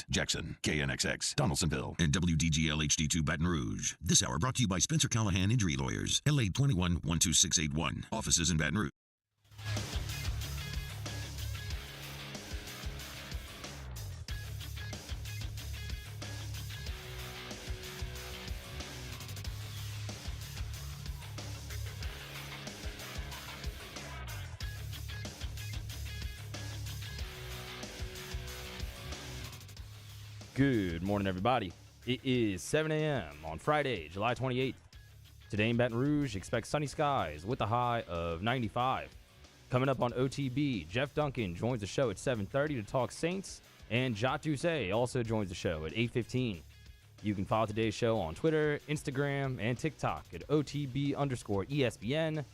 Saints, Jackson, KNXX, Donaldsonville, and WDGL HD2 Baton Rouge. This hour brought to you by Spencer Callahan Injury Lawyers, LA 21 12681. Offices in Baton Rouge. Good morning, everybody. It is 7 a.m. on Friday, July 28th. Today in Baton Rouge, expect sunny skies with a high of 95. Coming up on OTB, Jeff Duncan joins the show at 7:30 to talk Saints, and Jacques Doucet also joins the show at 8:15. You can follow today's show on Twitter, Instagram, and TikTok at OTB_ESPN,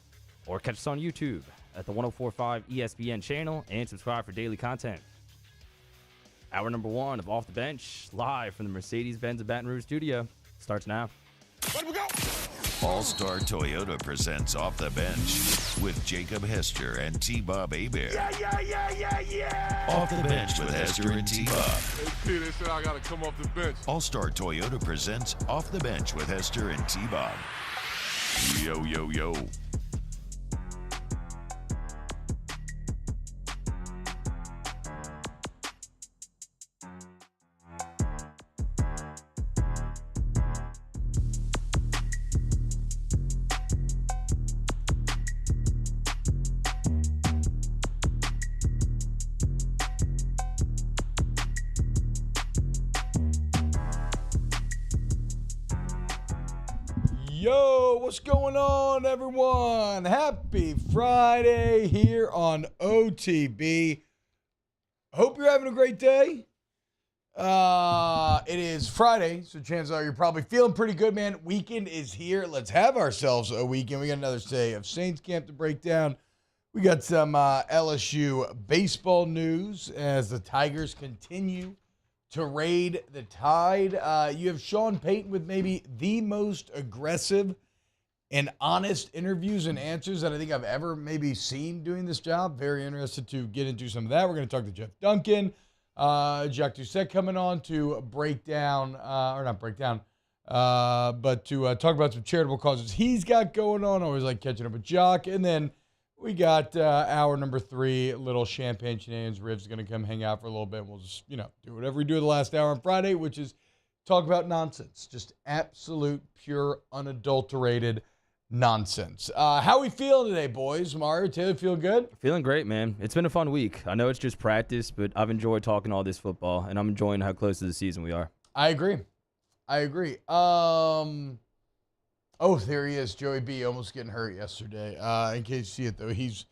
or catch us on YouTube at the 1045 ESPN channel and subscribe for daily content. Hour number one of Off the Bench, live from the Mercedes-Benz of Baton Rouge studio, starts now. Let we go. All-Star Toyota presents Off the Bench with Jacob Hester and T-Bob Hebert. Yeah. Off the Bench with Hester and T-Bob. Hey, P, they said I got to come off the bench. All-Star Toyota presents Off the Bench with Hester and T-Bob. Yo. Yo, what's going on, everyone? Happy Friday here on OTB. Hope you're having a great day. It is Friday, so chances are you're probably feeling pretty good, man. Weekend is here. Let's have ourselves a weekend. We got another day of Saints camp to break down. We got some LSU baseball news as the Tigers continue to raid the Tide. You have Sean Payton with maybe the most aggressive and honest interviews and answers that I think I've ever maybe seen doing this job. Very interested to get into some of that. We're going to talk to Jeff Duncan, Jacques Doucet coming on to break down, but to talk about some charitable causes he's got going on. Always like catching up with Jock. And then we got hour number 3, little champagne shenanigans. Riv's going to come hang out for a little bit. We'll just, do whatever we do the last hour on Friday, which is talk about nonsense. Just absolute, pure, unadulterated nonsense. How we feeling today, boys? Mario, Taylor, feel good? Feeling great, man. It's been a fun week. I know it's just practice, but I've enjoyed talking all this football, and I'm enjoying how close to the season we are. I agree. Oh, there he is, Joey B, almost getting hurt yesterday. In case you see it, though, he's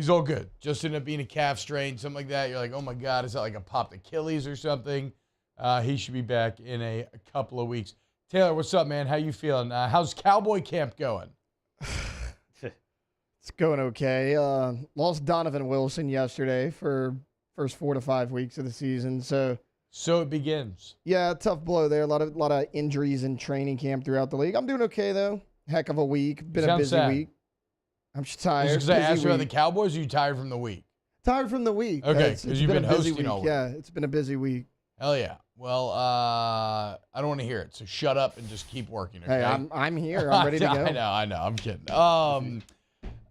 all good. Just ended up being a calf strain, something like that. You're like, oh, my God, is that like a popped Achilles or something? He should be back in a couple of weeks. Taylor, what's up, man? How you feeling? How's Cowboy camp going? It's going okay. Lost Donovan Wilson yesterday for first 4 to 5 weeks of the season, so it begins. Yeah, tough blow there. A lot of injuries in training camp throughout the league. I'm doing okay though. Heck of a week. Been a busy week. I'm just tired. Because I asked you about the Cowboys, or are you tired from the week? Tired from the week. Okay, because you've been hosting all week. Yeah, it's been a busy week. Hell yeah. Well, I don't want to hear it, so shut up and just keep working. Okay? Hey, I'm here. I'm ready to go. I know. I'm kidding.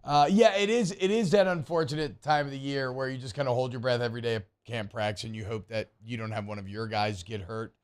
Yeah, it is that unfortunate time of the year where you just kind of hold your breath every day at camp practice and you hope that you don't have one of your guys get hurt.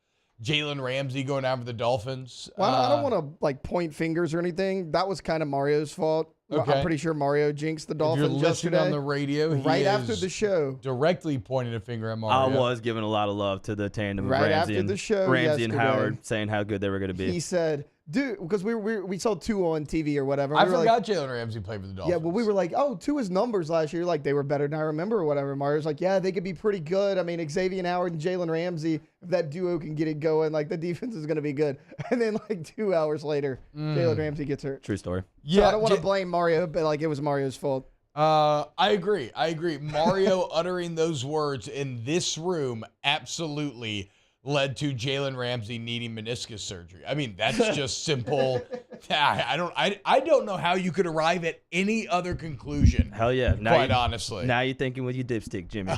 Jalen Ramsey going down for the Dolphins. Well, I don't want to point fingers or anything. That was kind of Mario's fault. Okay. I'm pretty sure Mario jinxed the Dolphins yesterday. If you're listening on the radio, right after the show, directly pointing a finger at Mario. I was giving a lot of love to the tandem of right Ramsey after the show and Howard, saying how good they were going to be. He said, dude, because we saw Tua on TV or whatever. I forgot Jalen Ramsey played for the Dolphins. Yeah, well, we were like, oh, Tua's numbers last year, like they were better than I remember or whatever. Mario's like, yeah, they could be pretty good. I mean, Xavier Howard and Jalen Ramsey, if that duo can get it going, like the defense is going to be good. And then like 2 hours later, Jalen Ramsey gets hurt. True story. Yeah, so I don't want to blame Mario, but like it was Mario's fault. I agree. Mario uttering those words in this room absolutely led to Jalen Ramsey needing meniscus surgery. I mean, that's just simple I don't know how you could arrive at any other conclusion. Hell yeah. Quite honestly. Now you're thinking with your dipstick, Jimmy.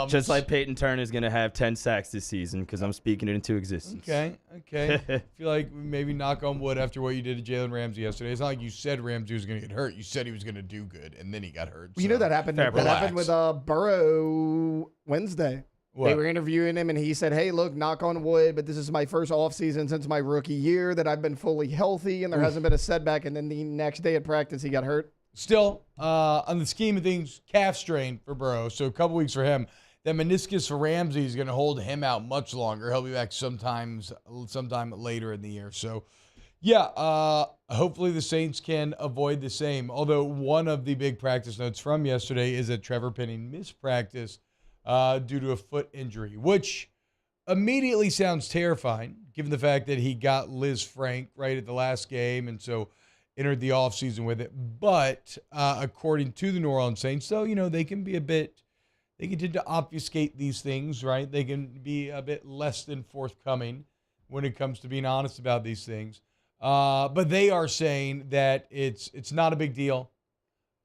Just like Peyton Turner's going to have 10 sacks this season because I'm speaking it into existence. Okay. I feel like maybe knock on wood after what you did to Jalen Ramsey yesterday. It's not like you said Ramsey was going to get hurt. You said he was going to do good, and then he got hurt. Well, you know that happened. That happened with Burrow Wednesday. What? They were interviewing him, and he said, hey, look, knock on wood, but this is my first offseason since my rookie year that I've been fully healthy, and there hasn't been a setback. And then the next day at practice, he got hurt. Still, on the scheme of things, calf strain for Burrow, so a couple weeks for him. That meniscus for Ramsey is going to hold him out much longer. He'll be back sometime later in the year. So, yeah, hopefully the Saints can avoid the same. Although one of the big practice notes from yesterday is that Trevor Penning missed practice due to a foot injury, which immediately sounds terrifying, given the fact that he got Liz Frank right at the last game and so entered the offseason with it. But according to the New Orleans Saints, though, they can be they can tend to obfuscate these things, right? They can be a bit less than forthcoming when it comes to being honest about these things. But they are saying that it's not a big deal.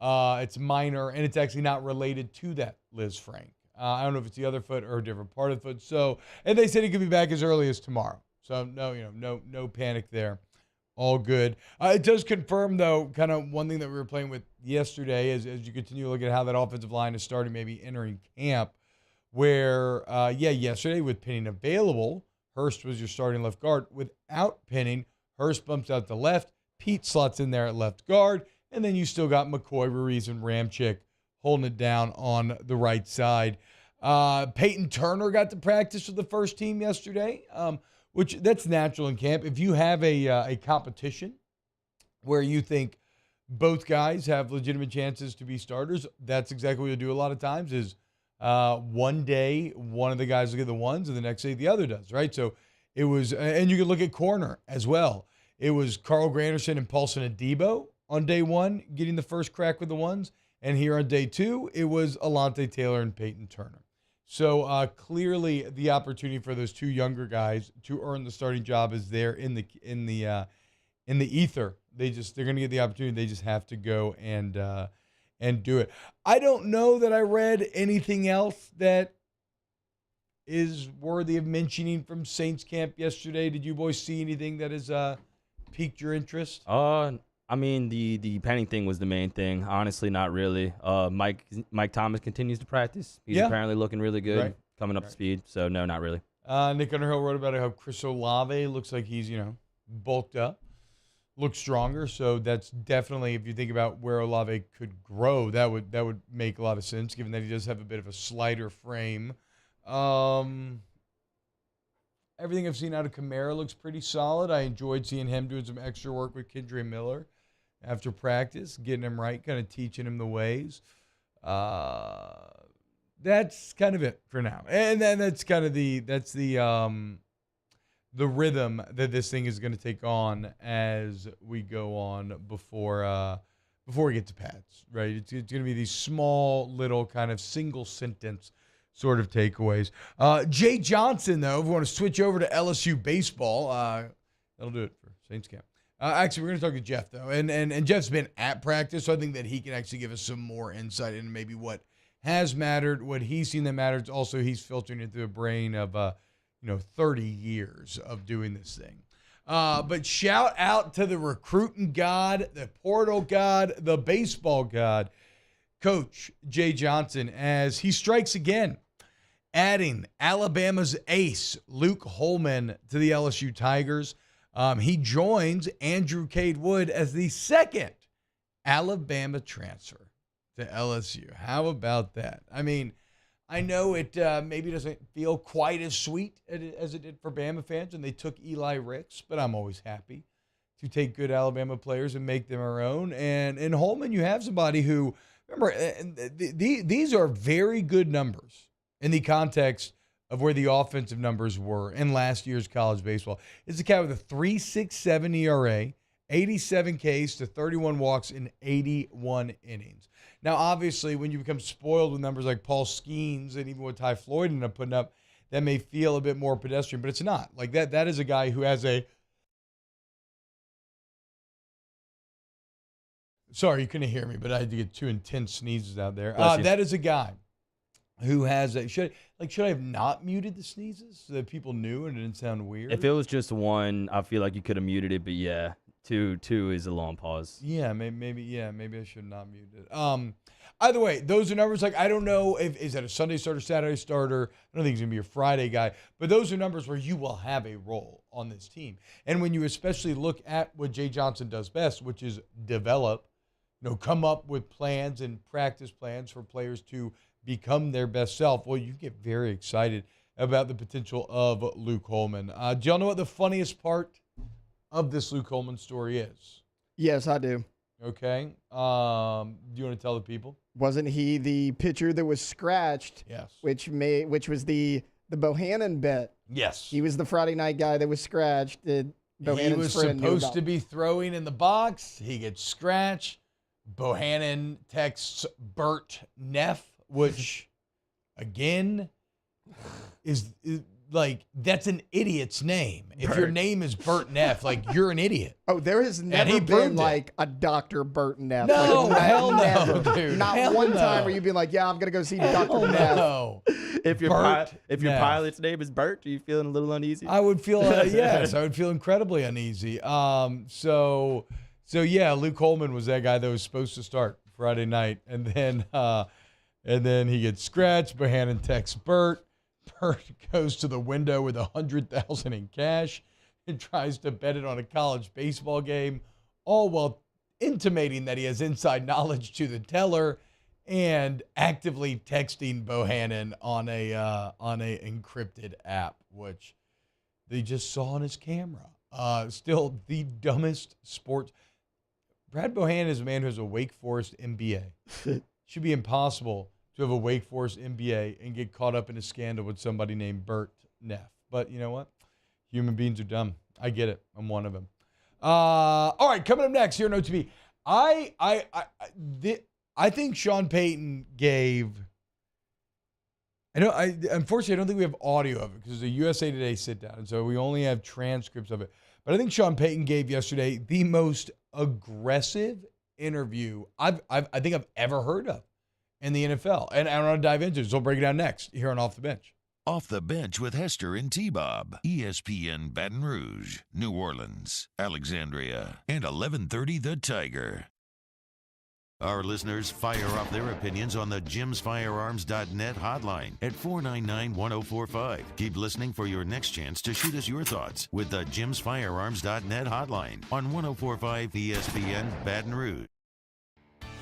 It's minor, and it's actually not related to that Liz Frank. I don't know if it's the other foot or a different part of the foot. So, and they said he could be back as early as tomorrow. So no panic there. All good. It does confirm, though, kind of one thing that we were playing with yesterday as you continue to look at how that offensive line is starting, maybe entering camp, where, yesterday with Penning available, Hurst was your starting left guard. Without Penning, Hurst bumps out to left, Pete slots in there at left guard, and then you still got McCoy, Ruiz, and Ramczyk holding it down on the right side. Peyton Turner got to practice with the first team yesterday, which that's natural in camp. If you have a competition where you think both guys have legitimate chances to be starters, that's exactly what you'll do a lot of times is one day one of the guys will get the ones and the next day the other does, right? So it was, and you can look at corner as well. It was Carl Granderson and Paulson Adebo on day one getting the first crack with the ones. And here on day two, it was Alante Taylor and Peyton Turner. So clearly, the opportunity for those two younger guys to earn the starting job is there in the ether. They're going to get the opportunity. They just have to go and do it. I don't know that I read anything else that is worthy of mentioning from Saints camp yesterday. Did you boys see anything that has piqued your interest? I mean, the Penning thing was the main thing. Honestly, not really. Mike Thomas continues to practice. He's apparently looking really good, coming up to speed. So, no, not really. Nick Underhill wrote about how Chris Olave looks like he's, bulked up, looks stronger. So that's definitely, if you think about where Olave could grow, that would make a lot of sense, given that he does have a bit of a slider frame. Everything I've seen out of Kamara looks pretty solid. I enjoyed seeing him doing some extra work with Kendre Miller after practice, getting him right, kind of teaching him the ways. That's kind of it for now. And then that's kind of the rhythm that this thing is going to take on as we go on before we get to pads, right? It's going to be these small little kind of single sentence sort of takeaways. Jay Johnson, though, if we want to switch over to LSU baseball, that'll do it for Saints camp. Actually, we're going to talk to Jeff, though. And Jeff's been at practice, so I think that he can actually give us some more insight into maybe what has mattered, what he's seen that matters. Also, he's filtering into a brain of 30 years of doing this thing. But shout out to the recruiting god, the portal god, the baseball god, Coach Jay Johnson, as he strikes again, adding Alabama's ace, Luke Holman, to the LSU Tigers. He joins Andrew Cade Wood as the second Alabama transfer to LSU. How about that? I mean, I know it maybe doesn't feel quite as sweet as it did for Bama fans, and they took Eli Ricks, but I'm always happy to take good Alabama players and make them our own. And in Holman, you have somebody who, remember, these are very good numbers in the context of where the offensive numbers were in last year's college baseball. It's a cat with a 3.67 ERA, 87 Ks to 31 walks in 81 innings. Now, obviously, when you become spoiled with numbers like Paul Skeens and even what Ty Floyd ended up putting up, that may feel a bit more pedestrian, but it's not. Like that is a guy who has a Sorry, you couldn't hear me, but I had to get 2 intense sneezes out there. Bless you. That is a guy who has a should I have not muted the sneezes so that people knew and it didn't sound weird? If it was just one, I feel like you could have muted it, but yeah, two is a long pause. Yeah, maybe I should not mute it. Either way, those are numbers. Like, I don't know if is that a Sunday starter, Saturday starter. I don't think he's gonna be a Friday guy, but those are numbers where you will have a role on this team. And when you especially look at what Jay Johnson does best, which is develop, come up with plans and practice plans for players to become their best self. Well, you get very excited about the potential of Luke Holman. Do y'all know what the funniest part of this Luke Holman story is? Yes, I do. Okay. Do you want to tell the people? Wasn't he the pitcher that was scratched? Yes. Which was the Bohannon bet. Yes. He was the Friday night guy that was scratched. He was supposed to be throwing in the box. He gets scratched. Bohannon texts Bert Neff, which, again, is like, that's an idiot's name. If your name is Bert Neff, like, you're an idiot. Oh, there has never been like a Dr. Bert Neff. No, like, hell no, never. dude. Not Hell one no. time where you've been like, yeah, I'm going to go see Dr. Neff. No. If your Bert Neff. pilot's name is Bert, are you feeling a little uneasy? I would feel, yes, I would feel incredibly uneasy. So yeah, Luke Holman was that guy that was supposed to start Friday night, and then he gets scratched. Bohannon texts Bert. Bert goes to the window with $100,000 in cash and tries to bet it on a college baseball game, all while intimating that he has inside knowledge to the teller and actively texting Bohannon on a encrypted app, which they just saw on his camera. Still the dumbest sport. Brad Bohannon is a man who has a Wake Forest MBA. Should be impossible to have a Wake Forest MBA and get caught up in a scandal with somebody named Bert Neff. But you know what? Human beings are dumb. I get it. I'm one of them. All right, coming up next here on OTB. I think Sean Payton gave. Unfortunately, I don't think we have audio of it because it's a USA Today sit down, and so we only have transcripts of it. But I think Sean Payton gave yesterday the most aggressive interview I think I've ever heard of in the NFL. And I want to dive into it, so we'll break it down next here on Off the Bench. Off the Bench with Hester and T-Bob. ESPN Baton Rouge, New Orleans, Alexandria, and 1130 The Tiger. Our listeners fire off their opinions on the jimsfirearms.net hotline at 499-1045. Keep listening for your next chance to shoot us your thoughts with the jimsfirearms.net hotline on 1045 ESPN Baton Rouge.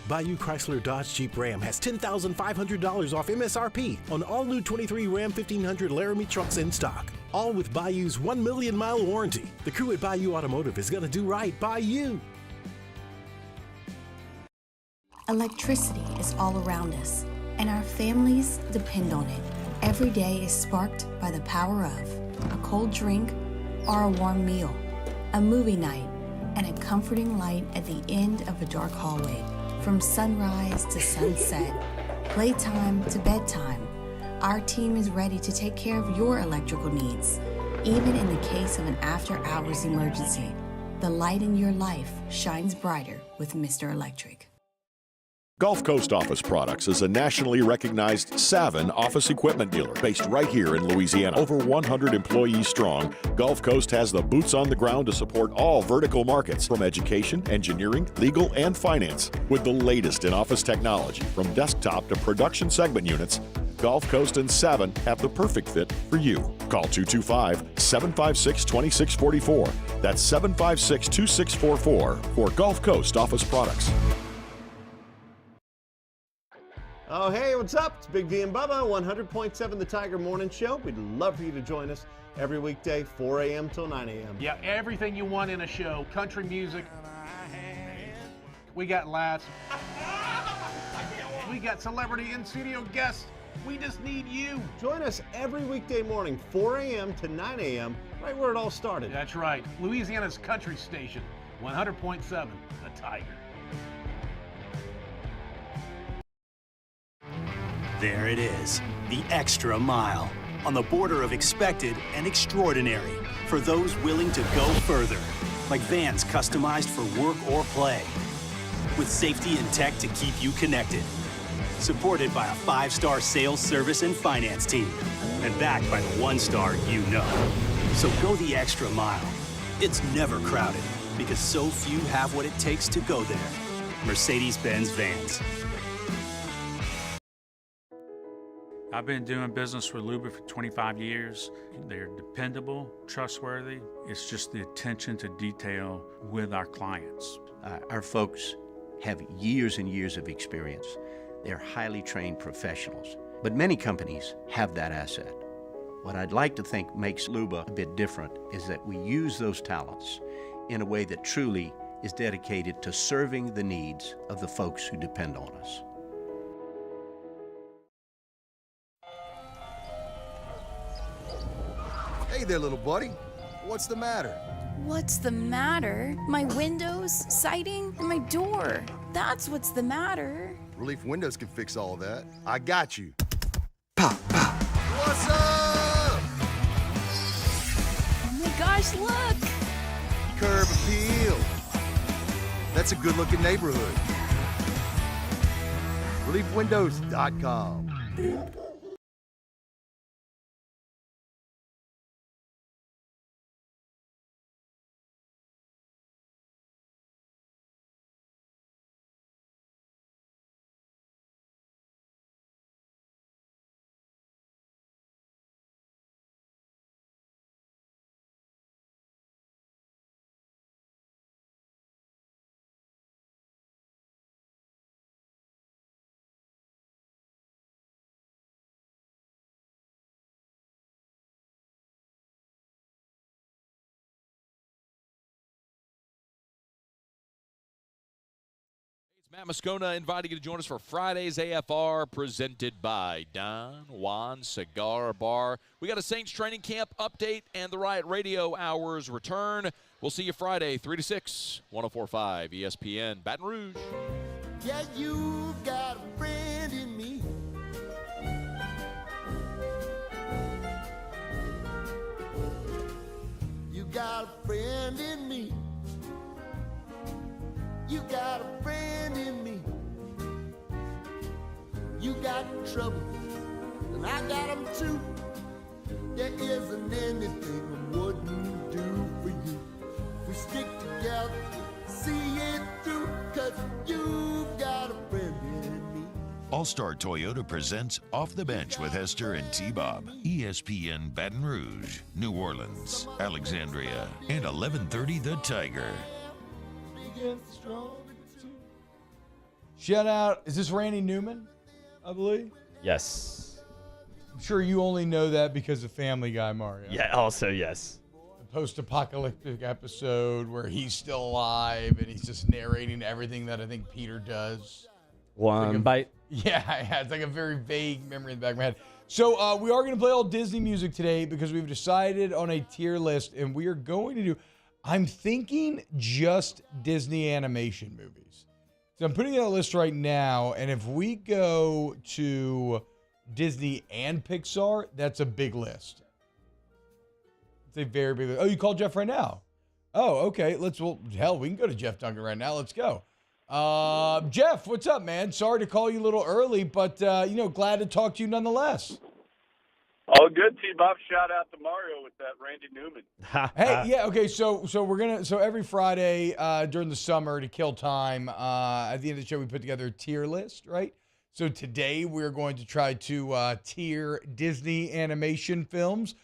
Bayou Chrysler Dodge Jeep Ram has $10,500 off MSRP on all new 23 Ram 1500 Laramie trucks in stock. All with Bayou's 1 million mile warranty. The crew at Bayou Automotive is going to do right by you. Electricity is all around us, and our families depend on it. Every day is sparked by the power of a cold drink or a warm meal, a movie night, and a comforting light at the end of a dark hallway. From sunrise to sunset, playtime to bedtime, our team is ready to take care of your electrical needs. Even in the case of an after-hours emergency, the light in your life shines brighter with Mr. Electric. Gulf Coast Office Products is a nationally recognized Savin office equipment dealer based right here in Louisiana. Over 100 employees strong, Gulf Coast has the boots on the ground to support all vertical markets from education, engineering, legal, and finance. With the latest in office technology, from desktop to production segment units, Gulf Coast and Savin have the perfect fit for you. Call 225-756-2644. That's 756-2644 for Gulf Coast Office Products. Oh, hey, what's up? It's Big D and Bubba, 100.7 The Tiger Morning Show. We'd love for you to join us every weekday, 4 a.m. till 9 a.m. Yeah, everything you want in a show. Country music. We got laughs. We got celebrity in-studio guests. We just need you. Join us every weekday morning, 4 a.m. to 9 a.m., right where it all started. That's right. Louisiana's country station, 100.7 The Tiger. There it is, the extra mile, on the border of expected and extraordinary for those willing to go further, like vans customized for work or play. with safety and tech to keep you connected. Supported by a 5-star sales, service, and finance team. And backed by the 1-star you know. So go the extra mile. It's never crowded because so few have what it takes to go there. Mercedes-Benz Vans. I've been doing business with Luba for 25 years. They're dependable, trustworthy. It's just the attention to detail with our clients. Our folks have years and years of experience. They're highly trained professionals. But many companies have that asset. What I'd like to think makes Luba a bit different is that we use those talents in a way that truly is dedicated to serving the needs of the folks who depend on us. Hey there, little buddy. What's the matter? What's the matter? My windows, siding, and my door. That's what's the matter. Relief Windows can fix all that. I got you. Pop, pop. What's up? Oh my gosh, look! Curb appeal. That's a good-looking neighborhood. ReliefWindows.com. Matt Moscona inviting you to join us for Friday's AFR presented by Don Juan Cigar Bar. We got a Saints training camp update and the Riot Radio Hours return. We'll see you Friday, 3 to 6, 104.5 ESPN, Baton Rouge. Yeah, you got a friend in me. You got a friend in me. You got a friend in me. You got trouble, and I got them too. There isn't anything I wouldn't do for you. If we stick together, see it through, 'cause you got a friend in me. All-Star Toyota presents Off the Bench with Hester and T-Bob. ESPN Baton Rouge, New Orleans, Alexandria, and 1130 The Tiger. Shout out, is this Randy Newman, I believe? Yes. I'm sure you only know that because of Family Guy, Mario. Yeah, also yes. The post-apocalyptic episode where he's still alive and he's just narrating everything that I think Peter does. One bite. Yeah, it's like a very vague memory in the back of my head. So we are going to play all Disney music today because we've decided on a tier list, and we are going to do, I'm thinking just Disney animation movies. So I'm putting out a list right now, and if we go to Disney and Pixar, that's a big list. It's a very big list. Oh, you called Jeff right now? Oh, okay. Hell, we can go to Jeff Duncan right now. Let's go. Jeff, what's up, man? Sorry to call you a little early, but, glad to talk to you nonetheless. All good, T-Bob. Shout out to Mario with that Randy Newman. Hey, yeah, okay, so every Friday during the summer to kill time, at the end of the show, we put together a tier list, right? So today we're going to try to tier Disney animation films.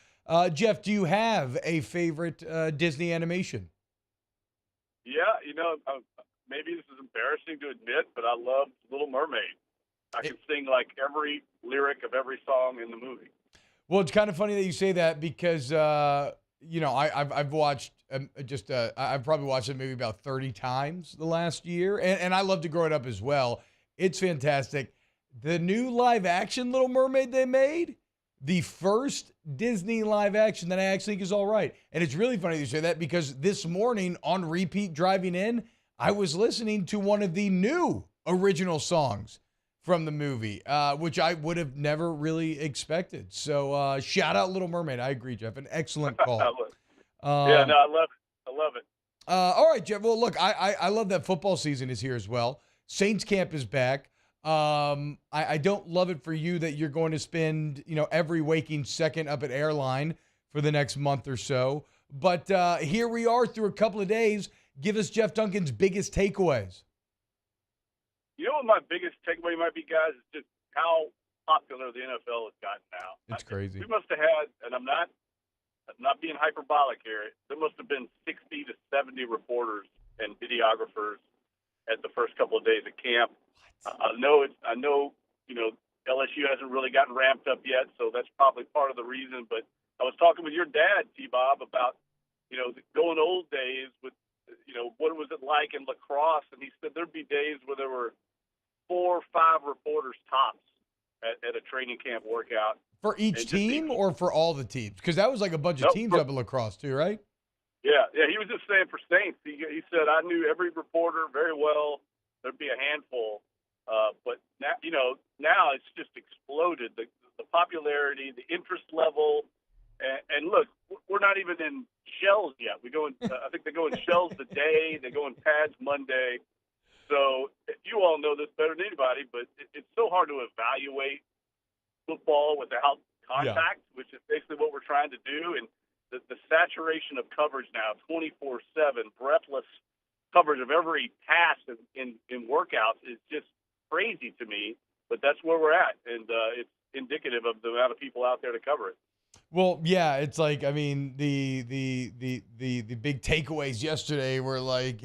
Jeff, do you have a favorite Disney animation? Yeah, maybe this is embarrassing to admit, but I love Little Mermaid. I can sing like every lyric of every song in the movie. Well, it's kind of funny that you say that because, I've watched I've probably watched it maybe about 30 times the last year, and I love to grow it up as well. It's fantastic. The new live action Little Mermaid they made, the first Disney live action that I actually think is all right. And it's really funny you say that because this morning on repeat driving in, I was listening to one of the new original songs from the movie, which I would have never really expected. So shout out Little Mermaid. I agree, Jeff. An excellent call. I love it. I love it. All right, Jeff. Well, look, I love that football season is here as well. Saints camp is back. I don't love it for you that you're going to spend, every waking second up at Airline for the next month or so. But here we are through a couple of days. Give us Jeff Duncan's biggest takeaways. You know what my biggest takeaway might be, guys, is just how popular the NFL has gotten now. It's crazy. We must have had, and I'm not being hyperbolic here, there must have been 60 to 70 reporters and videographers at the first couple of days of camp. I know, LSU hasn't really gotten ramped up yet, so that's probably part of the reason. But I was talking with your dad, T-Bob, about, the going old days with, what was it like in lacrosse? And he said there'd be days where there were 4 or 5 reporters tops at a training camp workout. For each team or for all the teams? Because that was like a bunch of teams up in lacrosse too, right? Yeah. He was just saying for Saints. He said, I knew every reporter very well. There'd be a handful. But now it's just exploded. The popularity, the interest level. And look, we're not even in shells yet. I think they go in shells today. They go in pads Monday. So you all know this better than anybody, but it's so hard to evaluate football without contact, which is basically what we're trying to do. And the saturation of coverage now, 24/7, breathless coverage of every pass in workouts is just crazy to me. But that's where we're at, and it's indicative of the amount of people out there to cover it. Well, yeah, it's like, I mean, the big takeaways yesterday were like,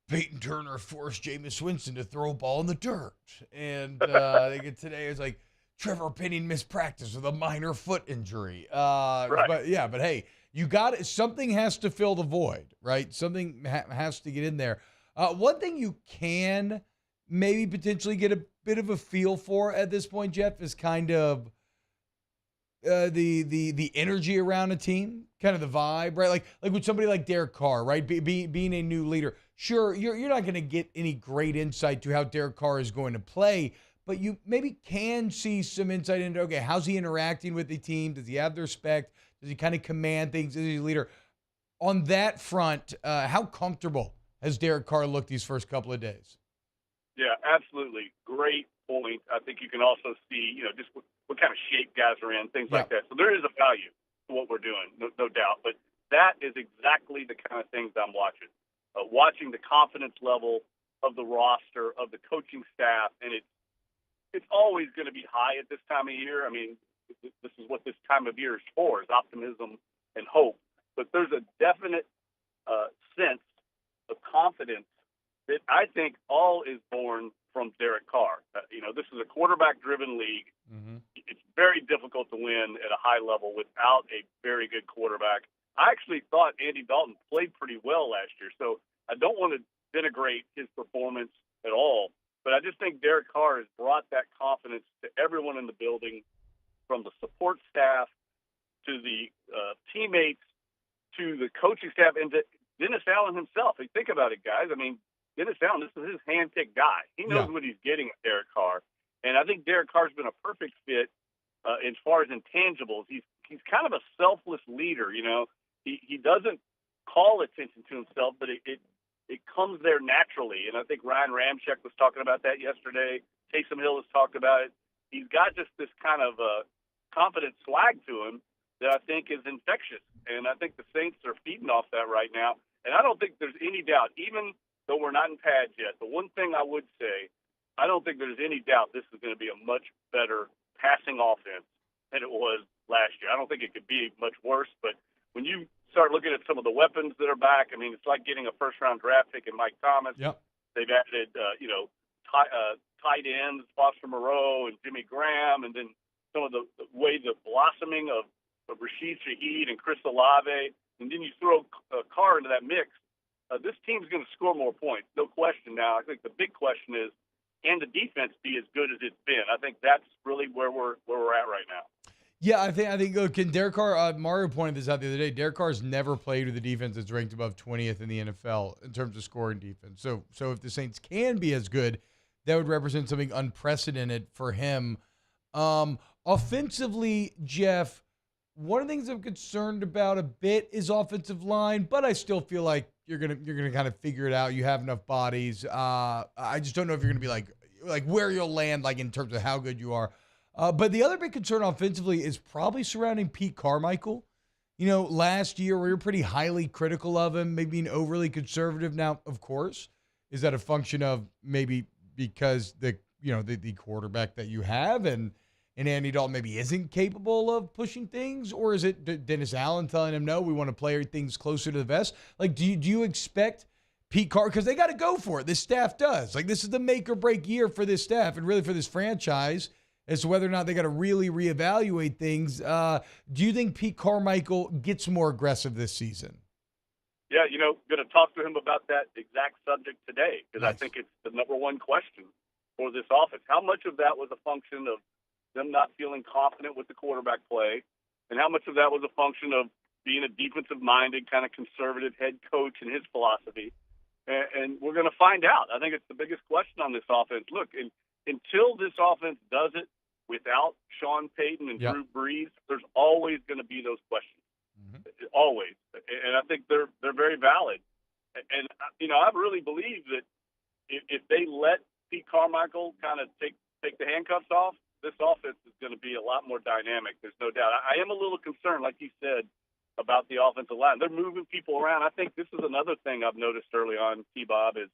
Peyton Turner forced Jameis Winston to throw a ball in the dirt. And I think today is like Trevor Penning missed practice with a minor foot injury. Right. But hey, you got it. Something has to fill the void, right? Something has to get in there. One thing you can maybe potentially get a bit of a feel for at this point, Jeff, is kind of the energy around a team, kind of the vibe, right? Like with somebody like Derek Carr, right? Being a new leader. Sure, you're not going to get any great insight to how Derek Carr is going to play, but you maybe can see some insight into, okay, how's he interacting with the team? Does he have their respect? Does he kind of command things? Is he a leader? On that front, how comfortable has Derek Carr looked these first couple of days? Yeah, absolutely. Great point. I think you can also see, just what kind of shape guys are in, things like that. So there is a value to what we're doing, no doubt. But that is exactly the kind of things I'm watching. Watching the confidence level of the roster, of the coaching staff, and it's always going to be high at this time of year. I mean, this is what this time of year is for, is optimism and hope. But there's a definite sense of confidence that I think all is born from Derek Carr. This is a quarterback-driven league. Mm-hmm. It's very difficult to win at a high level without a very good quarterback. I actually thought Andy Dalton played pretty well last year, so I don't want to denigrate his performance at all. But I just think Derek Carr has brought that confidence to everyone in the building, from the support staff to the teammates to the coaching staff and to Dennis Allen himself. Think about it, guys. I mean, Dennis Allen, this is his hand-picked guy. He knows what he's getting at Derek Carr. And I think Derek Carr's been a perfect fit as far as intangibles. He's kind of a selfless leader, He doesn't call attention to himself, but it comes there naturally. And I think Ryan Ramczyk was talking about that yesterday. Taysom Hill has talked about it. He's got just this kind of confident swag to him that I think is infectious. And I think the Saints are feeding off that right now. And I don't think there's any doubt, even though we're not in pads yet, the one thing I would say, I don't think there's any doubt this is going to be a much better passing offense than it was last year. I don't think it could be much worse, but when you start looking at some of the weapons that are back, I mean, it's like getting a first-round draft pick in Mike Thomas. Yep. They've added, tight ends, Foster Moreau and Jimmy Graham, and then some of the way the blossoming of Rashid Shaheed and Chris Olave, and then you throw Carr into that mix. This team's going to score more points, no question. Now, I think the big question is, can the defense be as good as it's been? I think that's really where we're at right now. Yeah, I think. Look, can Derek Carr? Mario pointed this out the other day. Derek Carr's never played with a defense that's ranked above 20th in the NFL in terms of scoring defense. So if the Saints can be as good, that would represent something unprecedented for him. Offensively, Jeff, one of the things I'm concerned about a bit is offensive line, but I still feel like you're gonna kind of figure it out. You have enough bodies. I just don't know if you're gonna be like where you'll land, like in terms of how good you are. But the other big concern offensively is probably surrounding Pete Carmichael. You know, last year we were pretty highly critical of him, maybe being overly conservative. Now, of course, is that a function of maybe because the quarterback that you have and Andy Dalton maybe isn't capable of pushing things, or is it Dennis Allen telling him no, we want to play things closer to the vest? Like, do you expect Pete Carr, because they got to go for it. This staff does. Like, this is the make or break year for this staff and really for this franchise as to whether or not they got to really reevaluate things. Do you think Pete Carmichael gets more aggressive this season? Yeah, going to talk to him about that exact subject today because I think it's the number one question for this offense. How much of that was a function of them not feeling confident with the quarterback play, and how much of that was a function of being a defensive-minded, kind of conservative head coach and his philosophy? And we're going to find out. I think it's the biggest question on this offense. Look, until this offense does it without Sean Payton and Drew Brees, there's always going to be those questions. Always. And I think they're very valid. And I really believe that if they let Pete Carmichael kind of take the handcuffs off, this offense is going to be a lot more dynamic. There's no doubt. I am a little concerned, like you said, about the offensive line. They're moving people around. I think this is another thing I've noticed early on, T-Bob, is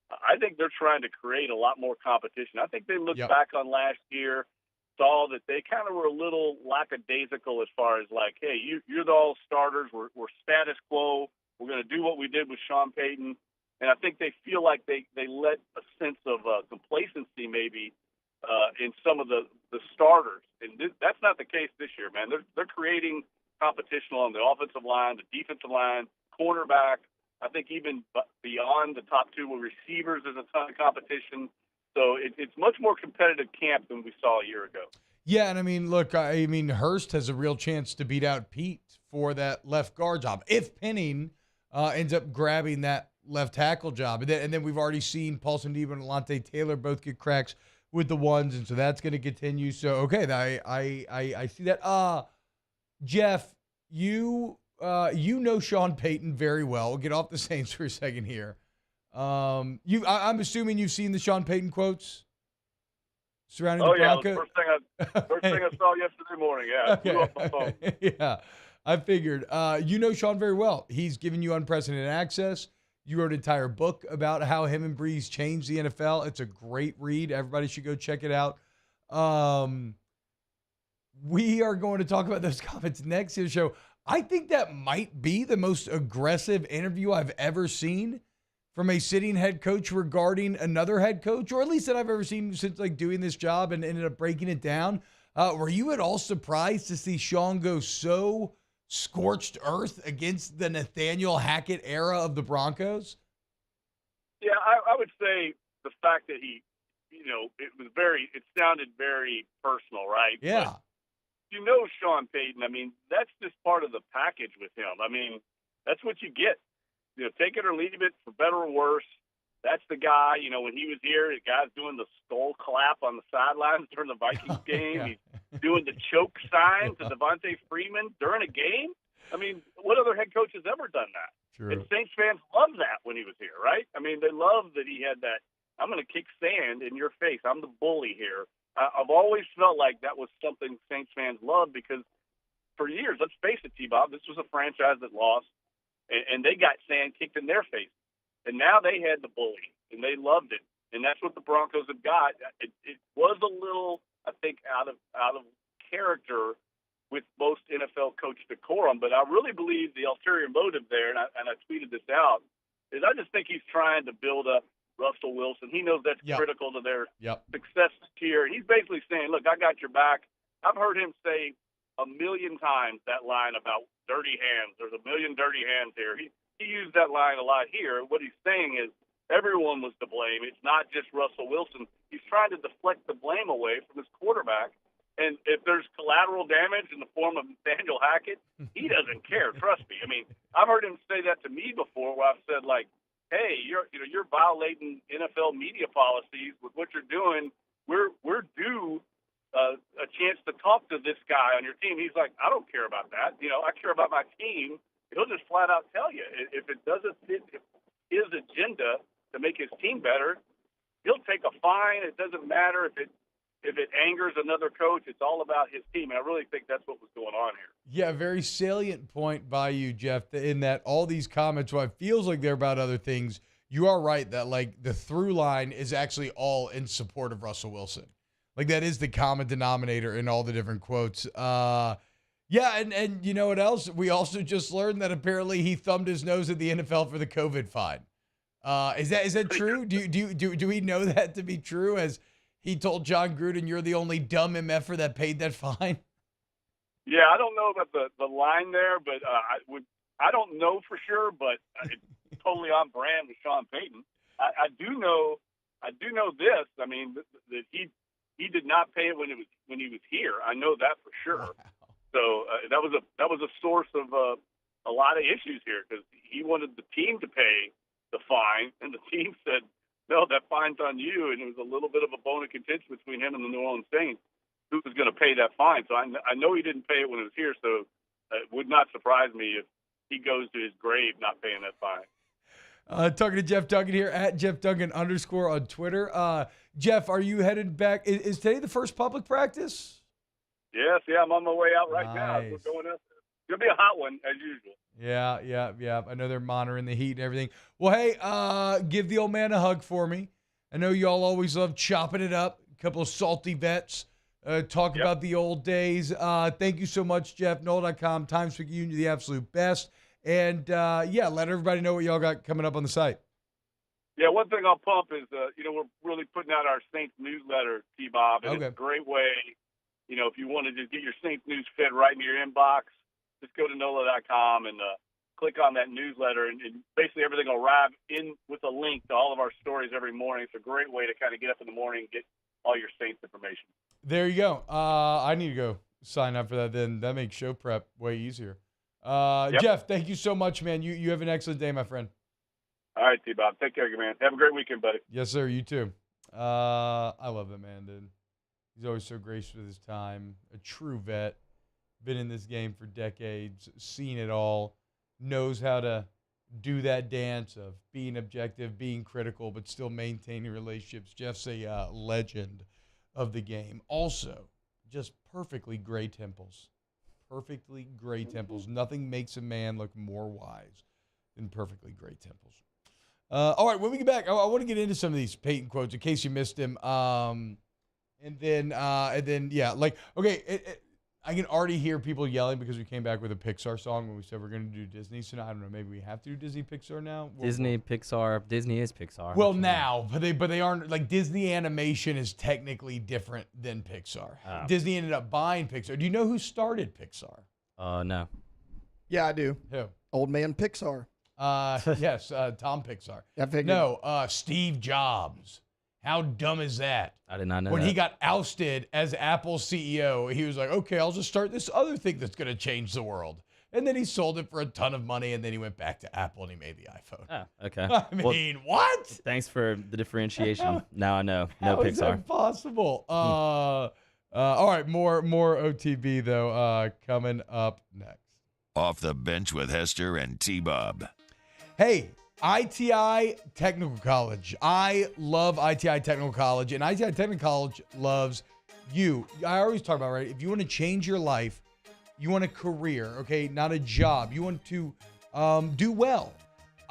I think they're trying to create a lot more competition. I think they looked back on last year, saw that they kind of were a little lackadaisical as far as like, hey, you're the all starters. We're status quo. We're going to do what we did with Sean Payton. And I think they feel like they let a sense of complacency maybe in some of the starters. And that's not the case this year, man. They're creating competition on the offensive line, the defensive line, cornerback. I think even beyond the top two receivers, there's a ton of competition. So it's much more competitive camp than we saw a year ago. Yeah, and I mean, look, Hurst has a real chance to beat out Pete for that left guard job if Penning ends up grabbing that left tackle job. And then we've already seen Paulson Debo and Alontae Taylor both get cracks with the ones, and so that's going to continue. So, okay, I see that. Jeff, you know Sean Payton very well. We'll get off the Saints for a second here. I'm assuming you've seen the Sean Payton quotes surrounding the Broncos. First thing I saw yesterday morning. Yeah, okay. Blew up my phone. Yeah, I figured. You know Sean very well. He's given you unprecedented access. You wrote an entire book about how him and Brees changed the NFL. It's a great read. Everybody should go check it out. We are going to talk about those comments next in the show. I think that might be the most aggressive interview I've ever seen from a sitting head coach regarding another head coach, or at least that I've ever seen since like doing this job and ended up breaking it down. Were you at all surprised to see Sean go so scorched earth against the Nathaniel Hackett era of the Broncos? Yeah, I would say the fact that he, it sounded very personal, right? Yeah. But Sean Payton, I mean, that's just part of the package with him. I mean, that's what you get. Take it or leave it, for better or worse. That's the guy, when he was here, the guy's doing the skull clap on the sidelines during the Vikings game. Yeah. He's doing the choke sign to Devontae Freeman during a game. I mean, what other head coach has ever done that? True. And Saints fans love that when he was here, right? I mean, they love that he had that, I'm going to kick sand in your face. I'm the bully here. I've always felt like that was something Saints fans loved because for years, let's face it, T-Bob, this was a franchise that lost, and they got sand kicked in their face. And now they had the bully, and they loved it. And that's what the Broncos have got. It was a little, I think, out of character with most NFL coach decorum, but I really believe the ulterior motive there, and I tweeted this out, is I just think he's trying to build up Russell Wilson. He knows that's critical to their success here. He's basically saying, look, I got your back. I've heard him say 1 million times that line about dirty hands. There's 1 million dirty hands here. He used that line a lot here. What he's saying is everyone was to blame. It's not just Russell Wilson. He's trying to deflect the blame away from his quarterback. And if there's collateral damage in the form of Nathaniel Hackett, he doesn't care. Trust me. I mean, I've heard him say that to me before where I've said, like, hey, you're violating NFL media policies with what you're doing. We're due a chance to talk to this guy on your team. He's like, I don't care about that. I care about my team. he'll just flat out tell you if it doesn't fit his agenda to make his team better, he'll take a fine. It doesn't matter if it angers another coach. It's all about his team. And I really think that's what was going on here. Yeah, very salient point by you, Jeff, in that all these comments, while it feels like they're about other things, you are right that, like, the through line is actually all in support of Russell Wilson. Like, that is the common denominator in all the different quotes. Yeah, and you know what else? We also just learned that apparently he thumbed his nose at the NFL for the COVID fine. Is that true? Do we know that to be true? As he told John Gruden, "You're the only dumb MFer that paid that fine." Yeah, I don't know about the line there, but I don't know for sure, but it's totally on brand with Sean Payton. I do know this. I mean, that he did not pay it when he was here. I know that for sure. Wow. So that was a source of a lot of issues here, because he wanted the team to pay the fine, and the team said, "No, that fine's on you." And it was a little bit of a bone of contention between him and the New Orleans Saints, who was going to pay that fine. So I know he didn't pay it when he was here, so it would not surprise me if he goes to his grave not paying that fine. Talking to Jeff Duncan here at Jeff Duncan _ on Twitter. Jeff, are you headed back? Is today the first public practice? Yes, yeah, I'm on my way out right now. We're going up. It'll be a hot one, as usual. Yeah. I know they're monitoring the heat and everything. Well, hey, give the old man a hug for me. I know y'all always love chopping it up. A couple of salty vets. Talk about the old days. Thank you so much, Jeff. NOLA.com, Times Picayune, you're the absolute best. And, let everybody know what y'all got coming up on the site. Yeah, one thing I'll pump is, we're really putting out our Saints newsletter, T-Bob, and it's a great way. If you want to just get your Saints news fed right into your inbox, just go to NOLA.com and click on that newsletter, and basically everything will arrive in with a link to all of our stories every morning. It's a great way to kind of get up in the morning and get all your Saints information. There you go. I need to go sign up for that then. That makes show prep way easier. Jeff, thank you so much, man. You have an excellent day, my friend. All right, T-Bob. Take care of you, man. Have a great weekend, buddy. Yes, sir. You too. I love that man, dude. He's always so gracious with his time. A true vet. Been in this game for decades. Seen it all. Knows how to do that dance of being objective, being critical, but still maintaining relationships. Jeff's a legend of the game. Also, just perfectly gray temples. Perfectly gray temples. Nothing makes a man look more wise than perfectly gray temples. All right, when we get back, I want to get into some of these Peyton quotes in case you missed him. I can already hear people yelling because we came back with a Pixar song when we said we're going to do Disney. So now, I don't know, maybe we have to do Disney Pixar now. Disney is Pixar. Well, now, but they aren't, like, Disney animation is technically different than Pixar. Oh. Disney ended up buying Pixar. Do you know who started Pixar? No. Yeah, I do. Who? Old man Pixar. Yes, Tom Pixar. I figured. No, Steve Jobs. How dumb is that? I did not know when that. he got ousted as Apple's CEO, he was like, okay, I'll just start this other thing that's going to change the world. And then he sold it for a ton of money, and then he went back to Apple, and he made the iPhone. Oh, okay. I mean, what? Thanks for the differentiation. Now I know. No How Pixar. is that possible? All right, more OTB, though, coming up next. Off the Bench with Hester and T-Bob. Hey, ITI Technical College. I love ITI Technical College, and ITI Technical College loves you. I always talk about, right, if you want to change your life, you want a career, okay, not a job. You want to do well.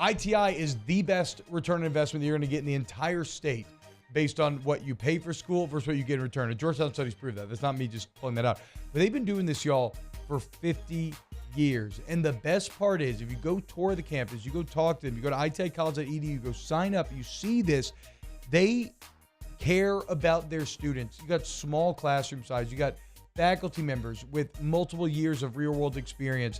ITI is the best return on investment that you're going to get in the entire state based on what you pay for school versus what you get in return. And Georgetown studies prove that. That's not me just pulling that out. But they've been doing this, y'all, for 50 years. And the best part is, if you go tour the campus, you go talk to them, you go to iticollege.edu, you go sign up, you see this, they care about their students. You got small classroom size, you got faculty members with multiple years of real world experience.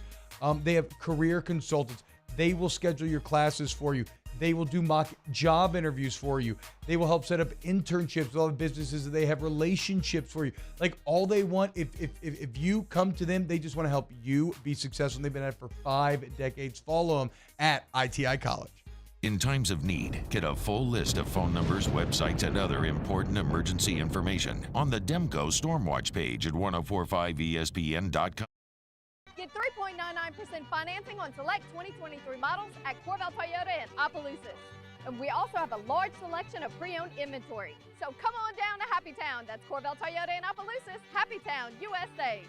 They have career consultants. They will schedule your classes for you. They will do mock job interviews for you. They will help set up internships with all the businesses that they have relationships for you. Like, all they want, if you come to them, they just want to help you be successful. And they've been at it for 5 decades. Follow them at ITI College. In times of need, get a full list of phone numbers, websites, and other important emergency information on the Demco Stormwatch page at 1045ESPN.com. Get 3.99% 0% financing on select 2023 models at Corvell Toyota in Opelousas. And we also have a large selection of pre-owned inventory. So come on down to Happy Town. That's Corvell Toyota in Opelousas, Happy Town, USA.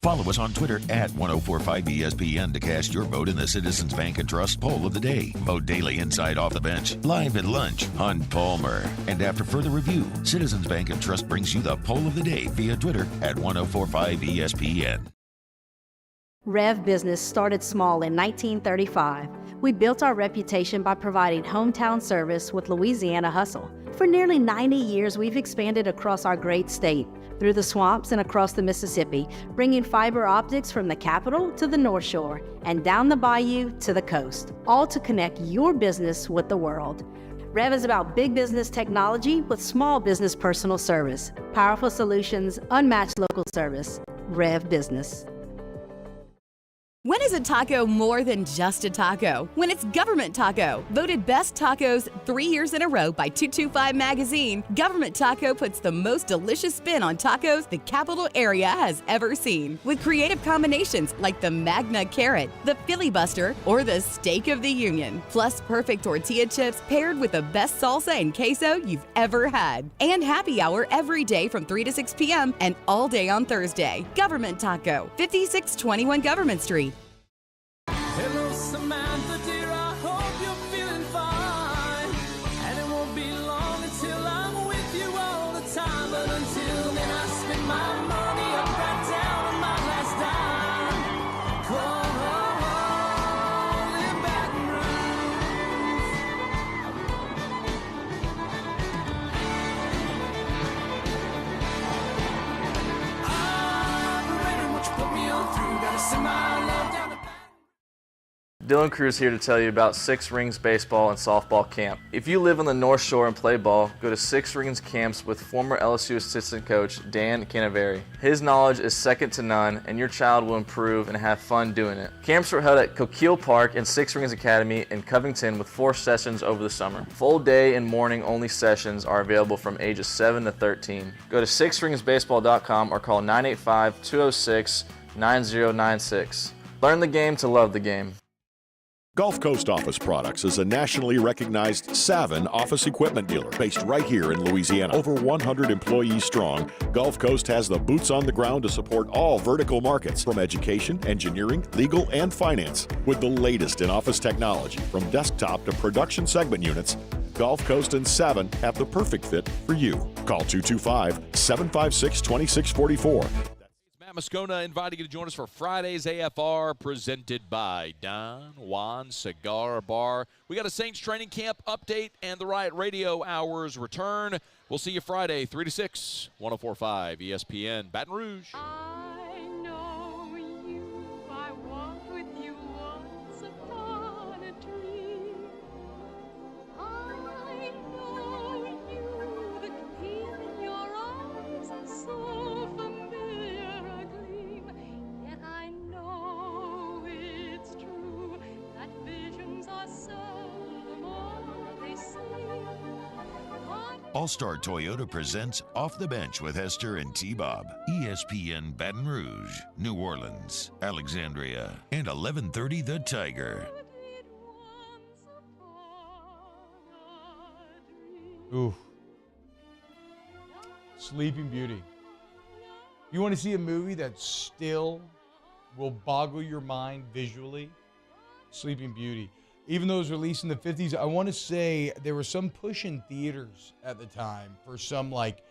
Follow us on Twitter at 1045ESPN to cast your vote in the Citizens Bank and Trust Poll of the Day. Vote daily inside Off the Bench, live at lunch on Palmer. And after further review, Citizens Bank and Trust brings you the Poll of the Day via Twitter at 1045ESPN. Rev Business started small in 1935. We built our reputation by providing hometown service with Louisiana hustle. For nearly 90 years, we've expanded across our great state, through the swamps and across the Mississippi, bringing fiber optics from the capital to the North Shore and down the bayou to the coast, all to connect your business with the world. Rev is about big business technology with small business personal service, powerful solutions, unmatched local service. Rev Business. When is a taco more than just a taco? When it's Government Taco. Voted best tacos 3 years in a row by 225 Magazine, Government Taco puts the most delicious spin on tacos the capital area has ever seen. With creative combinations like the Magna Carrot, the Filibuster, or the Steak of the Union. Plus perfect tortilla chips paired with the best salsa and queso you've ever had. And happy hour every day from 3 to 6 p.m. and all day on Thursday. Government Taco, 5621 Government Street. Hello, Samantha, dear, I hope you're feeling fine. And it won't be long until I'm with you all the time. But until then, I spend my money up right down to my last dime. Come on, in Baton Rouge. I'm ready, what you put me on through. Gotta send my love down to Dylan Cruz here to tell you about Six Rings Baseball and Softball Camp. If you live on the North Shore and play ball, go to Six Rings Camps with former LSU assistant coach Dan Canaveri. His knowledge is second to none, and your child will improve and have fun doing it. Camps were held at Coquille Park and Six Rings Academy in Covington with 4 sessions over the summer. Full day and morning only sessions are available from ages 7 to 13. Go to sixringsbaseball.com or call 985-206-9096. Learn the game to love the game. Gulf Coast Office Products is a nationally recognized Savin office equipment dealer based right here in Louisiana. Over 100 employees strong, Gulf Coast has the boots on the ground to support all vertical markets from education, engineering, legal, and finance. With the latest in office technology from desktop to production segment units, Gulf Coast and Savin have the perfect fit for you. Call 225-756-2644. Matt Moscona inviting you to join us for Friday's AFR presented by Don Juan Cigar Bar. We got a Saints training camp update and the Riot Radio Hours return. We'll see you Friday, 3 to 6, 104.5 ESPN, Baton Rouge. I know you, I walked with you once upon a dream. I know you, the gleam in your eyes is so familiar a gleam. Yet I know it's true that visions are seldom all they seem. All-Star Toyota presents Off the Bench with Hester and T-Bob. ESPN Baton Rouge, New Orleans, Alexandria, and 1130 The Tiger. Ooh. Sleeping Beauty. You want to see a movie that still will boggle your mind visually? Sleeping Beauty. Even though it was released in the 50s, I want to say there was some push in theaters at the time for some like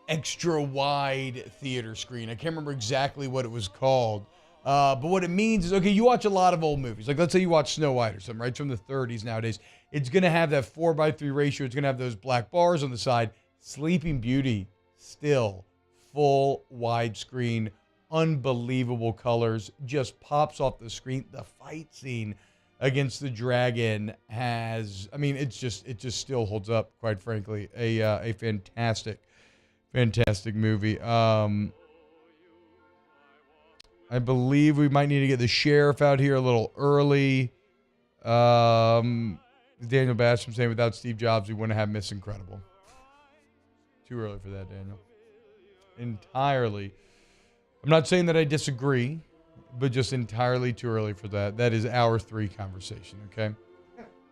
extra wide theater screen. I can't remember exactly what it was called. But what it means is, okay, you watch a lot of old movies. Like let's say you watch Snow White or something, right? It's from the 30s nowadays. It's going to have that 4:3 ratio. It's going to have those black bars on the side. Sleeping Beauty, still full widescreen, unbelievable colors, just pops off the screen. The fight scene against the dragon has, I mean, it just still holds up, quite frankly. A fantastic movie. I believe we might need to get the sheriff out here a little early. Daniel Basham saying without Steve Jobs, we wouldn't have Miss Incredible. Too early for that, Daniel. Entirely. I'm not saying that I disagree. but just entirely too early for that. That is hour 3 conversation, okay?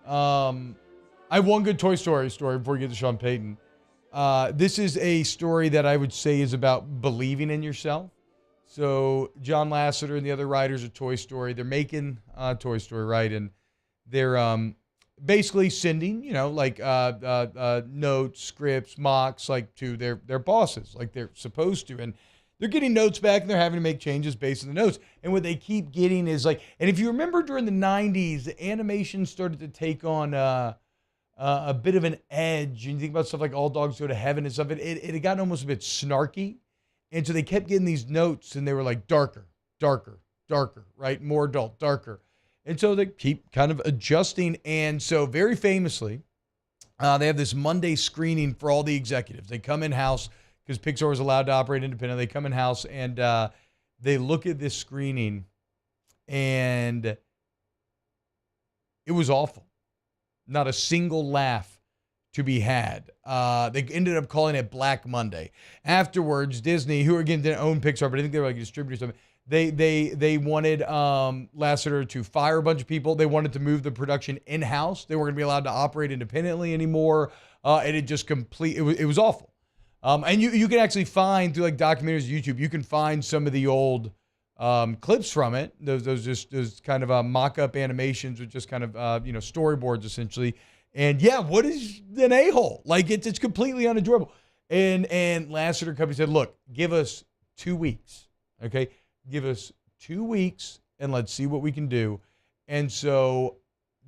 I have one good Toy Story story before we get to Sean Payton. This is a story that I would say is about believing in yourself. So John Lasseter and the other writers of Toy Story, they're making Toy Story, right? And they're basically sending, like notes, scripts, mocks, like to their bosses, like they're supposed to. And they're getting notes back and they're having to make changes based on the notes. And what they keep getting is like, and if you remember during the 90s, the animation started to take on a bit of an edge. And you think about stuff like All Dogs Go to Heaven and stuff, it had gotten almost a bit snarky. And so they kept getting these notes and they were like darker, right? More adult, darker. And so they keep kind of adjusting. And so very famously, they have this Monday screening for all the executives. They come in-house because Pixar was allowed to operate independently. They come in-house and they look at this screening and it was awful. Not a single laugh to be had. They ended up calling it Black Monday. Afterwards, Disney, who again didn't own Pixar, but I think they were like distributors of it, they wanted Lasseter to fire a bunch of people. They wanted to move the production in-house. They weren't going to be allowed to operate independently anymore. And it just it was awful. And you can actually find through like documentaries on YouTube, you can find some of the old clips from it. Those kind of mock-up animations with just kind of storyboards essentially. And yeah, what is an a-hole? Like it's completely unenjoyable. And Lasseter Company said, look, give us 2 weeks. Okay. Give us 2 weeks and let's see what we can do. And so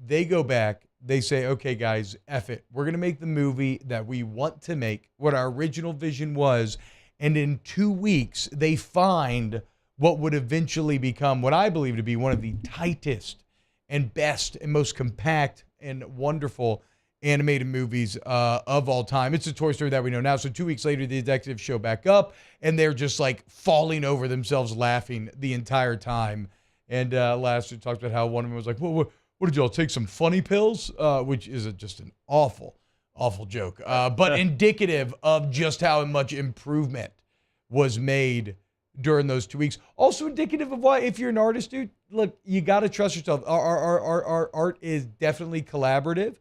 they go back, they say, okay, guys, F it. We're going to make the movie that we want to make, what our original vision was. And in 2 weeks, they find what would eventually become what I believe to be one of the tightest and best and most compact and wonderful animated movies of all time. It's a Toy Story that we know now. So 2 weeks later, the executives show back up and they're just like falling over themselves laughing the entire time. And Lasseter talks about how one of them was like, what did y'all take some funny pills? Which is just an awful, awful joke. But indicative of just how much improvement was made during those 2 weeks. Also indicative of why, if you're an artist, dude, look, you got to trust yourself. Our art is definitely collaborative,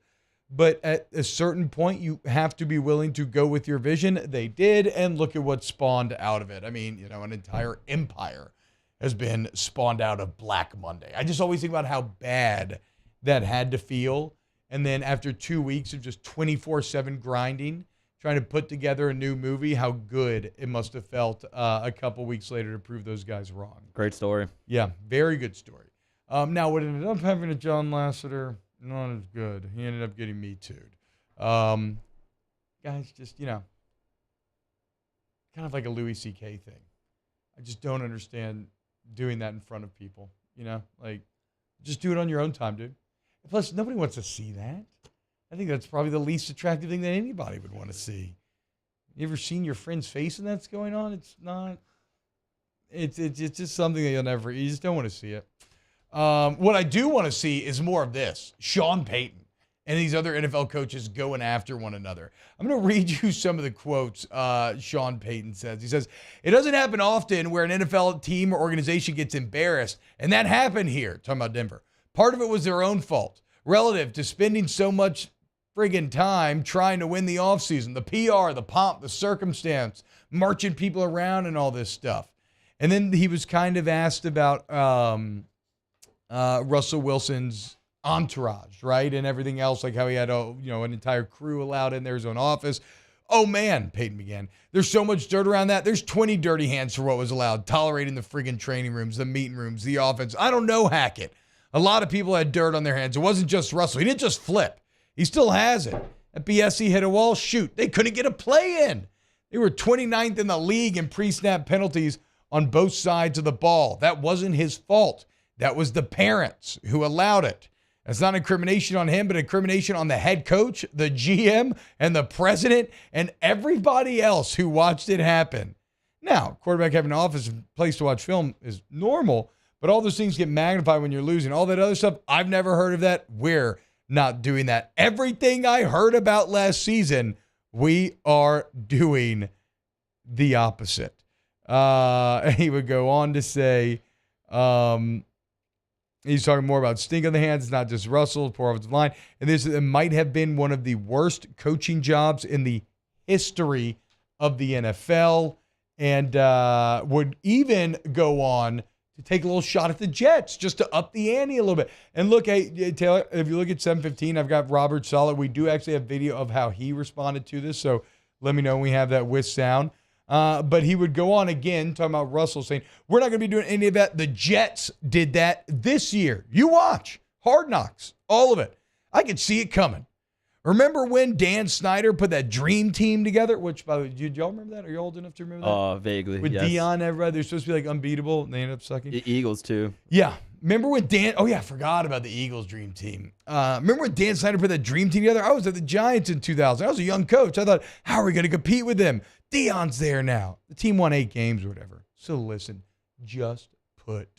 but at a certain point, you have to be willing to go with your vision. They did, and look at what spawned out of it. I mean, an entire empire has been spawned out of Black Monday. I just always think about how bad that had to feel. And then after 2 weeks of just 24/7 grinding, trying to put together a new movie, how good it must have felt a couple weeks later to prove those guys wrong. Great story. Yeah, very good story. Now, what ended up happening to John Lasseter, not as good. He ended up getting Me Too'd. Guys, just, kind of like a Louis C.K. thing. I just don't understand doing that in front of people, Like, just do it on your own time, dude. Plus, nobody wants to see that. I think that's probably the least attractive thing that anybody would want to see. You ever seen your friend's face and that's going on? It's not. It's just something that you just don't want to see it. What I do want to see is more of this. Sean Payton and these other NFL coaches going after one another. I'm going to read you some of the quotes Sean Payton says. He says, it doesn't happen often where an NFL team or organization gets embarrassed, and that happened here. Talking about Denver. Part of it was their own fault, relative to spending so much friggin' time trying to win the offseason, the PR, the pomp, the circumstance, marching people around and all this stuff. And then he was kind of asked about Russell Wilson's entourage, right? And everything else, like how he had an entire crew allowed in there, his own office. Oh man, Peyton began. There's so much dirt around that. There's 20 dirty hands for what was allowed, tolerating the friggin' training rooms, the meeting rooms, the offense. I don't know, Hackett. A lot of people had dirt on their hands. It wasn't just Russell. He didn't just flip. He still has it. At BSC hit a wall. Shoot, they couldn't get a play in. They were 29th in the league in pre-snap penalties on both sides of the ball. That wasn't his fault. That was the parents who allowed it. That's not incrimination on him, but incrimination on the head coach, the GM, and the president, and everybody else who watched it happen. Now, quarterback having an office and place to watch film is normal, but all those things get magnified when you're losing. All that other stuff, I've never heard of that. We're not doing that. Everything I heard about last season, we are doing the opposite. He would go on to say, He's talking more about stink on the hands. It's not just Russell, poor offensive line. And this might have been one of the worst coaching jobs in the history of the NFL, and would even go on to take a little shot at the Jets just to up the ante a little bit. And look, hey, Taylor, if you look at 7:15, I've got Robert Saleh. We do actually have video of how he responded to this, so let me know when we have that with sound. But he would go on again, talking about Russell, saying, we're not going to be doing any of that. The Jets did that this year. You watch. Hard Knocks. All of it. I could see it coming. Remember when Dan Snyder put that dream team together? Which, by the way, did y'all remember that? Are you old enough to remember that? Vaguely, With yes. Dion, everybody, they're supposed to be like unbeatable, and they ended up sucking. Eagles, too. Yeah. Remember when Dan, I forgot about the Eagles dream team. Remember when Dan Snyder put that dream team together? I was at the Giants in 2000. I was a young coach. I thought, how are we going to compete with them? Dion's there now. The team won 8 games or whatever. So listen, just put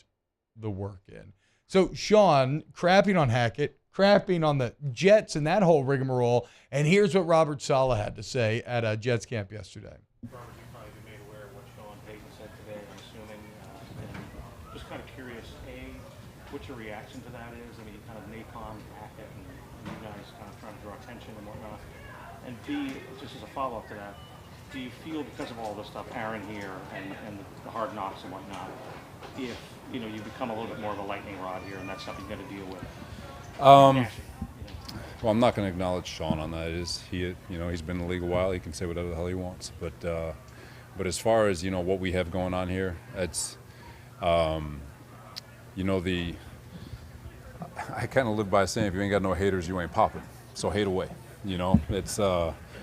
the work in. So Sean crapping on Hackett, crapping on the Jets and that whole rigmarole. And here's what Robert Saleh had to say at a Jets camp yesterday. Robert, you probably been made aware of what Sean Payton said today, I'm assuming. And just kind of curious, A, what your reaction to that is. I mean, you kind of napalm Hackett and you guys kind of trying to draw attention and whatnot. And B, just as a follow-up to that, do you feel because of all this stuff, Aaron here and the Hard Knocks and whatnot, if you become a little bit more of a lightning rod here and that's something you got to deal with? Well, I'm not going to acknowledge Sean on that. He's been in the league a while. He can say whatever the hell he wants. But as far as what we have going on here, it's I kind of live by saying if you ain't got no haters, you ain't popping. So hate away. It's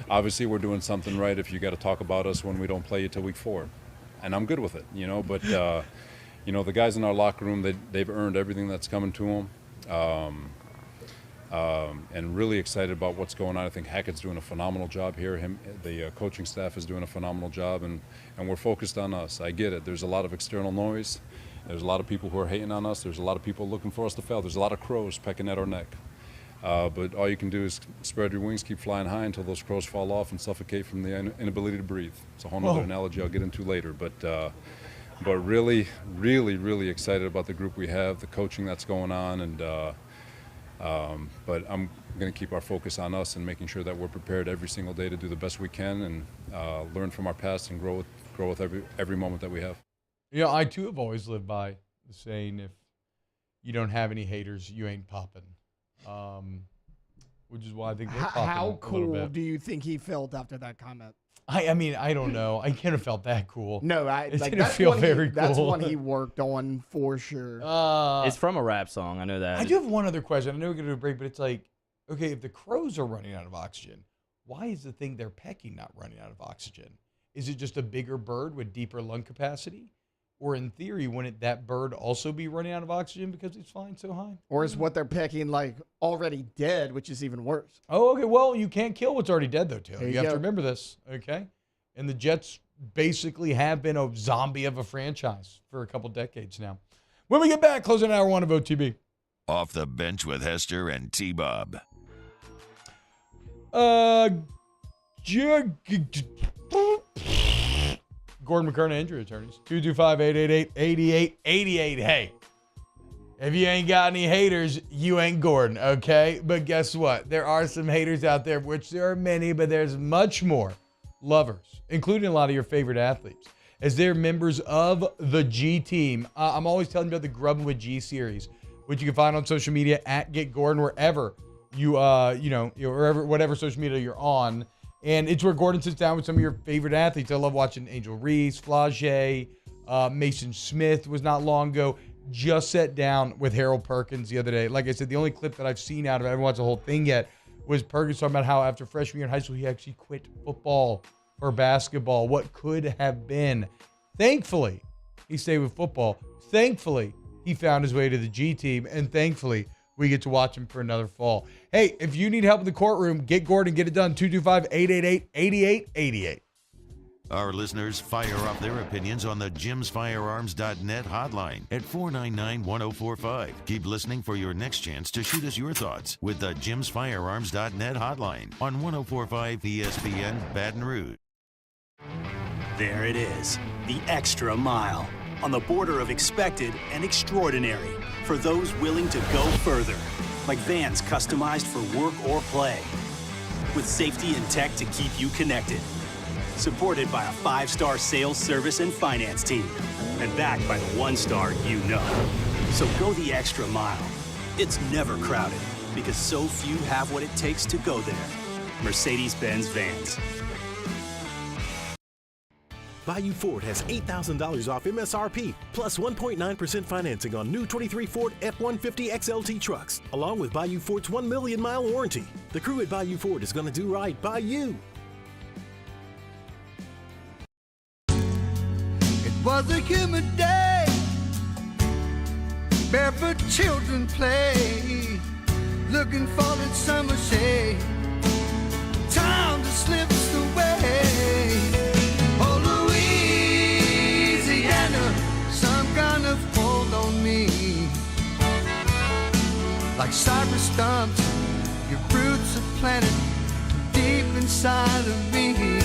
obviously we're doing something right if you got to talk about us when we don't play you till week 4, and I'm good with it. But the guys in our locker room, they've earned everything that's coming to them. And really excited about what's going on. I think Hackett's doing a phenomenal job here. The coaching staff is doing a phenomenal job, and we're focused on us. I get it. There's a lot of external noise. There's a lot of people who are hating on us. There's a lot of people looking for us to fail. There's a lot of crows pecking at our neck. But all you can do is spread your wings, keep flying high until those crows fall off and suffocate from the inability to breathe. It's a whole other analogy I'll get into later. But really, really, really excited about the group we have, the coaching that's going on, and but I'm going to keep our focus on us and making sure that we're prepared every single day to do the best we can and learn from our past and grow with every moment that we have. I too have always lived by the saying, if you don't have any haters, you ain't popping. Which is why I think we're popping How a little cool bit. do you think he felt after that comment? I mean, I don't know. I can't have felt that cool. No, it didn't feel very cool. That's one he worked on for sure. It's from a rap song. I know that. I do have one other question. I know we're going to do a break, but it's like, okay, if the crows are running out of oxygen, why is the thing they're pecking not running out of oxygen? Is it just a bigger bird with deeper lung capacity? Or in theory, wouldn't that bird also be running out of oxygen because it's flying so high? Or is what they're pecking like already dead, which is even worse? Oh, okay. Well, you can't kill what's already dead, though, Taylor. You have go. to remember this, okay? And the Jets basically have been a zombie of a franchise for a couple decades now. When we get back, closing hour 1 of OTB. Off the bench with Hester and T-Bob. Gordon McKernan Injury Attorneys. 225-888-8888. Hey, if you ain't got any haters, you ain't Gordon, okay? But guess what? There are some haters out there, which there are many, but there's much more lovers, including a lot of your favorite athletes, as they're members of the G Team. I'm always telling you about the Grubbin' with G series, which you can find on social media at Get Gordon, wherever whatever social media you're on. And it's where Gordon sits down with some of your favorite athletes. I love watching Angel Reese, Flage, Mason Smith was not long ago. Just sat down with Harold Perkins the other day. Like I said, the only clip that I've seen out of it, I haven't watched the whole thing yet, was Perkins talking about how after freshman year in high school, he actually quit football for basketball. What could have been. Thankfully, he stayed with football. Thankfully, he found his way to the G Team. And thankfully, we get to watch him for another fall. Hey, if you need help in the courtroom, get Gordon, get it done. 225-888-8888. Our listeners fire off their opinions on the jimsfirearms.net hotline at 499-1045. Keep listening for your next chance to shoot us your thoughts with the jimsfirearms.net hotline on 1045 ESPN Baton Rouge. There it is, the extra mile. on the border of expected and extraordinary for those willing to go further, like vans customized for work or play, with safety and tech to keep you connected. Supported by a 5-star sales, service, and finance team, and backed by the 1-star you know. So go the extra mile. It's never crowded, because so few have what it takes to go there. Mercedes-Benz Vans. Bayou Ford has $8,000 off MSRP, plus 1.9% financing on new 23 Ford F-150 XLT trucks, along with Bayou Ford's 1 million mile warranty. The crew at Bayou Ford is going to do right by you. It was a humid day, barefoot children play, looking for that summer shade. Time just slips away. Oh, Louisiana, some kind of hold on me. Like cypress stumps, your roots are planted deep inside of me.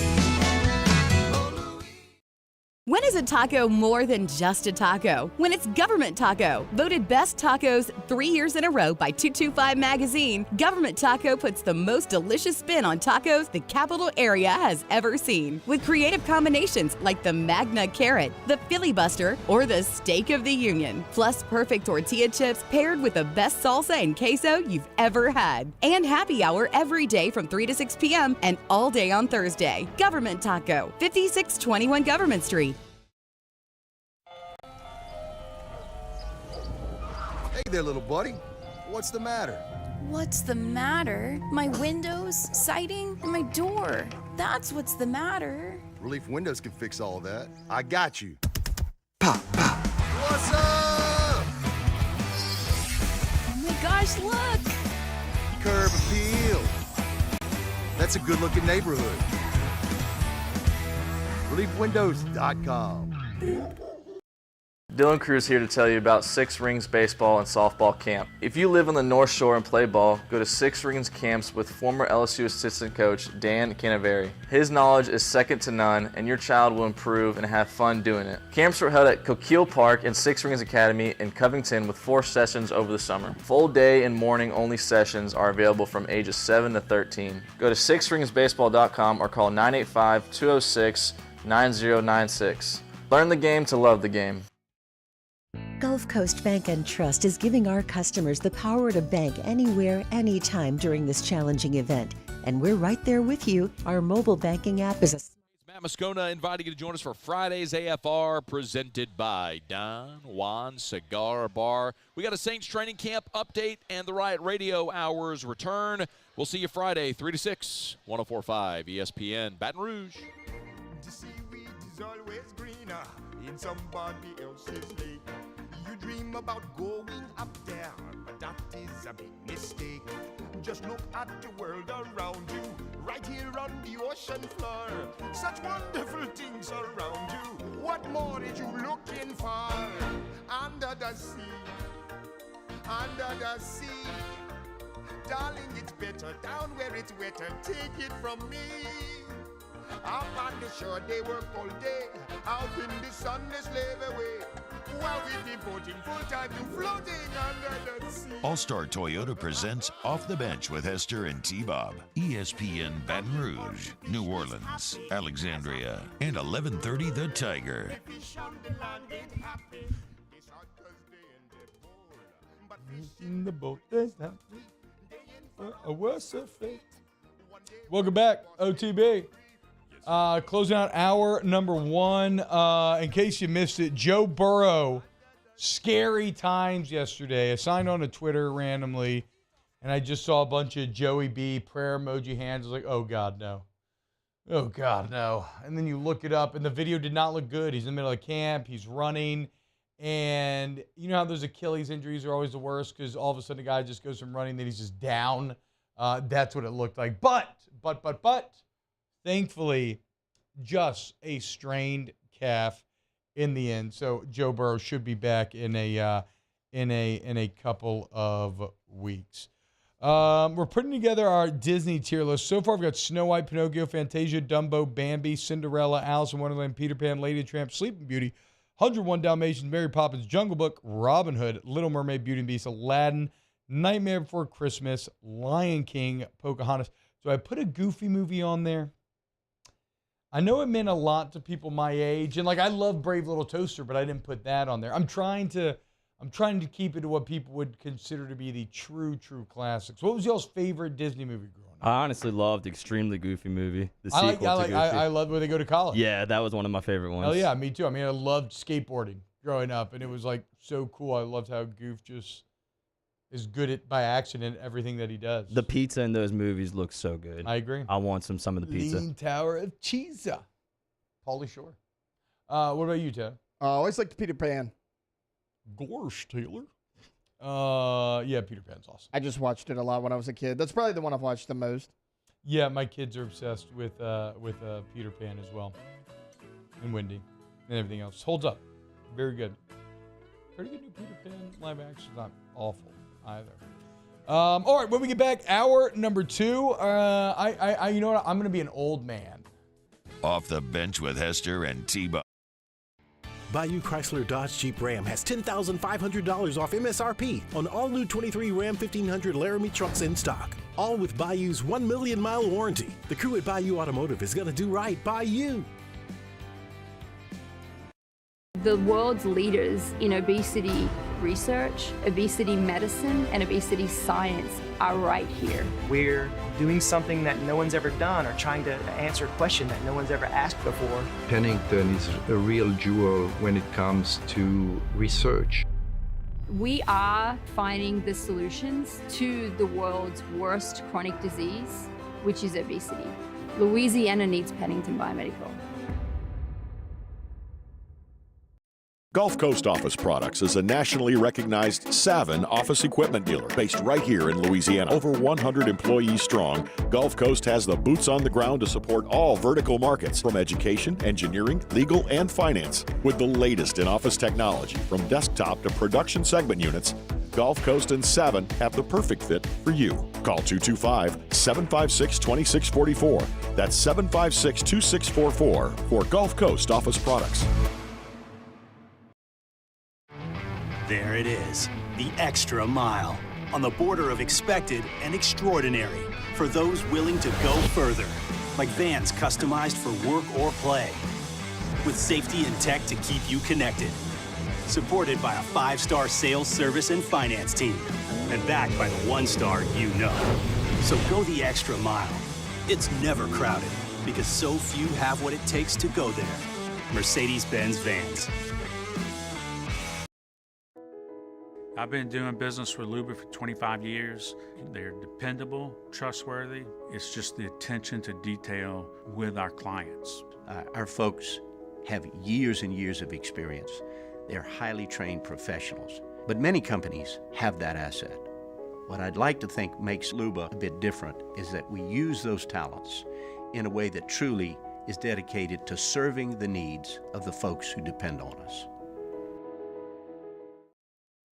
When is a taco more than just a taco? When it's Government Taco. Voted best tacos 3 years in a row by 225 Magazine, Government Taco puts the most delicious spin on tacos the capital area has ever seen. With creative combinations like the Magna Carrot, the Filibuster, or the Steak of the Union. Plus perfect tortilla chips paired with the best salsa and queso you've ever had. And happy hour every day from 3 to 6 p.m. and all day on Thursday. Government Taco, 5621 Government Street. Hey there, little buddy. What's the matter? What's the matter? My windows, siding, and my door. That's what's the matter. Relief Windows can fix all that. I got you. Pop, pop. What's up? Oh my gosh, look! Curb appeal. That's a good-looking neighborhood. ReliefWindows.com. Dylan Cruz here to tell you about Six Rings Baseball and Softball Camp. If you live on the North Shore and play ball, go to Six Rings Camps with former LSU assistant coach Dan Canaveri. His knowledge is second to none, and your child will improve and have fun doing it. Camps are held at Coquille Park and Six Rings Academy in Covington with 4 sessions over the summer. Full day and morning only sessions are available from ages 7 to 13. Go to sixringsbaseball.com or call 985-206-9096. Learn the game to love the game. Gulf Coast Bank and Trust is giving our customers the power to bank anywhere, anytime during this challenging event. And we're right there with you. Our mobile banking app is a... Matt Moscona inviting you to join us for Friday's AFR, presented by Don Juan Cigar Bar. We got a Saints training camp update and the Riot Radio Hours return. We'll see you Friday, 3 to 6, 104.5 ESPN, Baton Rouge. The seaweed is always greener in somebody else's lake. You dream about going up there, but that is a big mistake. Just look at the world around you, right here on the ocean floor. Such wonderful things around you. What more are you looking for? Under the sea, under the sea. Darling, it's better down where it's wetter. Take it from me. Up on the shore they work all day, out in the sun they slave away, while we devoting full time to floating under the sea. All-Star Toyota presents Off the Bench with Hester and T-Bob. ESPN Baton Rouge, New Orleans, Alexandria, and 1130 The Tiger. In the boat, there's nothing a worse fate. Welcome back, OTB. Closing out hour number 1. In case you missed it, Joe Burrow, scary times yesterday. I signed on to Twitter randomly, and I just saw a bunch of Joey B prayer emoji hands. I was like, oh, God, no. Oh, God, no. And then you look it up, and the video did not look good. He's in the middle of camp. He's running. And you know how those Achilles injuries are always the worst because all of a sudden a guy just goes from running, then he's just down. That's what it looked like. But, thankfully, just a strained calf in the end. So Joe Burrow should be back in a couple of weeks. We're putting together our Disney tier list. So far, we've got Snow White, Pinocchio, Fantasia, Dumbo, Bambi, Cinderella, Alice in Wonderland, Peter Pan, Lady and the Tramp, Sleeping Beauty, 101 Dalmatians, Mary Poppins, Jungle Book, Robin Hood, Little Mermaid, Beauty and the Beast, Aladdin, Nightmare Before Christmas, Lion King, Pocahontas. So I put a Goofy movie on there. I know it meant a lot to people my age, and like I love Brave Little Toaster, but I didn't put that on there. I'm trying to keep it to what people would consider to be the true classics. What was y'all's favorite Disney movie growing up? I honestly loved Extremely Goofy Movie, the sequel to Goofy. I love where they go to college. Yeah, that was one of my favorite ones. Oh yeah, me too. I mean, I loved skateboarding growing up, and it was like so cool. I loved how Goof just is good at by accident everything that he does. The pizza in those movies looks so good. I agree. I want some of the pizza. Lean Tower of Cheese. Pauly Shore. What about you, Ted? I always liked Peter Pan. Gorsh, Taylor. Yeah, Peter Pan's awesome. I just watched it a lot when I was a kid. That's probably the one I've watched the most. Yeah, my kids are obsessed with Peter Pan as well, and Wendy, and everything else. Holds up, very good. Pretty good new Peter Pan live action. Not awful either. All right, when we get back, hour number 2. You know what? I'm gonna be an old man. Off the bench with Hester and T-Bob. Bayou Chrysler Dodge Jeep Ram has $10,500 off MSRP on all new 23 Ram 1500 Laramie trucks in stock. All with Bayou's 1 million mile warranty. The crew at Bayou Automotive is going to do right by you. The world's leaders in obesity research, obesity medicine, and obesity science are right here. We're doing something that no one's ever done or trying to answer a question that no one's ever asked before. Pennington is a real jewel when it comes to research. We are finding the solutions to the world's worst chronic disease, which is obesity. Louisiana needs Pennington Biomedical. Gulf Coast Office Products is a nationally recognized Savin office equipment dealer based right here in Louisiana. Over 100 employees strong, Gulf Coast has the boots on the ground to support all vertical markets from education, engineering, legal, and finance. With the latest in office technology from desktop to production segment units, Gulf Coast and Savin have the perfect fit for you. Call 225-756-2644. That's 756-2644 for Gulf Coast Office Products. There it is, the extra mile, on the border of expected and extraordinary for those willing to go further, like vans customized for work or play, with safety and tech to keep you connected, supported by a 5-star sales, service, and finance team, and backed by the 1-star you know. So go the extra mile. It's never crowded, because so few have what it takes to go there. Mercedes-Benz Vans. I've been doing business with Luba for 25 years. They're dependable, trustworthy. It's just the attention to detail with our clients. Our folks have years and years of experience. They're highly trained professionals, but many companies have that asset. What I'd like to think makes Luba a bit different is that we use those talents in a way that truly is dedicated to serving the needs of the folks who depend on us.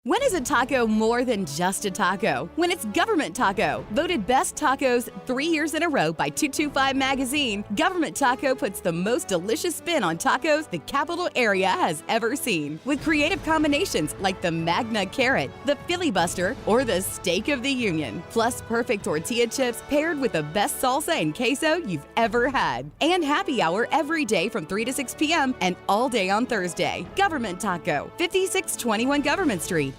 When is a taco more than just a taco? When it's Government Taco. Voted best tacos 3 years in a row by 225 Magazine, Government Taco puts the most delicious spin on tacos the capital area has ever seen. With creative combinations like the Magna Carrot, the Filibuster, or the Steak of the Union. Plus perfect tortilla chips paired with the best salsa and queso you've ever had. And happy hour every day from 3 to 6 p.m. and all day on Thursday. Government Taco, 5621 Government Street.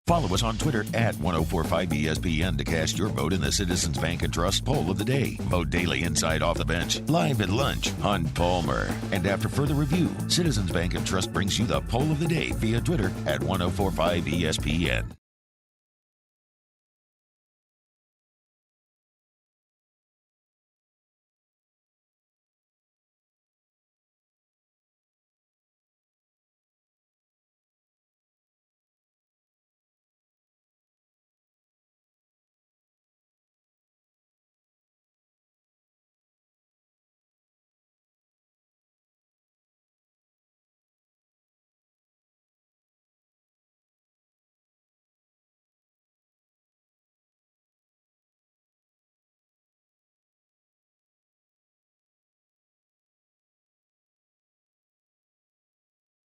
Follow us on Twitter at 1045ESPN to cast your vote in the Citizens Bank and Trust Poll of the Day. Vote daily inside Off the Bench, live at lunch on Palmer. And after further review, Citizens Bank and Trust brings you the Poll of the Day via Twitter at 1045ESPN.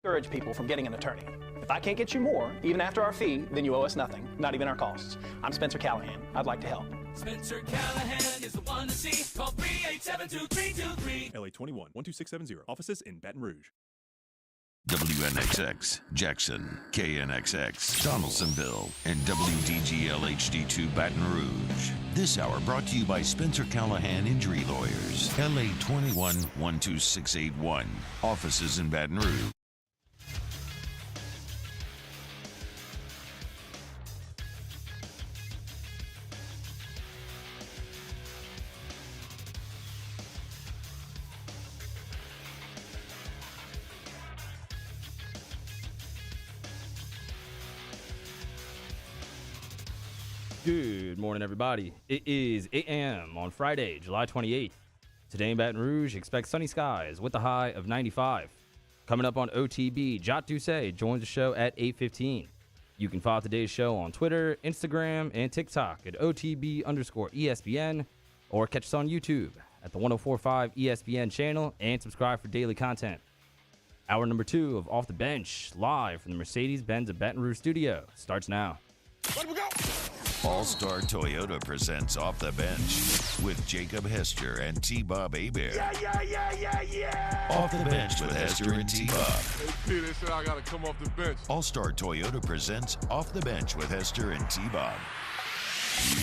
Discourage people from getting an attorney. If I can't get you more, even after our fee, then you owe us nothing, not even our costs. I'm Spencer Callahan. I'd like to help. Spencer Callahan is the one to see. Call 387-2323. LA 21 12670. Offices in Baton Rouge. WNXX, Jackson, KNXX, Donaldsonville, and WDGL HD2 Baton Rouge. This hour brought to you by Spencer Callahan Injury Lawyers, LA 21 12681. Offices in Baton Rouge. Good morning, everybody. It is 8 a.m. on Friday, July 28th. Today in Baton Rouge, expect sunny skies with a high of 95. Coming up on OTB, Jot Doucet joins the show at 8:15. You can follow today's show on Twitter, Instagram, and TikTok at OTB_ESPN, or catch us on YouTube at the 1045 ESPN channel and subscribe for daily content. Hour number 2 of Off the Bench, live from the Mercedes-Benz of Baton Rouge studio, starts now. Let we go! All-Star Toyota presents Off the Bench with Jacob Hester and T-Bob Hebert. Yeah. Off the Bench with Hester and T-Bob. Hey, P, they said I got to come off the bench. All-Star Toyota presents Off the Bench with Hester and T-Bob.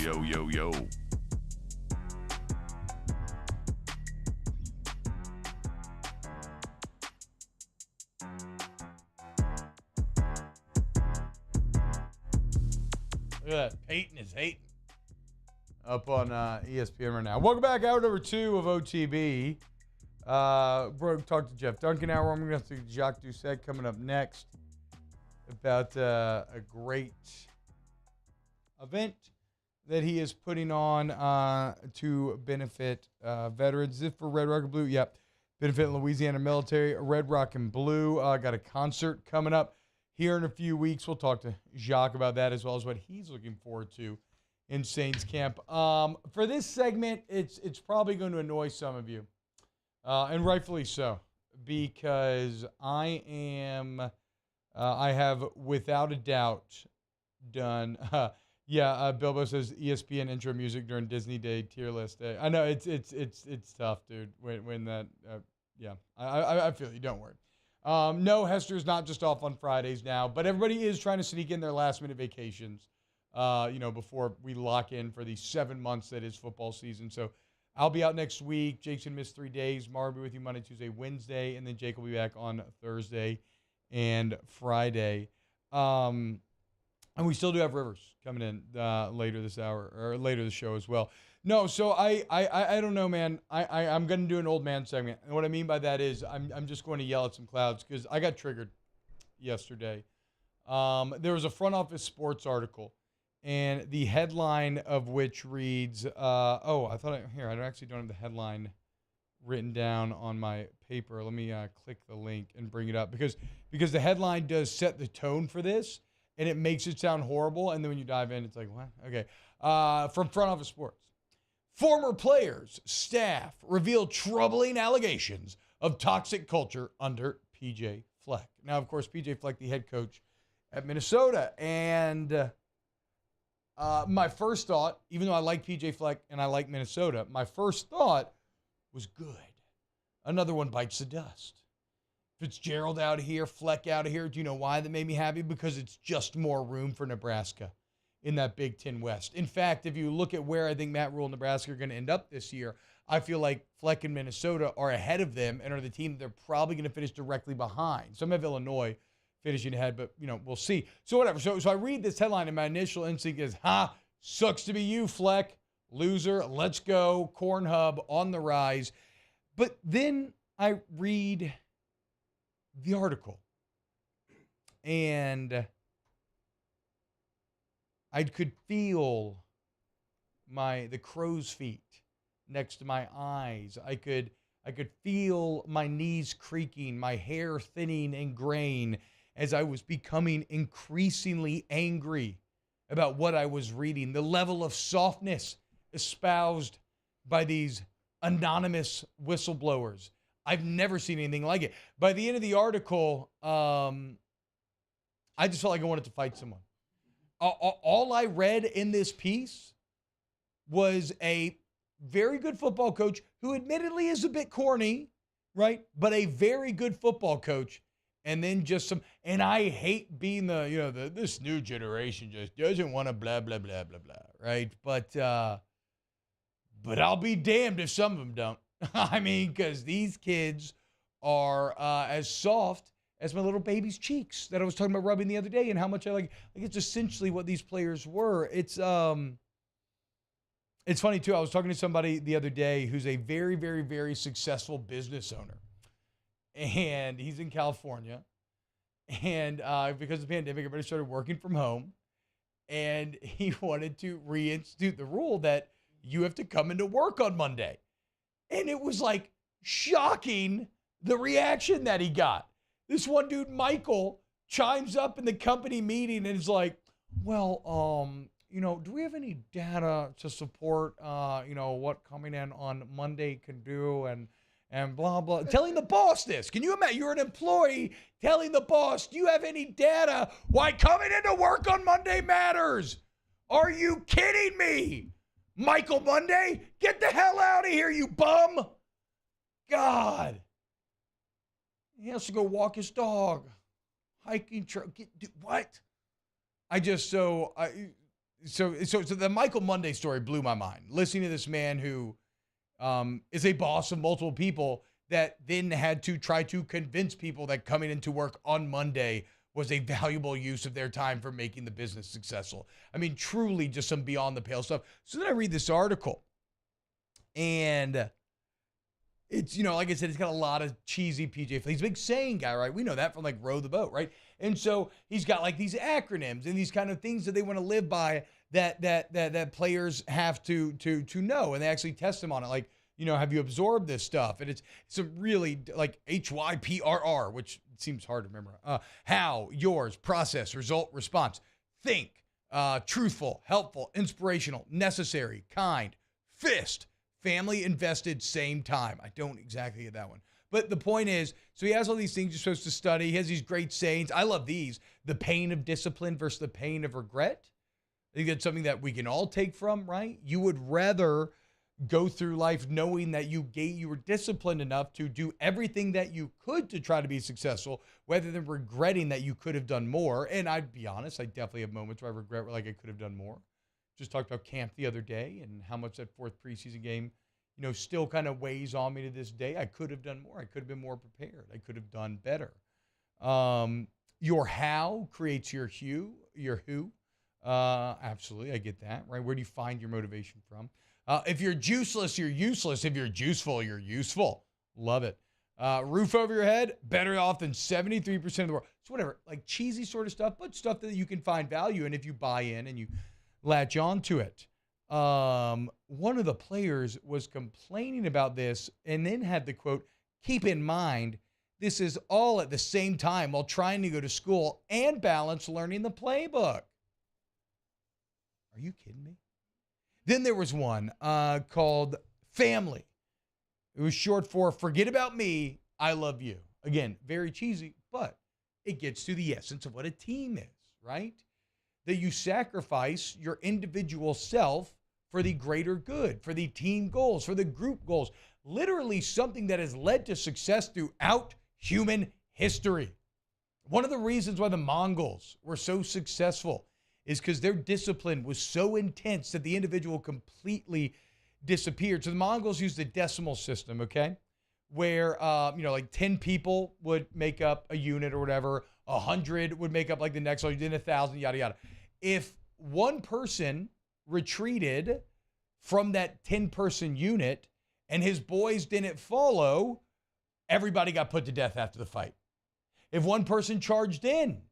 Yo, yo, yo. Look at that. Peyton is hating. Up on ESPN right now. Welcome back. Hour number 2 of OTB. We're talk to Jeff Duncan now. I'm going to see Jacques Doucet coming up next about a great event that he is putting on to benefit veterans. Is it for Red, Rock, and Blue? Yep. Benefit Louisiana Military, Red, Rock, and Blue. Got a concert coming up here in a few weeks. We'll talk to Jacques about that as well as what he's looking forward to in Saints camp. For this segment, it's probably going to annoy some of you, and rightfully so, because I have without a doubt done. Bilbo says ESPN intro music during Disney Day tier list day. I know it's tough, dude. When that, I feel you. Don't worry. No, Hester's not just off on Fridays now, but everybody is trying to sneak in their last-minute vacations, before we lock in for the 7 months that is football season. So I'll be out next week. Jake's going to miss 3 days. Mara will be with you Monday, Tuesday, Wednesday, and then Jake will be back on Thursday and Friday. And we still do have Rivers coming in later this hour, or later this show as well. No, so I don't know, man. I'm going to do an old man segment. And what I mean by that is I'm just going to yell at some clouds because I got triggered yesterday. There was a front office sports article, and the headline of which reads, I actually don't have the headline written down on my paper. Let me click the link and bring it up because the headline does set the tone for this, and it makes it sound horrible. And then when you dive in, it's like, what? Okay. From Front Office Sports. Former players, staff reveal troubling allegations of toxic culture under P.J. Fleck. Now, of course, P.J. Fleck, the head coach at Minnesota. And my first thought, even though I like P.J. Fleck and I like Minnesota, my first thought was good. Another one bites the dust. Fitzgerald out of here, Fleck out of here. Do you know why that made me happy? Because it's just more room for Nebraska in that Big Ten West. In fact, if you look at where I think Matt Rule and Nebraska are going to end up this year, I feel like Fleck and Minnesota are ahead of them and are the team that they're probably going to finish directly behind. Some have Illinois finishing ahead, but, we'll see. So whatever. So I read this headline, and my initial instinct is, sucks to be you, Fleck. Loser. Let's go. Corn Hub on the rise. But then I read the article, and I could feel the crow's feet next to my eyes. I could feel my knees creaking, my hair thinning and graying as I was becoming increasingly angry about what I was reading. The level of softness espoused by these anonymous whistleblowers. I've never seen anything like it. By the end of the article, I just felt like I wanted to fight someone. All I read in this piece was a very good football coach who admittedly is a bit corny, right? But a very good football coach. And then just some, and I hate being this new generation just doesn't want to blah, blah, blah, blah, blah, right? But I'll be damned if some of them don't. I mean, because these kids are as soft as my little baby's cheeks that I was talking about rubbing the other day, and how much I like it's essentially what these players were. It's funny too. I was talking to somebody the other day who's a very, very, very successful business owner, and he's in California, and because of the pandemic, everybody started working from home, and he wanted to reinstitute the rule that you have to come into work on Monday. And it was like shocking the reaction that he got. This one dude, Michael, chimes up in the company meeting and is like, well, do we have any data to support, what coming in on Monday can do and blah, blah. Telling the boss this. Can you imagine? You're an employee telling the boss, do you have any data why coming into work on Monday matters? Are you kidding me? Michael Monday, get the hell out of here, you bum. God. He has to go walk his dog. Hiking trail. What? So the Michael Monday story blew my mind. Listening to this man who is a boss of multiple people that then had to try to convince people that coming into work on Monday was a valuable use of their time for making the business successful. I mean, truly just some beyond the pale stuff. So then I read this article, and it's, like I said, it's got a lot of cheesy PJ. He's a big saying guy, right? We know that from like Row the Boat, right? And so he's got like these acronyms and these kind of things that they want to live by that players have to know, and they actually test them on it. Like, have you absorbed this stuff? And it's a really like HYPRR, which seems hard to remember. How, yours, process, result, response, think, truthful, helpful, inspirational, necessary, kind, fist, family, invested, same time. I don't exactly get that one. But the point is, so he has all these things you're supposed to study. He has these great sayings. I love these. The pain of discipline versus the pain of regret. I think that's something that we can all take from, right? You would rather go through life knowing that you were disciplined enough to do everything that you could to try to be successful, rather than regretting that you could have done more. And I'd be honest, I definitely have moments where I regret like I could have done more. Just talked about camp the other day and how much that fourth preseason game, still kind of weighs on me to this day. I could have done more. I could have been more prepared. I could have done better. Your how creates your who. Absolutely. I get that, right? Where do you find your motivation from? If you're juiceless, you're useless. If you're juiceful, you're useful. Love it. Roof over your head, better off than 73% of the world. So whatever, like cheesy sort of stuff, but stuff that you can find value in if you buy in and you latch on to it. One of the players was complaining about this and then had the quote, keep in mind, this is all at the same time while trying to go to school and balance learning the playbook. Are you kidding me? Then there was one called Family. It was short for Forget About Me, I Love You. Again, very cheesy, but it gets to the essence of what a team is, right? That you sacrifice your individual self for the greater good, for the team goals, for the group goals. Literally something that has led to success throughout human history. One of the reasons why the Mongols were so successful is because their discipline was so intense that the individual completely disappeared. So the Mongols used the decimal system, okay? Where, like 10 people would make up a unit or whatever, 100 would make up like the next one, then 1,000, yada, yada. If one person retreated from that 10-person unit and his boys didn't follow, everybody got put to death after the fight. If one person charged in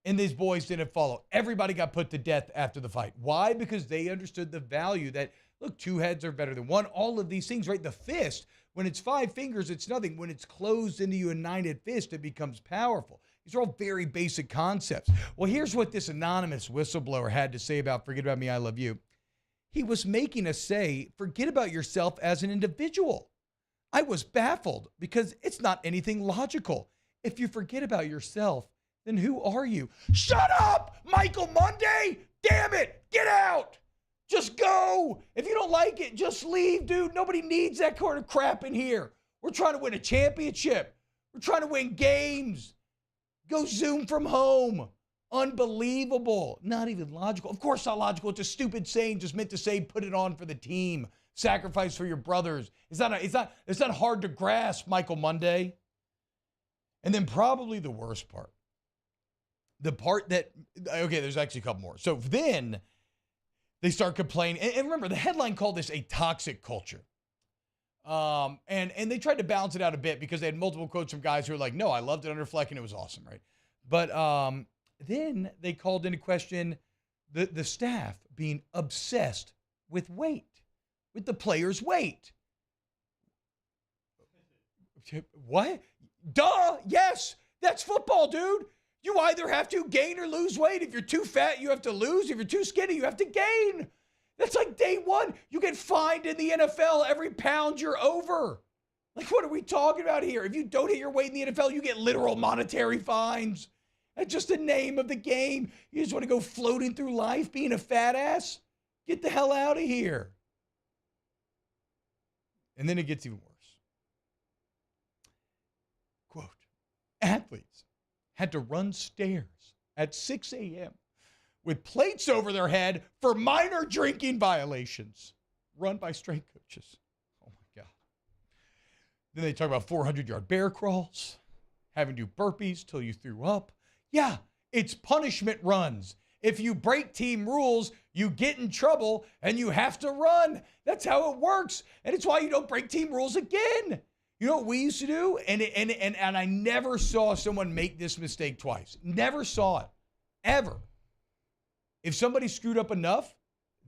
and these boys didn't follow, everybody got put to death after the fight. Why? Because they understood the value that, look, two heads are better than one. All of these things, right? The fist, when it's 5 fingers, it's nothing. When it's closed into a united fist, it becomes powerful. These are all very basic concepts. Well, here's what this anonymous whistleblower had to say about Forget About Me, I Love You. He was making us say, forget about yourself as an individual. I was baffled because it's not anything logical. If you forget about yourself, then who are you? Shut up, Michael Monday! Damn it! Get out! Just go! If you don't like it, just leave, dude. Nobody needs that kind of crap in here. We're trying to win a championship. We're trying to win games. Go Zoom from home. Unbelievable. Not even logical. Of course not logical. It's a stupid saying just meant to say put it on for the team. Sacrifice for your brothers. It's not hard to grasp, Michael Monday. And then probably the worst part. The part that, okay, there's actually a couple more. So then they start complaining. And remember, the headline called this a toxic culture. And they tried to balance it out a bit because they had multiple quotes from guys who were like, no, I loved it under Fleck and it was awesome, right? But then they called into question the staff being obsessed with weight, with the players' weight. What? Duh, yes, that's football, dude. You either have to gain or lose weight. If you're too fat, you have to lose. If you're too skinny, you have to gain. That's like day one. You get fined in the NFL every pound you're over. Like, what are we talking about here? If you don't hit your weight in the NFL, you get literal monetary fines. That's just the name of the game. You just want to go floating through life being a fat ass? Get the hell out of here. And then it gets even worse. Quote, athletes had to run stairs at 6 a.m. with plates over their head for minor drinking violations run by strength coaches. Oh, my God. Then they talk about 400-yard bear crawls, having to do burpees till you threw up. Yeah, it's punishment runs. If you break team rules, you get in trouble and you have to run. That's how it works. And it's why you don't break team rules again. You know what we used to do? And I never saw someone make this mistake twice. Never saw it. Ever. If somebody screwed up enough,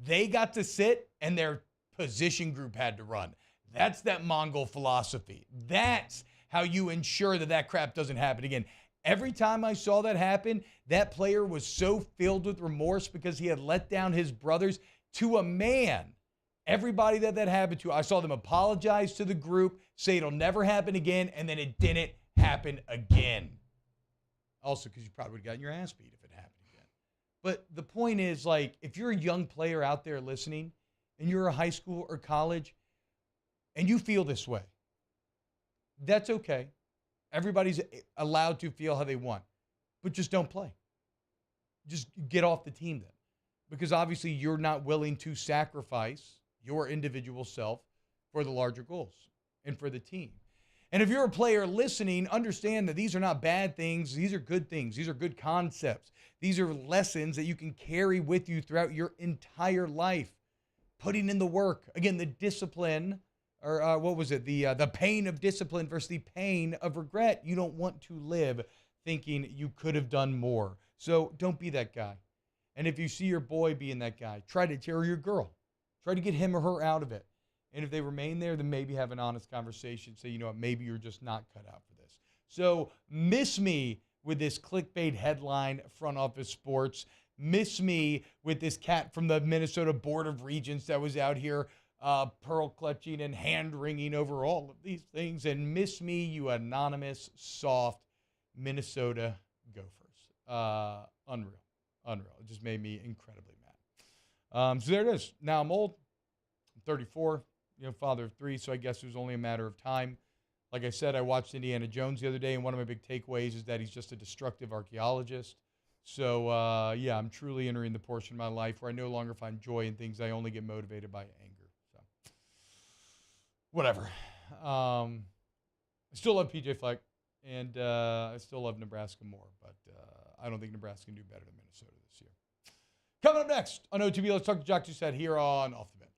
they got to sit and their position group had to run. That's that Mongol philosophy. That's how you ensure that crap doesn't happen again. Every time I saw that happen, that player was so filled with remorse because he had let down his brothers to a man. Everybody that happened to, I saw them apologize to the group, say it'll never happen again, and then it didn't happen again. Also, because you probably would have gotten your ass beat if it happened again. But the point is, like, if you're a young player out there listening, and you're a high school or college, and you feel this way, that's okay. Everybody's allowed to feel how they want, but just don't play. Just get off the team then, because obviously you're not willing to sacrifice your individual self for the larger goals and for the team. And if you're a player listening, understand that these are not bad things. These are good things. These are good concepts. These are lessons that you can carry with you throughout your entire life. Putting in the work. Again, the discipline, or what was it? The pain of discipline versus the pain of regret. You don't want to live thinking you could have done more. So don't be that guy. And if you see your boy being that guy, try to, or your girl, try to get him or her out of it. And if they remain there, then maybe have an honest conversation. Say, you know what, maybe you're just not cut out for this. So miss me with this clickbait headline, front office sports. Miss me with this cat from the Minnesota Board of Regents that was out here pearl clutching and hand wringing over all of these things. And miss me, you anonymous, soft Minnesota Gophers. Unreal. It just made me incredibly mad. So there it is. Now I'm old. I'm 34, father of 3, so I guess it was only a matter of time. Like I said, I watched Indiana Jones the other day, and one of my big takeaways is that he's just a destructive archaeologist. So, I'm truly entering the portion of my life where I no longer find joy in things. I only get motivated by anger. So, whatever. I still love PJ Fleck, and I still love Nebraska more, but I don't think Nebraska can do better than Minnesota this year. Coming up next on OTB, let's talk to Jock Doucette here on Off the Bench.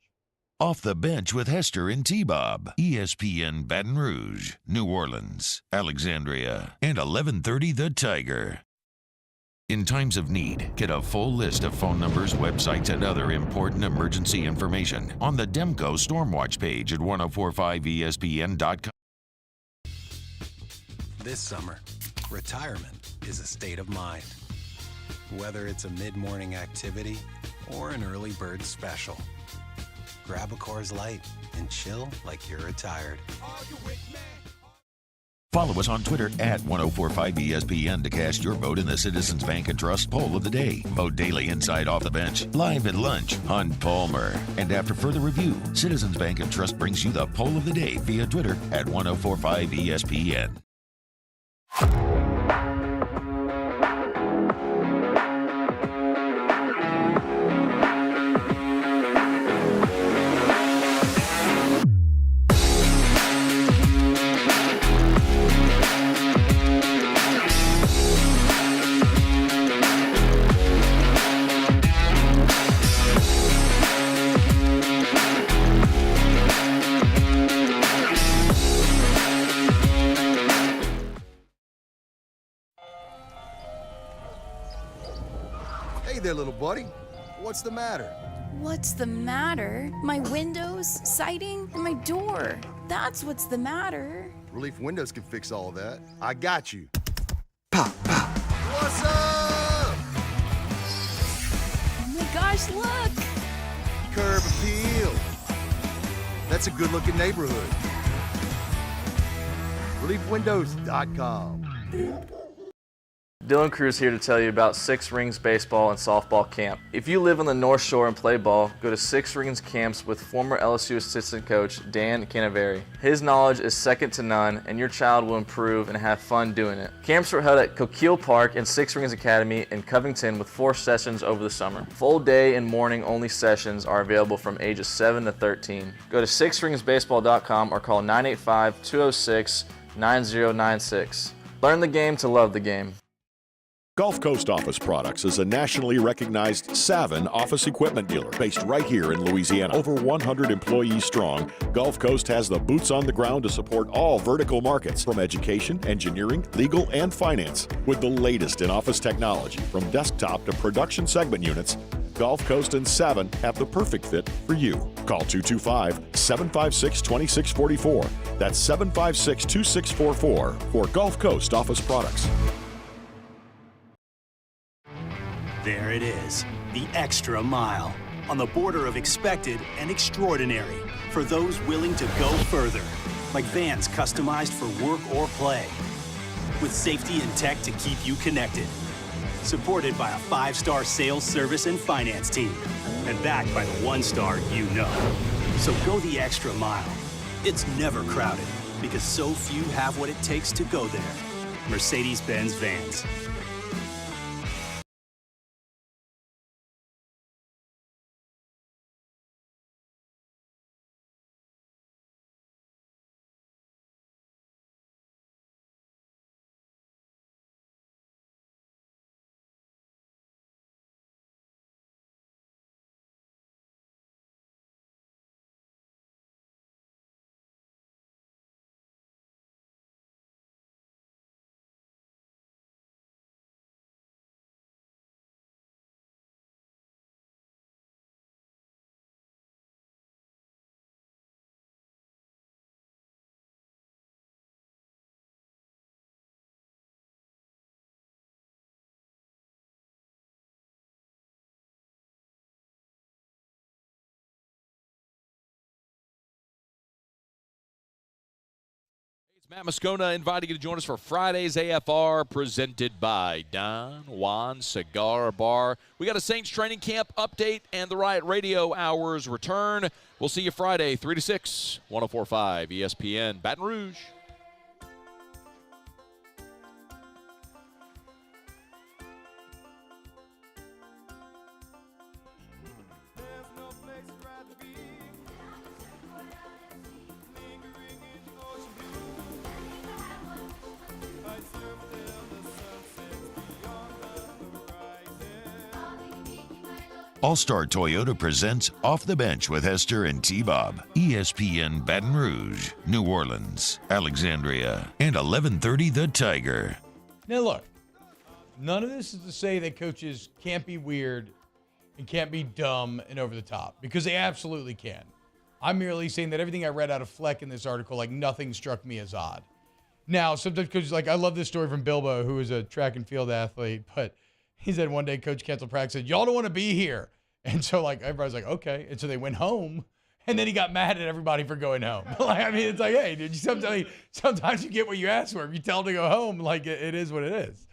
Off the Bench with Hester and T-Bob. ESPN Baton Rouge, New Orleans, Alexandria, and 1130 The Tiger. In times of need, get a full list of phone numbers, websites, and other important emergency information on the Demco Stormwatch page at 1045ESPN.com. This summer, retirement is a state of mind. Whether it's a mid-morning activity or an early bird special, grab a Coors Light and chill like you're retired. Follow us on Twitter at 1045ESPN to cast your vote in the Citizens Bank and Trust Poll of the Day. Vote daily inside Off the Bench, live at lunch on Palmer. And after further review, Citizens Bank and Trust brings you the Poll of the Day via Twitter at 1045ESPN. Hey there, little buddy. What's the matter? What's the matter? My windows, siding, and my door. That's what's the matter. Relief Windows can fix all of that. I got you. Pop, pop. What's up? Oh my gosh, look! Curb appeal. That's a good-looking neighborhood. ReliefWindows.com. Dylan Cruz here to tell you about Six Rings Baseball and Softball Camp. If you live on the North Shore and play ball, go to Six Rings Camps with former LSU assistant coach Dan Canaveri. His knowledge is second to none, and your child will improve and have fun doing it. Camps are held at Coquille Park and Six Rings Academy in Covington with 4 sessions over the summer. Full day and morning only sessions are available from ages 7 to 13. Go to sixringsbaseball.com or call 985-206-9096. Learn the game to love the game. Gulf Coast Office Products is a nationally recognized Savin office equipment dealer based right here in Louisiana. Over 100 employees strong, Gulf Coast has the boots on the ground to support all vertical markets from education, engineering, legal, and finance. With the latest in office technology from desktop to production segment units, Gulf Coast and Savin have the perfect fit for you. Call 225-756-2644. That's 756-2644 for Gulf Coast Office Products. There it is, the extra mile, on the border of expected and extraordinary, for those willing to go further, like vans customized for work or play, with safety and tech to keep you connected, supported by a 5-star sales, service, and finance team, and backed by the 1-star you know. So go the extra mile. It's never crowded, because so few have what it takes to go there. Mercedes-Benz Vans. Matt Moscona inviting you to join us for Friday's AFR presented by Don Juan Cigar Bar. We got a Saints training camp update and the Riot Radio Hours return. We'll see you Friday, 3 to 6, 104.5 ESPN, Baton Rouge. All-Star Toyota presents Off the Bench with Hester and T-Bob. ESPN Baton Rouge, New Orleans, Alexandria, and 1130 The Tiger. Now look, none of this is to say that coaches can't be weird and can't be dumb and over the top, because they absolutely can. I'm merely saying that everything I read out of Fleck in this article, like nothing struck me as odd. Now, sometimes coaches, like I love this story from Bilbo, who is a track and field athlete, but he said one day coach canceled practice, said, y'all don't want to be here. And so like everybody's like, okay. And so they went home And then he got mad at everybody for going home. Like, I mean, it's like, hey, dude, sometimes you get what you ask for. If you tell him to go home, like, it is what it is.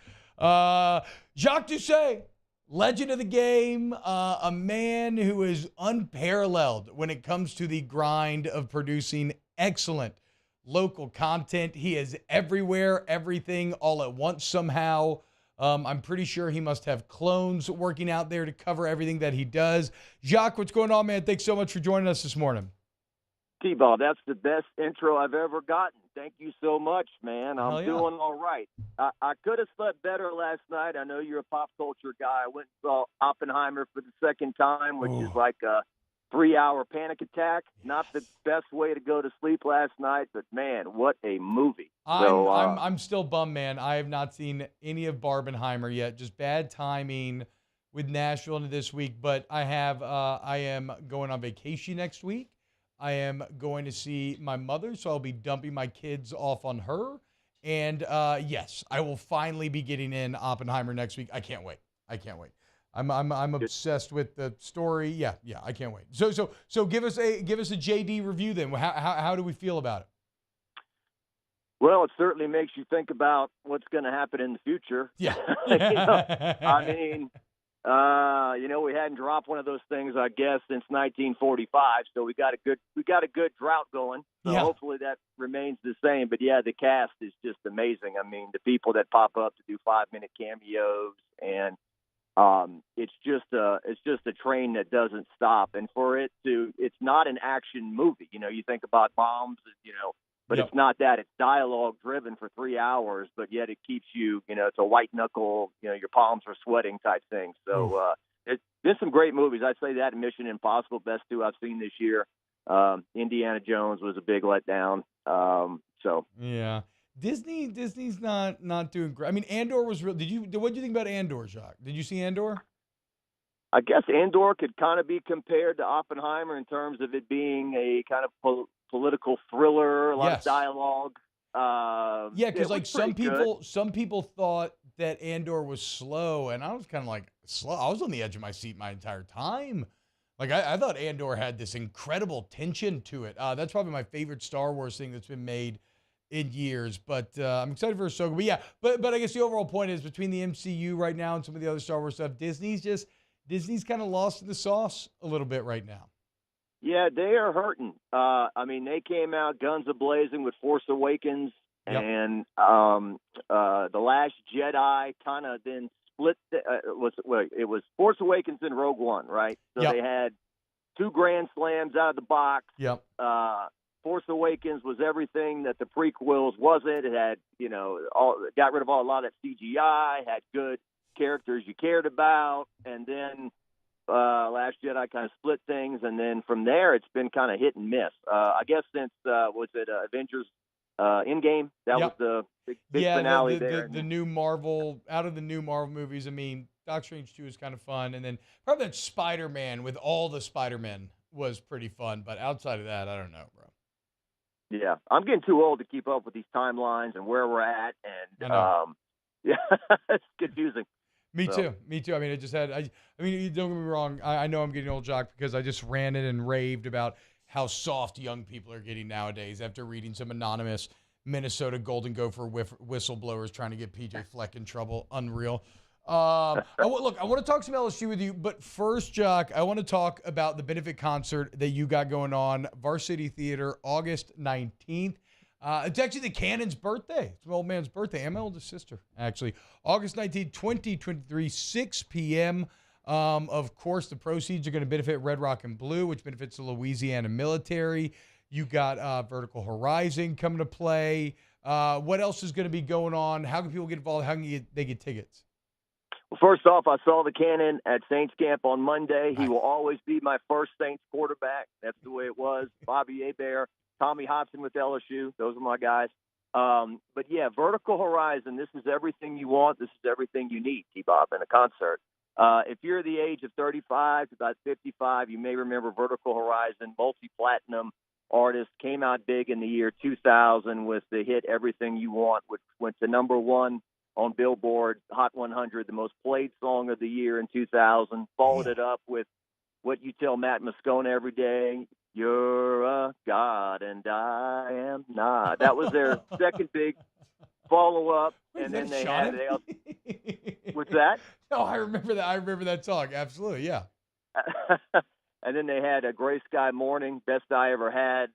Jacques Doucet, legend of the game, a man who is unparalleled when it comes to the grind of producing excellent local content. He is everywhere, everything, all at once somehow. I'm pretty sure he must have clones working out there to cover everything that he does. Jacques, what's going on, man? Thanks so much for joining us this morning. T-Ball, that's the best intro I've ever gotten. Thank you so much, man. I'm doing all right. I could have slept better last night. I know you're a pop culture guy. I went and saw Oppenheimer for the second time, which is like a 3-hour panic attack. Not the best way to go to sleep last night, but, man, what a movie. I'm still bummed, man. I have not seen any of Barbenheimer yet. Just bad timing with Nashville into this week. But I am going on vacation next week. I am going to see my mother, so I'll be dumping my kids off on her. And yes, I will finally be getting in Oppenheimer next week. I can't wait. I'm obsessed with the story. Yeah, I can't wait. So give us a JD review then. How do we feel about it? Well, it certainly makes you think about what's going to happen in the future. Yeah. We hadn't dropped one of those things, I guess, since 1945. So we got a good drought going. So hopefully that remains the same. But yeah, the cast is just amazing. I mean, the people that pop up to do 5-minute cameos, and it's just a train that doesn't stop. And it's not an action movie. You think about bombs, but it's not that. It's dialogue driven for 3 hours, but yet it keeps you, it's a white knuckle, your palms are sweating type thing. So it's been some great movies. I'd say that Mission Impossible, best two I've seen this year. Indiana Jones was a big letdown. Yeah. Disney's not doing great. I mean, Andor was real. What did you think about Andor, Jacques? Did you see Andor? I guess Andor could kind of be compared to Oppenheimer in terms of it being a kind of political thriller, a lot of dialogue. Yeah, because like some people thought that Andor was slow, and I was kind of like slow. I was on the edge of my seat my entire time. Like I thought Andor had this incredible tension to it. That's probably my favorite Star Wars thing that's been made in years. But I'm excited for Ahsoka. But yeah, but I guess the overall point is between the MCU right now and some of the other Star Wars stuff, Disney's kind of lost in the sauce a little bit right now. Yeah, they are hurting. They came out guns a-blazing with Force Awakens, and The Last Jedi kind of then split. It was Force Awakens and Rogue One, right? So they had 2 grand slams out of the box. Yep. Force Awakens was everything that the prequels wasn't. It had, got rid of a lot of that CGI, had good characters you cared about, and then Last Jedi kind of split things, and then from there it's been kind of hit and miss. I guess since Avengers Endgame, that was the big finale there. The new Marvel, out of the new Marvel movies, I mean, Doctor Strange 2 is kind of fun, and then probably that Spider-Man with all the Spider-Men was pretty fun, but outside of that, I don't know, bro. Yeah, I'm getting too old to keep up with these timelines and where we're at, and it's confusing. Me too. I mean, don't get me wrong. I know I'm getting old, Jock, because I just ranted and raved about how soft young people are getting nowadays after reading some anonymous Minnesota Golden Gopher whistleblowers trying to get PJ Fleck in trouble. Unreal. I want to talk some LSU with you, but first, Jock, I want to talk about the benefit concert that you got going on, Varsity Theater, August 19th. It's actually the Cannon's birthday. It's my old man's birthday and my oldest sister, actually. August 19th, 2023, 6 p.m. Of course, the proceeds are going to benefit Red Rock and Blue, which benefits the Louisiana military. You got Vertical Horizon coming to play. What else is going to be going on? How can people get involved? How can they get tickets? Well, first off, I saw the Cannon at Saints camp on Monday. He will always be my first Saints quarterback. That's the way it was. Bobby Hebert, Tommy Hobson with LSU. Those are my guys. But, yeah, Vertical Horizon, this is everything you want. This is everything you need, T-Bob, in a concert. If you're the age of 35 to about 55, you may remember Vertical Horizon, multi-platinum artist, came out big in the year 2000 with the hit Everything You Want, which went to #1 on Billboard Hot 100, the most played song of the year in 2000. Followed it up with What You Tell Matt Moscona Every Day. You're a god and I am not. That was their second big follow-up. And then they had what's that? Oh, I remember that. I remember that song. Absolutely, yeah. And then they had a Gray Sky Morning, Best I Ever Had,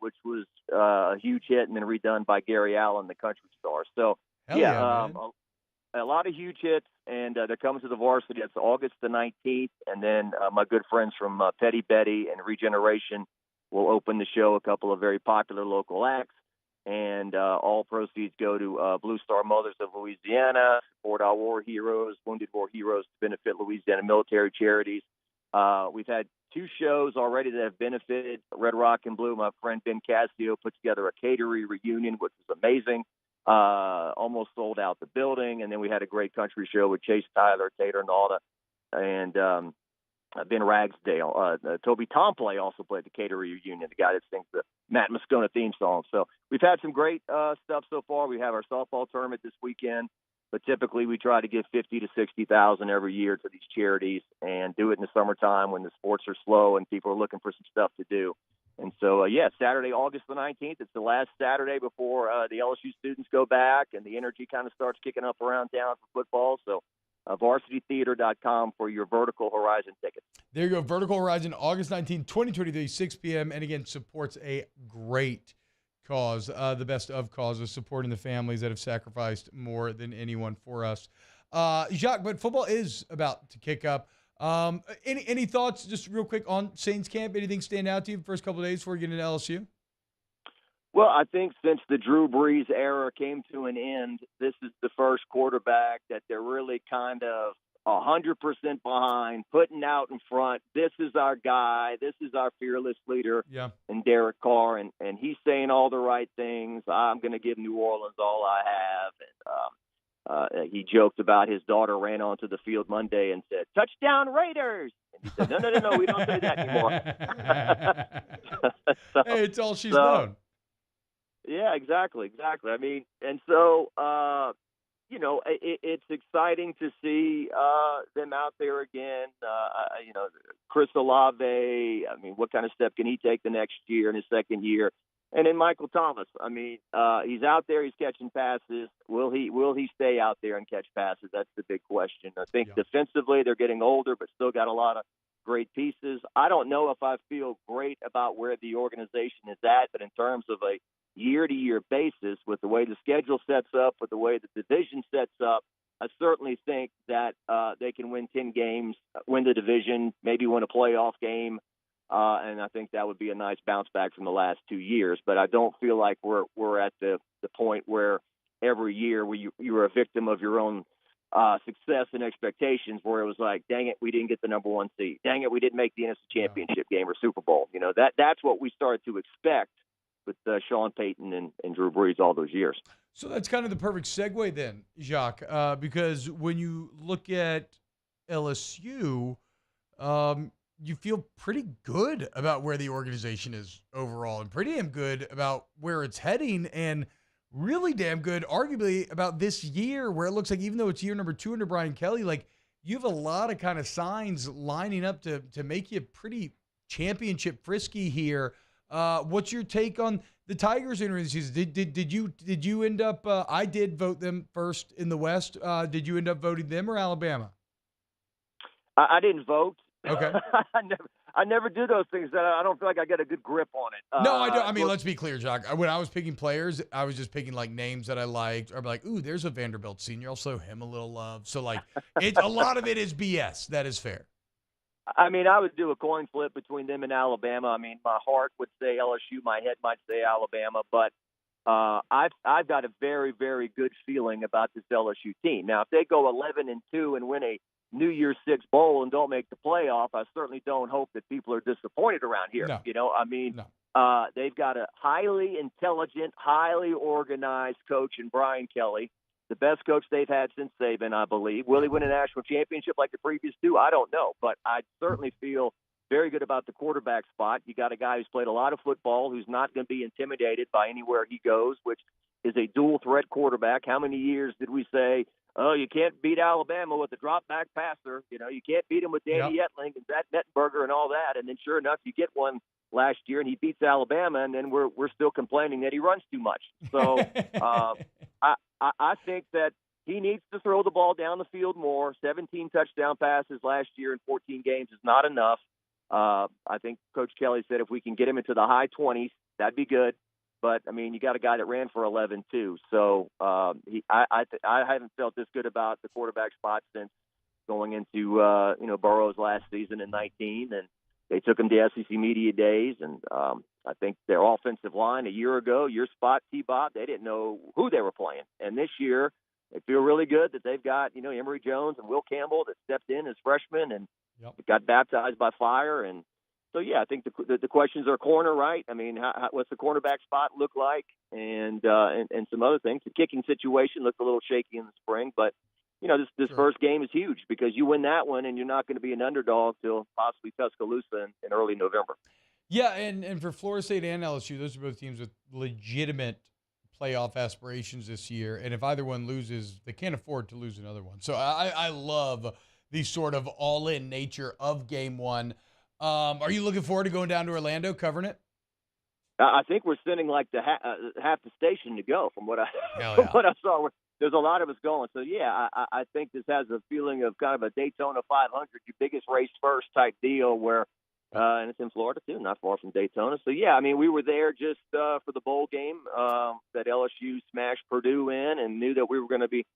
which was a huge hit, and then redone by Gary Allen, the country star. So, a lot of huge hits, and they're coming to the Varsity. It's August the 19th, and then my good friends from Petty Betty and Regeneration will open the show, a couple of very popular local acts, and all proceeds go to Blue Star Mothers of Louisiana, support our war heroes, wounded war heroes, to benefit Louisiana military charities. We've had 2 shows already that have benefited Red Rock and Blue. My friend Ben Casio put together a catering reunion, which was amazing. Almost sold out the building. And then we had a great country show with Chase Tyler, Tater Nauta, and Ben Ragsdale. Toby Tomplay also played the catering reunion, the guy that sings the Matt Moscona theme song. So we've had some great stuff so far. We have our softball tournament this weekend. But typically, we try to give $50,000 to $60,000 every year to these charities, and do it in the summertime when the sports are slow and people are looking for some stuff to do. And so, Saturday, August the 19th. It's the last Saturday before the LSU students go back, and the energy kind of starts kicking up around town for football. So, varsitytheater.com for your Vertical Horizon tickets. There you go, Vertical Horizon, August 19th, 2023, 6 p.m. And again, supports a great cause, the best of causes, supporting the families that have sacrificed more than anyone for us. Jacques, but football is about to kick up. Any thoughts, just real quick, on Saints camp? Anything stand out to you the first couple of days before you get into LSU? Well, I think since the Drew Brees era came to an end, this is the first quarterback that they're really kind of 100% behind, putting out in front. This is our guy. This is our fearless leader. Yeah. And Derek Carr, and he's saying all the right things. I'm going to give New Orleans all I have. And he joked about his daughter ran onto the field Monday and said, "Touchdown Raiders!" And he said, No, we don't say that anymore. So, hey, it's all she's known. Yeah, exactly. I mean, and so, it's exciting to see them out there again. Chris Olave, I mean, what kind of step can he take the next year in his second year? And then Michael Thomas, I mean, he's out there, he's catching passes. Will he stay out there and catch passes? That's the big question. I think defensively they're getting older, but still got a lot of great pieces. I don't know if I feel great about where the organization is at, but in terms of a year-to-year basis, with the way the schedule sets up, with the way the division sets up, I certainly think that they can win 10 games, win the division, maybe win a playoff game, and I think that would be a nice bounce back from the last 2 years. But I don't feel like we're at the point where every year you're a victim of your own success and expectations, where it was like, dang it, we didn't get the number 1 seed. Dang it, we didn't make the NFC Championship game or Super Bowl. That's what we started to expect with Sean Payton and Drew Brees all those years. So that's kind of the perfect segue then, Jacques, because when you look at LSU, you feel pretty good about where the organization is overall, and pretty damn good about where it's heading, and really damn good, arguably, about this year, where it looks like, even though it's year number 2 under Brian Kelly, like, you have a lot of kind of signs lining up to make you pretty championship frisky here. What's your take on the Tigers entering the season? Did you end up? I did vote them first in the West. Did you end up voting them or Alabama? I didn't vote. Okay. I never do those things. I don't feel like I get a good grip on it. No, I don't. I mean, let's be clear, Jacques. When I was picking players, I was just picking like names that I liked. Or like, ooh, there's a Vanderbilt senior. I'll show him a little love. So like, a lot of it is BS. That is fair. I mean, I would do a coin flip between them and Alabama. I mean, my heart would say LSU, my head might say Alabama, but I've got a very, very good feeling about this LSU team. Now, if they go 11-2 and win a New Year's Six bowl and don't make the playoff, I certainly don't hope that people are disappointed around here. No. They've got a highly intelligent, highly organized coach in Brian Kelly. The best coach they've had since Saban, I believe. Will he win a national championship like the previous 2? I don't know. But I certainly feel very good about the quarterback spot. You got a guy who's played a lot of football, who's not going to be intimidated by anywhere he goes, which is a dual-threat quarterback. How many years did we say oh, you can't beat Alabama with a drop-back passer. You can't beat him with Danny Etling and Zach Mettenberger and all that. And then sure enough, you get one last year, and he beats Alabama, and then we're still complaining that he runs too much. So I think that he needs to throw the ball down the field more. 17 touchdown passes last year in 14 games is not enough. I think Coach Kelly said if we can get him into the high 20s, that'd be good. But, I mean, you got a guy that ran for 11, too. So I haven't felt this good about the quarterback spot since going into, Burrow's last season in 19. And they took him to SEC Media Days. And I think their offensive line a year ago, your spot, T-Bob, they didn't know who they were playing. And this year, they feel really good that they've got, Emory Jones and Will Campbell that stepped in as freshmen and got baptized by fire. And so, yeah, I think the questions are corner, right? I mean, what's the cornerback spot look like? And some other things. The kicking situation looked a little shaky in the spring, but, this first game is huge because you win that one and you're not going to be an underdog till possibly Tuscaloosa in early November. Yeah, and for Florida State and LSU, those are both teams with legitimate playoff aspirations this year. And if either one loses, they can't afford to lose another one. So I love the sort of all-in nature of game one. Are you looking forward to going down to Orlando, covering it? I think we're sending like half the station to go from what I saw. There's a lot of us going. So, yeah, I think this has a feeling of kind of a Daytona 500, your biggest race first type deal where and it's in Florida, too, not far from Daytona. So, yeah, I mean, we were there just for the bowl game that LSU smashed Purdue in and knew that we were going to be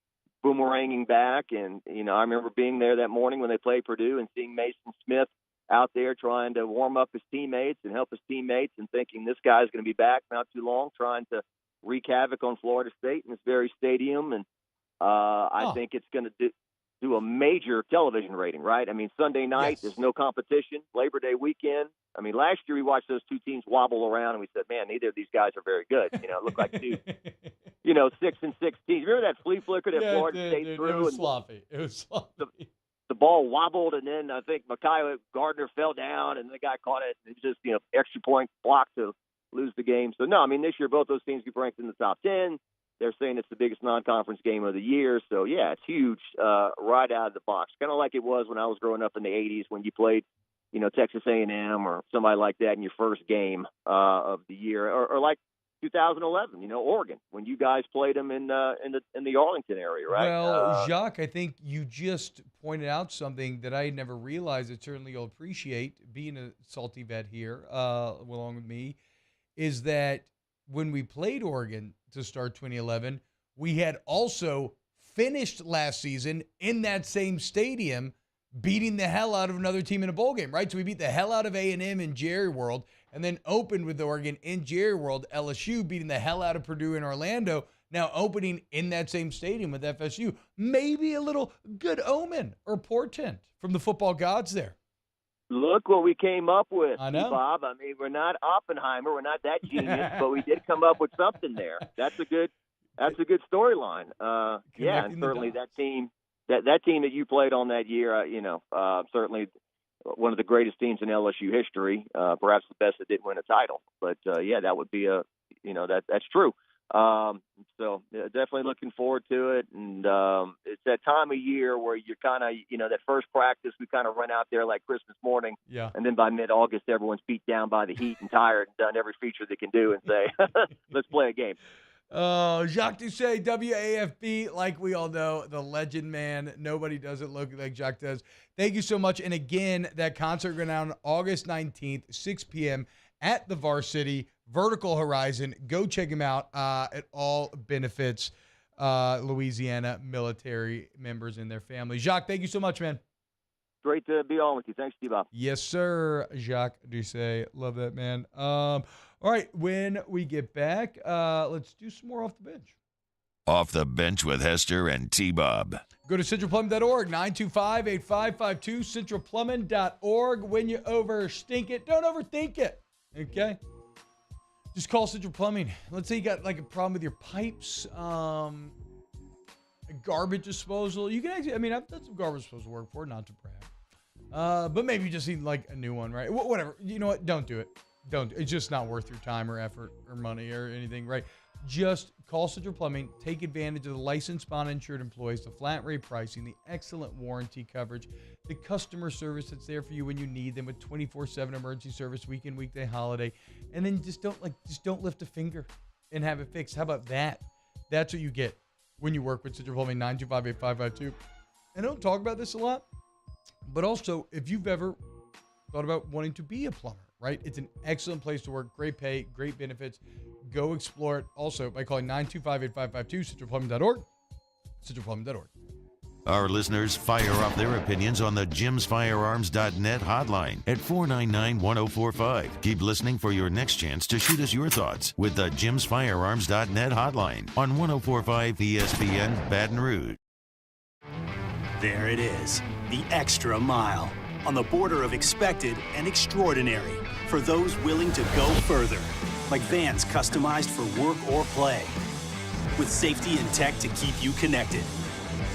boomeranging back. And, I remember being there that morning when they played Purdue and seeing Mason Smith out there trying to warm up his teammates and help his teammates and thinking this guy's going to be back not too long, trying to wreak havoc on Florida State in this very stadium. And I think it's going to do a major television rating, right? I mean, Sunday night, there's no competition. Labor Day weekend. I mean, last year we watched those two teams wobble around and we said, man, neither of these guys are very good. It looked like two, 6-6 teams. Remember that flea flicker that Florida State threw? It was sloppy. It was sloppy. The ball wobbled, and then I think Micaiah Gardner fell down, and the guy caught it. And it was just, extra point block to lose the game. So, no, I mean, this year both those teams get ranked in the top 10. They're saying it's the biggest non-conference game of the year. So, yeah, it's huge right out of the box. Kind of like it was when I was growing up in the 80s when you played, Texas A&M or somebody like that in your first game of the year. Or like 2011, Oregon, when you guys played them in the Arlington area, right? Well, Jacques, I think you just pointed out something that I had never realized that certainly you'll appreciate, being a salty vet here along with me, is that when we played Oregon to start 2011, we had also finished last season in that same stadium beating the hell out of another team in a bowl game, right? So we beat the hell out of A&M in Jerry World and then opened with Oregon in Jerry World, LSU beating the hell out of Purdue in Orlando, now opening in that same stadium with FSU. Maybe a little good omen or portent from the football gods there. Look what we came up with, I know. Bob. I mean, we're not Oppenheimer. We're not that genius, but we did come up with something there. That's a good storyline. Yeah, and certainly that team that you played on that year, certainly one of the greatest teams in LSU history, perhaps the best that didn't win a title. But, yeah, that would be that's true. So definitely looking forward to it. And it's that time of year where you're kind of, that first practice, we kind of run out there like Christmas morning. Yeah. And then by mid-August, everyone's beat down by the heat and tired and done every feature they can do and say, let's play a game. Jacques Doucet, WAFB, like we all know, the legend man. Nobody does it look like Jacques does. Thank you so much. And again, that concert going down August 19th, 6 p.m. at the Varsity, Vertical Horizon. Go check him out. It all benefits Louisiana military members and their families. Jacques, thank you so much, man. Great to be on with you. Thanks, Steve. Yes, sir. Jacques Doucet. Love that, man. All right, when we get back, let's do some more Off the Bench. Off the Bench with Hester and T-Bob. Go to centralplumbing.org, 925-8552, centralplumbing.org. When you overstink it, don't overthink it, okay? Just call Central Plumbing. Let's say you got like a problem with your pipes, garbage disposal. You can actually, I've done some garbage disposal work for, not to brag. But maybe you just need like a new one, right? Whatever. You know what? Don't do it. It's just not worth your time or effort or money or anything, right? Just call Central Plumbing. Take advantage of the licensed bond-insured employees, the flat rate pricing, the excellent warranty coverage, the customer service that's there for you when you need them with 24/7 emergency service, weekend, weekday, holiday. And then just don't lift a finger and have it fixed. How about that? That's what you get when you work with Central Plumbing, 925-8552. And I don't talk about this a lot, but also if you've ever thought about wanting to be a plumber, right? It's an excellent place to work. Great pay, great benefits. Go explore it also by calling 925-8552, centralplumbing.org, centralplumbing.org. Our listeners fire off their opinions on the jimsfirearms.net hotline at 499-1045. Keep listening for your next chance to shoot us your thoughts with the jimsfirearms.net hotline on 1045 ESPN Baton Rouge. There it is, the extra mile, on the border of expected and extraordinary for those willing to go further, like vans customized for work or play, with safety and tech to keep you connected,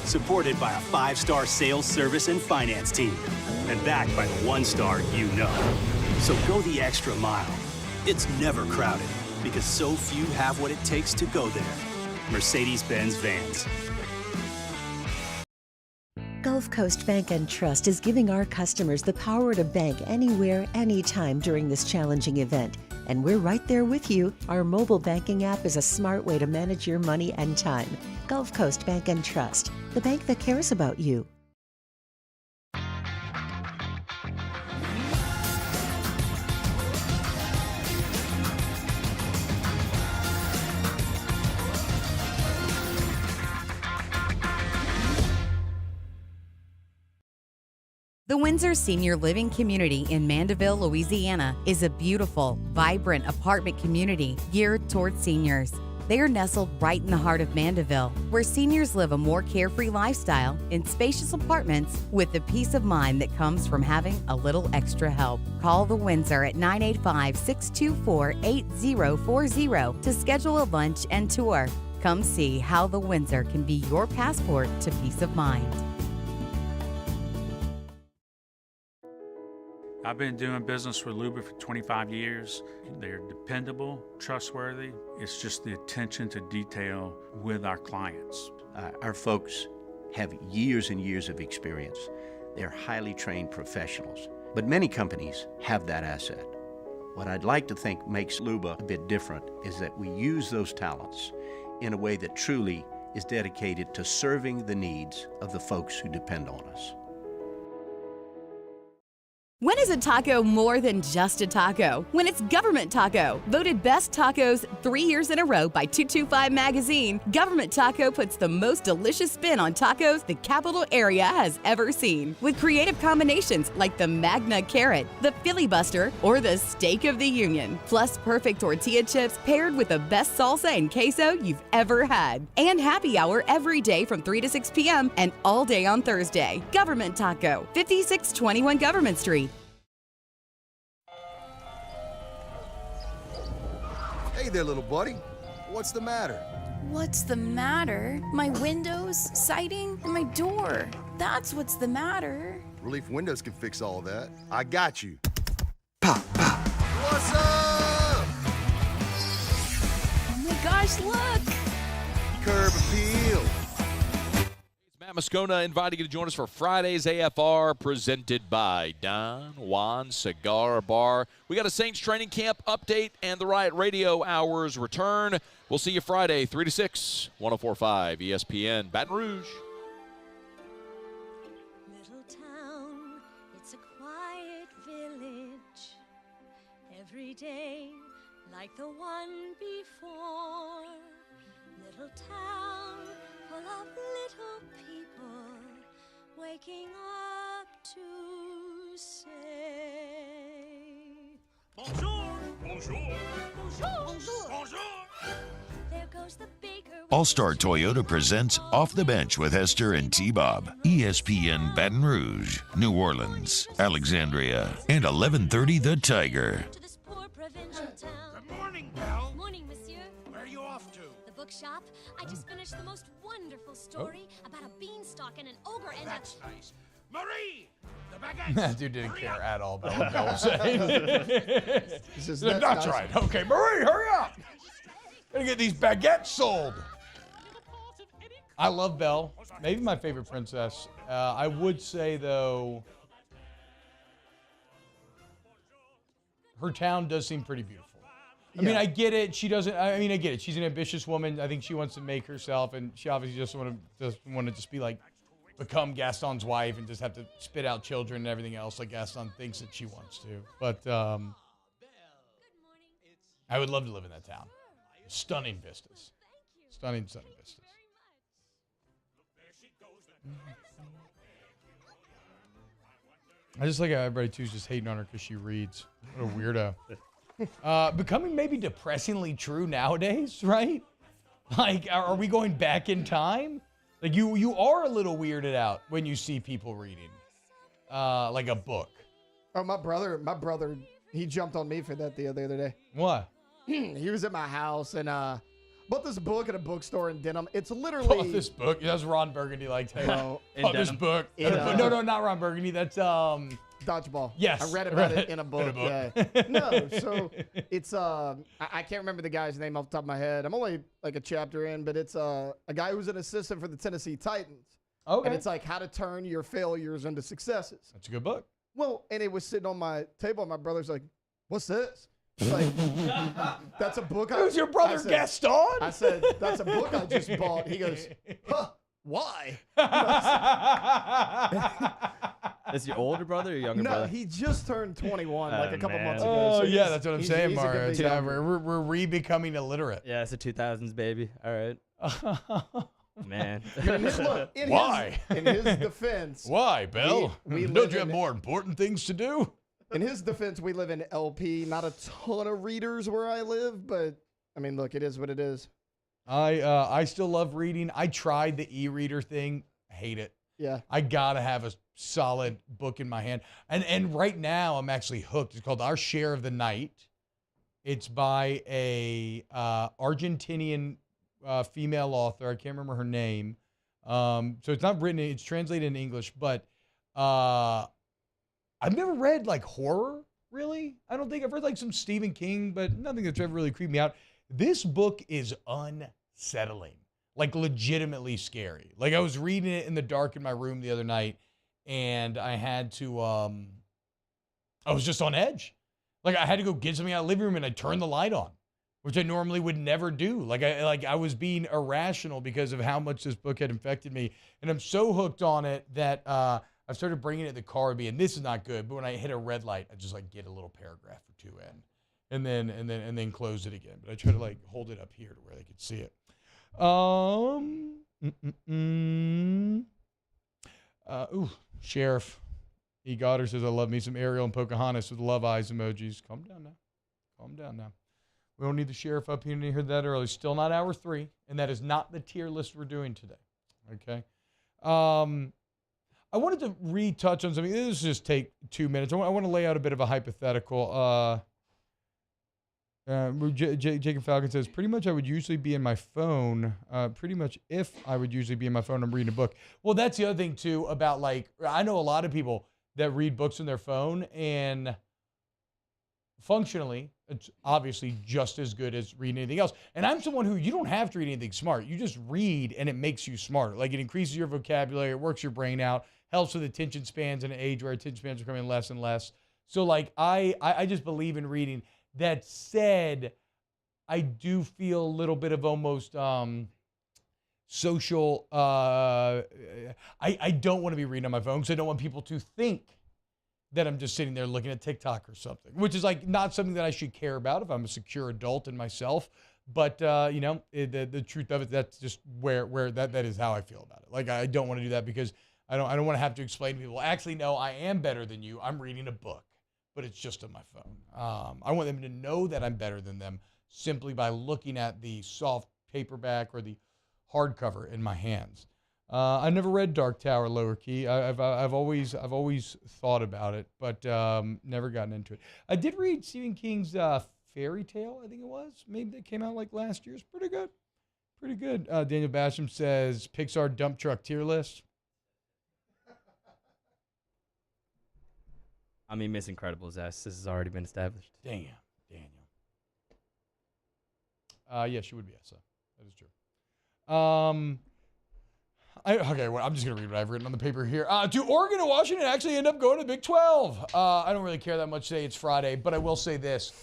supported by a 5-star sales service and finance team, and backed by the 1-star you know. So go the extra mile. It's never crowded because so few have what it takes to go there. Mercedes-Benz Vans. Gulf Coast Bank and Trust is giving our customers the power to bank anywhere, anytime during this challenging event. And we're right there with you. Our mobile banking app is a smart way to manage your money and time. Gulf Coast Bank and Trust, the bank that cares about you. The Windsor Senior Living Community in Mandeville, Louisiana is a beautiful, vibrant apartment community geared toward seniors. They are nestled right in the heart of Mandeville, where seniors live a more carefree lifestyle in spacious apartments with the peace of mind that comes from having a little extra help. Call the Windsor at 985-624-8040 to schedule a lunch and tour. Come see how the Windsor can be your passport to peace of mind. I've been doing business with Luba for 25 years. They're dependable, trustworthy. It's just the attention to detail with our clients. Our folks have years and years of experience. They're highly trained professionals, but many companies have that asset. What I'd like to think makes Luba a bit different is that we use those talents in a way that truly is dedicated to serving the needs of the folks who depend on us. When is a taco more than just a taco? When it's Government Taco. Voted best tacos 3 years in a row by 225 Magazine, Government Taco puts the most delicious spin on tacos the capital area has ever seen. With creative combinations like the Magna Carrot, the Filibuster, or the Steak of the Union. Plus perfect tortilla chips paired with the best salsa and queso you've ever had. And happy hour every day from 3 to 6 p.m. and all day on Thursday. Government Taco, 5621 Government Street. Hey there, little buddy. What's the matter? What's the matter? My windows, siding, and my door. That's what's the matter. Relief Windows can fix all of that. I got you. Pop, pop. What's up? Oh my gosh, look! Curb appeal. Matt Moscona inviting you to join us for Friday's AFR presented by Don Juan Cigar Bar. We got a Saints training camp update and the Riot Radio Hours return. We'll see you Friday, 3 to 6, 104.5 ESPN Baton Rouge. Little town, it's a quiet village. Every day, like the one before. Little town full of little people waking up to say bonjour, bonjour, bonjour, bonjour, bonjour. There goes the baker. All-Star Toyota presents Off the Bench with Hester and T-Bob. ESPN Baton Rouge, New Orleans, Alexandria, and 1130 The Tiger. To this poor provincial town. Good morning, Belle. Morning, monsieur. Where are you off to? The bookshop. I just finished the most wonderful story about a beanstalk and an ogre and That's nice. Marie! The baguette! That dude didn't care at all about what Bell was saying. He says, That's nice. right. Okay, Marie, hurry up. Gotta get these baguettes sold. I love Belle. Maybe my favorite princess. I would say, though, her town does seem pretty beautiful. I mean, I get it. She doesn't. I mean, I get it. She's an ambitious woman. I think she wants to make herself, and she obviously just want to just be like, become Gaston's wife and just have to spit out children and everything else like Gaston thinks that she wants to. But I would love to live in that town. Stunning vistas. Stunning vistas. I just like how everybody too's just hating on her because she reads. What a weirdo. Becoming maybe depressingly true nowadays, right? Like, are we going back in time? Like, you are a little weirded out when you see people reading, like a book. Oh, my brother, he jumped on me for that the other day. What? He was at my house and bought this book at a bookstore in Denham. It's literally... Bought this book? That's Ron Burgundy, like, hey, no, this book. No, not Ron Burgundy. That's, Dodgeball. Yes. I read about it in a book. Yeah. No, so it's, I can't remember the guy's name off the top of my head. I'm only like a chapter in, but it's a guy who's an assistant for the Tennessee Titans. Okay. And it's like how to turn your failures into successes. That's a good book. Well, and it was sitting on my table, and my brother's like, what's this? Like, that's a book. Who's your brother, Gaston? I said, that's a book I just bought. He goes, huh, why? Is your older brother or your younger brother? No, he just turned 21 like a couple months ago. Oh, So yeah, that's what I'm saying, he's Mario. a good We're re-becoming illiterate. Yeah, it's the 2000s, baby. All right. Man. Why? In his defense. Why, Bill? we Don't live you have in- more important things to do? In his defense, we live in LP. Not a ton of readers where I live, but I mean, look, it is what it is. I still love reading. I tried the e-reader thing. Hate it. Yeah. I gotta have a solid book in my hand. And right now I'm actually hooked. It's called Our Share of the Night. It's by a Argentinian female author. I can't remember her name. So it's not written. It's translated in English, but I've never read like horror, really. I don't think I've read like some Stephen King, but nothing that's ever really creeped me out. This book is unsettling, like legitimately scary. Like I was reading it in the dark in my room the other night, and I had to, I was just on edge. Like I had to go get something out of the living room, and I turned the light on, which I normally would never do. Like I was being irrational because of how much this book had infected me, and I'm so hooked on it that I've started bringing it to the car with me, and this is not good. But when I hit a red light, I just like get a little paragraph or two in, and then close it again. But I try to like hold it up here to where they could see it. Sheriff E. Goddard says, I love me some Ariel and Pocahontas with love eyes emojis. Calm down now. Calm down now. We don't need the sheriff up here to hear that early. Still not hour 3, and that is not the tier list we're doing today. Okay. I wanted to retouch on something. This will just take 2 minutes. I want to lay out a bit of a hypothetical. Jacob Falcon says, pretty much I would usually be in my phone. Pretty much if I would usually be in my phone, I'm reading a book. Well, that's the other thing, too, about like, I know a lot of people that read books on their phone, and functionally, it's obviously just as good as reading anything else. And I'm someone who, you don't have to read anything smart. You just read, and it makes you smarter. Like, it increases your vocabulary, it works your brain out, helps with attention spans in an age where attention spans are becoming less and less. So, like, I just believe in reading. That said, I do feel a little bit of almost social, I don't want to be reading on my phone because I don't want people to think that I'm just sitting there looking at TikTok or something, which is like not something that I should care about if I'm a secure adult in myself. But, you know, the truth of it, that's just where that is how I feel about it. Like, I don't want to do that because I don't want to have to explain to people, actually, no, I am better than you. I'm reading a book, but it's just on my phone. I want them to know that I'm better than them simply by looking at the soft paperback or the hardcover in my hands. I never read Dark Tower Lower Key. I've always thought about it, but never gotten into it. I did read Stephen King's Fairy Tale, I think it was. Maybe that came out like last year. It's pretty good. Pretty good. Daniel Basham says Pixar dump truck tier list. I mean, Miss Incredible's ass. This has already been established. Damn, Daniel. Yeah, she would be ESSA. That is true. I'm just going to read what I've written on the paper here. Do Oregon and Washington actually end up going to the Big 12? I don't really care that much today. It's Friday, but I will say this.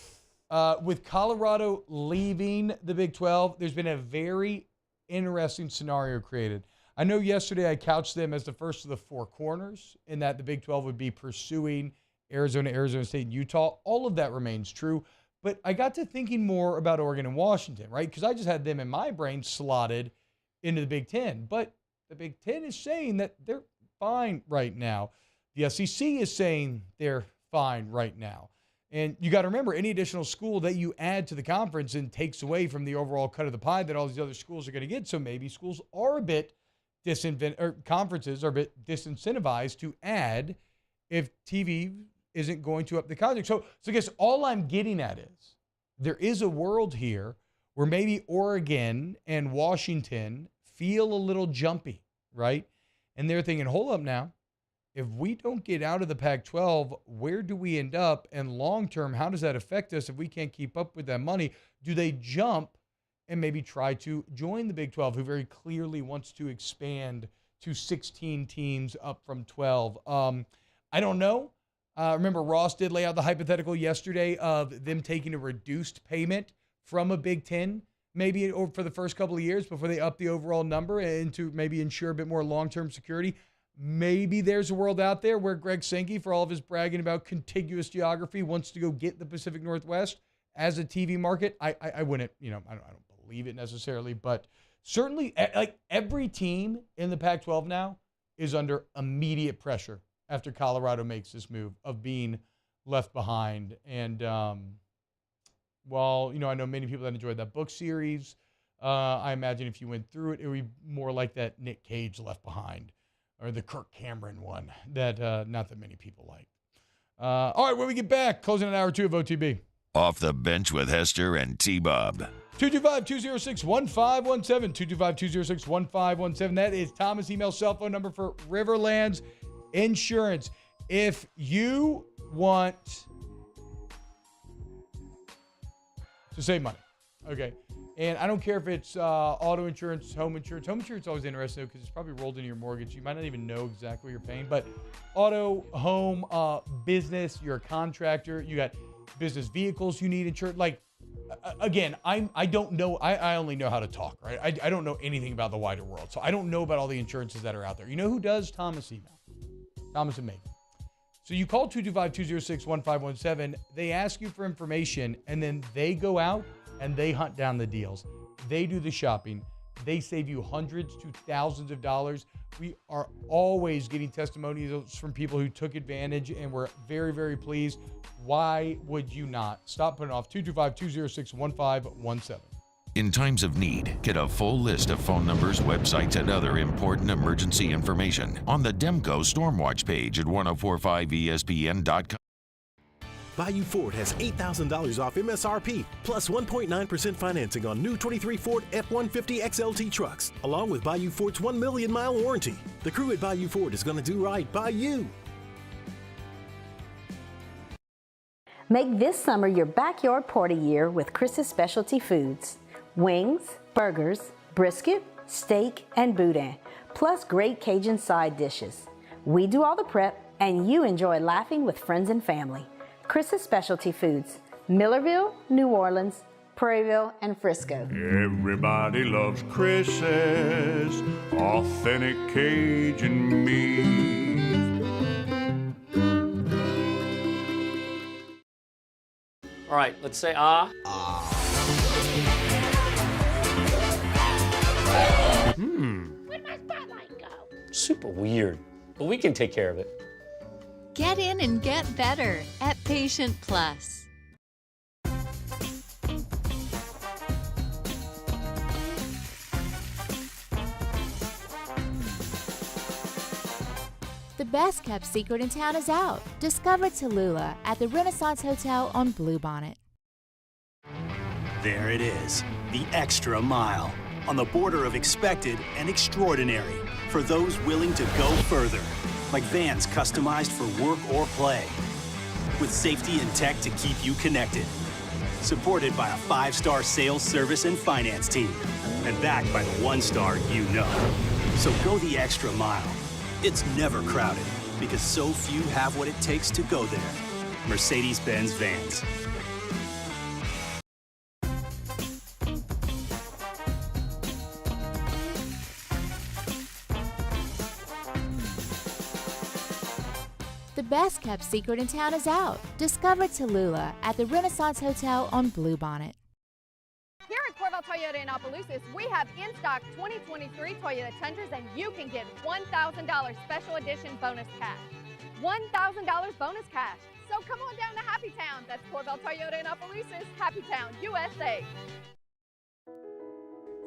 With Colorado leaving the Big 12, there's been a very interesting scenario created. I know yesterday I couched them as the first of the four corners in that the Big 12 would be pursuing Arizona, Arizona State, and Utah. All of that remains true. But I got to thinking more about Oregon and Washington, right? Because I just had them in my brain slotted into the Big 10. But the Big 10 is saying that they're fine right now. The SEC is saying they're fine right now. And you got to remember, any additional school that you add to the conference and takes away from the overall cut of the pie that all these other schools are going to get. So maybe schools are a bit conferences are a bit disincentivized to add if TV isn't going to up the contract. So I guess all I'm getting at is there is a world here where maybe Oregon and Washington feel a little jumpy, right? And they're thinking, hold up now. If we don't get out of the Pac-12, where do we end up? And long-term, how does that affect us if we can't keep up with that money? Do they jump and maybe try to join the Big 12, who very clearly wants to expand to 16 teams up from 12? I don't know. Remember, Ross did lay out the hypothetical yesterday of them taking a reduced payment from a Big 10, maybe for the first couple of years before they up the overall number and to maybe ensure a bit more long-term security. Maybe there's a world out there where Greg Sankey, for all of his bragging about contiguous geography, wants to go get the Pacific Northwest as a TV market. I wouldn't, I don't believe it necessarily, but certainly like every team in the Pac-12 now is under immediate pressure after Colorado makes this move of being left behind. And I know many people that enjoyed that book series. I imagine if you went through it, it would be more like that Nick Cage Left Behind, or the Kirk Cameron one that not that many people like. All right, when we get back, closing an hour 2 of OTB. Off the Bench with Hester and T-Bob. 225-206-1517, 225-206-1517. That is Thomas' email cell phone number for Riverlands Insurance. If you want to save money, okay, and I don't care if it's auto insurance, home insurance. Home insurance is always interesting because it's probably rolled into your mortgage. You might not even know exactly what you're paying, but auto, home, business, you're a contractor, you got business vehicles you need insured. Like, again, I don't know. I only know how to talk, right? I don't know anything about the wider world. So I don't know about all the insurances that are out there. You know who does? Thomas email. Thomas and Megan. So you call 225-206-1517. They ask you for information, and then they go out and they hunt down the deals. They do the shopping. They save you hundreds to thousands of dollars. We are always getting testimonials from people who took advantage, and we're very, very pleased. Why would you not? Stop putting off. 225-206-1517. In times of need, get a full list of phone numbers, websites, and other important emergency information on the Demco Stormwatch page at 1045ESPN.com. Bayou Ford has $8,000 off MSRP, plus 1.9% financing on new 23 Ford F-150 XLT trucks, along with Bayou Ford's 1 million mile warranty. The crew at Bayou Ford is going to do right by you. Make this summer your backyard party year with Chris's Specialty Foods. Wings, burgers, brisket, steak, and boudin, plus great Cajun side dishes. We do all the prep, and you enjoy laughing with friends and family. Chris's Specialty Foods, Millerville, New Orleans, Prairieville, and Frisco. Everybody loves Chris's authentic Cajun meat. All right, let's say ah. Where'd my spotlight go? Super weird, but we can take care of it. Get in and get better at Patient Plus. The best kept secret in town is out. Discover Tallulah at the Renaissance Hotel on Bluebonnet. There it is, the extra mile, on the border of expected and extraordinary, for those willing to go further, like vans customized for work or play, with safety and tech to keep you connected. Supported by a 5-star sales, service, and finance team. And backed by the 1-star you know. So go the extra mile. It's never crowded because so few have what it takes to go there. Mercedes-Benz Vans. The best kept secret in town is out. Discover Tallulah at the Renaissance Hotel on Bluebonnet. Here at Corval Toyota in Opelousas, we have in stock 2023 Toyota Tundras, and you can get $1,000 special edition bonus cash. $1,000 bonus cash. So come on down to Happy Town. That's Corval Toyota in Opelousas, Happy Town, USA.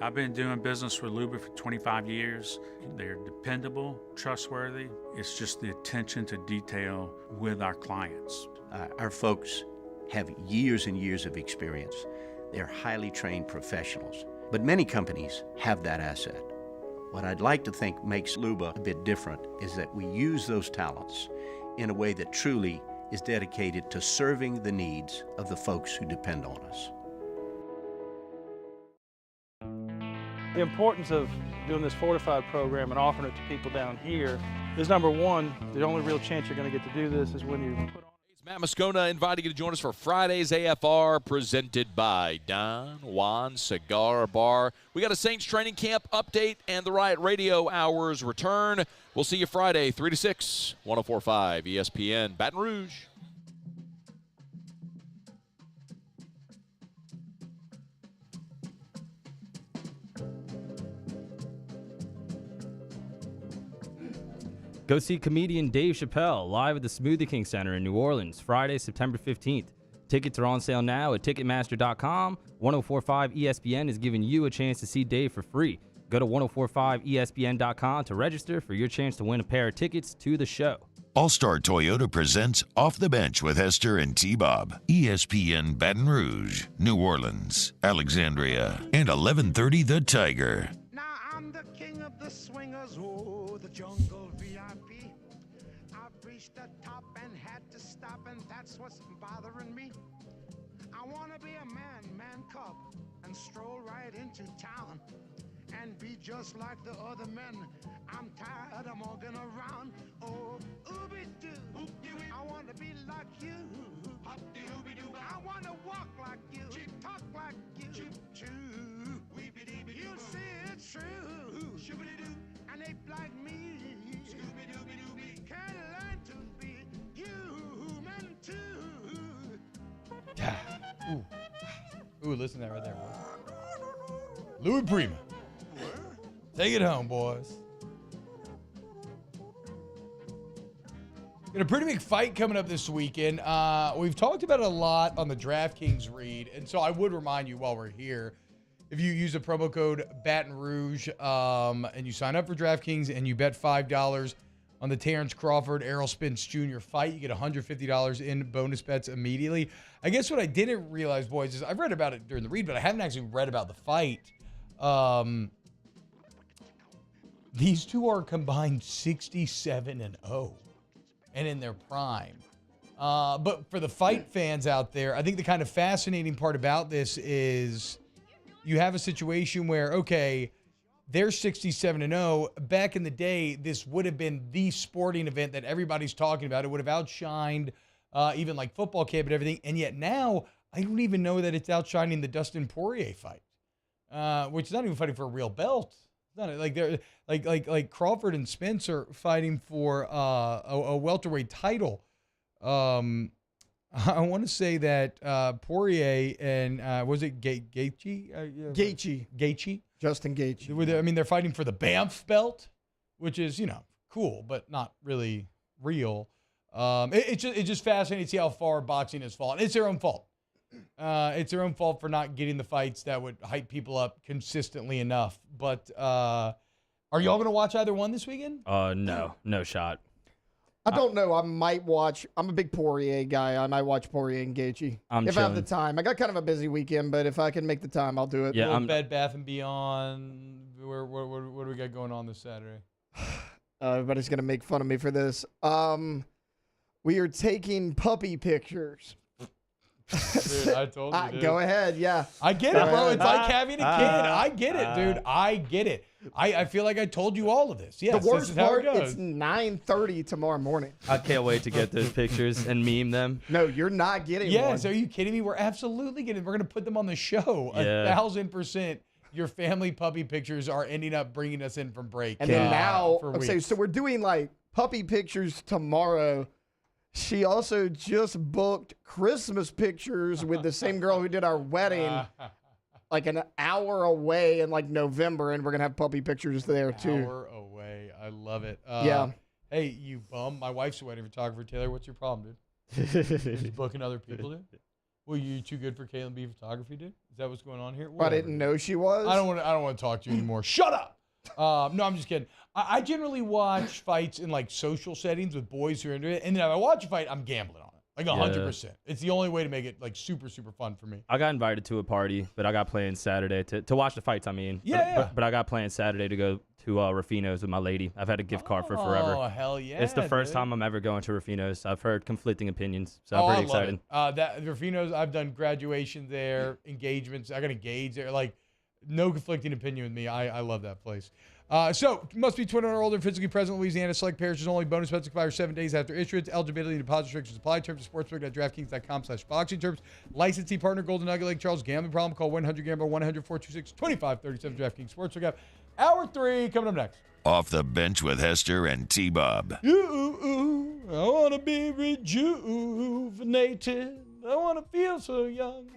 I've been doing business with Luba for 25 years. They're dependable, trustworthy. It's just the attention to detail with our clients. Our folks have years and years of experience. They're highly trained professionals. But many companies have that asset. What I'd like to think makes Luba a bit different is that we use those talents in a way that truly is dedicated to serving the needs of the folks who depend on us. The importance of doing this fortified program and offering it to people down here is, number one, the only real chance you're going to get to do this is when you put on. It's Matt Moscona inviting you to join us for Friday's AFR, presented by Don Juan Cigar Bar. We got a Saints training camp update and the Riot Radio Hours return. We'll see you Friday, 3 to 6, 104.5 ESPN, Baton Rouge. Go see comedian Dave Chappelle live at the Smoothie King Center in New Orleans, Friday, September 15th. Tickets are on sale now at Ticketmaster.com. 104.5 ESPN is giving you a chance to see Dave for free. Go to 104.5ESPN.com to register for your chance to win a pair of tickets to the show. All-Star Toyota presents Off the Bench with Hester and T-Bob. ESPN Baton Rouge, New Orleans, Alexandria, and 1130 The Tiger. Now I'm the king of the swingers, oh, the jungle VIP. I've reached the top and had to stop, and that's what's bothering me. I want to be a man cub, and stroll right into town, and be just like the other men. I'm tired of walking around. Oh, ooby-doo, I want to be like you. I want to walk like you, talk like you, too. You see it's true, and they like me. Can learn to be human too. Ooh, listen to that right there, boy. Louis Prima. Take it home, boys. Got a pretty big fight coming up this weekend. We've talked about it a lot on the DraftKings read, and so I would remind you while we're here, if you use the promo code Baton Rouge and you sign up for DraftKings and you bet $5 on the Terrence Crawford Errol Spence Jr. fight, you get $150 in bonus bets immediately. I guess what I didn't realize, boys, is I've read about it during the read, but I haven't actually read about the fight. These two are combined 67-0 and in their prime. But for the fight fans out there, I think the kind of fascinating part about this is you have a situation where, okay, they're 67-0. Back in the day, this would have been the sporting event that everybody's talking about. It would have outshined even like football camp and everything. And yet now, I don't even know that it's outshining the Dustin Poirier fight, which is not even fighting for a real belt. It's not like they're like Crawford and Spence are fighting for a welterweight title. I want to say that Poirier and was it Gaethje? Gaethje. Justin Gaethje. I mean, they're fighting for the Banff belt, which is, cool, but not really real. It's just fascinating to see how far boxing has fallen. It's their own fault. It's their own fault for not getting the fights that would hype people up consistently enough. But are y'all going to watch either one this weekend? No shot. I don't know. I might watch. I'm a big Poirier guy. I might watch Poirier and Gaethje if I have the time. I got kind of a busy weekend, but if I can make the time, I'll do it. Yeah, Bed Bath & Beyond. What do we got going on this Saturday? Everybody's gonna make fun of me for this. We are taking puppy pictures. Dude, I told you, dude. Go ahead, yeah. I get it, bro. It's like having a kid. I get it, dude. I get it. I feel like I told you all of this. Yes, the worst this is how part, it goes. it's 9:30 tomorrow morning. I can't wait to get those pictures and meme them. No, you're not getting one. Yes, are you kidding me? We're absolutely getting. We're going to put them on the show. Yeah. 1,000%. Your family puppy pictures are ending up bringing us in from break. And then now, for okay, weeks. so we're doing like puppy pictures tomorrow. She also just booked Christmas pictures with the same girl who did our wedding, like an hour away in like November, and we're gonna have puppy pictures there too. Hour away. I love it. Yeah. Hey, you bum. My wife's a wedding photographer. Taylor, what's your problem, dude? You're just booking other people, dude? Well, you too good for Caitlin B photography, dude? Is that what's going on here? I didn't know she was. I don't want to talk to you anymore. Shut up. No, I'm just kidding. I generally watch fights in like social settings with boys who are into it, and then if I watch a fight, I'm gambling on it, like 100%. It's the only way to make it like super fun for me. I got invited to a party, but I got plans Saturday to watch the fights. I mean, but I got plans Saturday to go to Rufino's with my lady. I've had a gift card for forever. Oh, hell yeah! It's the first dude. time I'm ever going to Rufino's. I've heard conflicting opinions, so I'm pretty excited. That Rufino's, I've done graduation there, engagements. I got engaged there. Like, no conflicting opinion with me. I love that place. So, must be 21 or older, physically present in Louisiana. Select parishes only. Bonus bets expire 7 days after issuance. Eligibility, deposit restrictions apply. Terms of sportsbook.draftkings.com/boxing terms. Licensee partner, Golden Nugget Lake Charles. Gambling problem? Call 1-800-GAMBLER 1-426-2537. DraftKings Sportsbook app. Hour 3 coming up next. Off the bench with Hester and T-Bob. I want to be rejuvenated. I want to feel so young.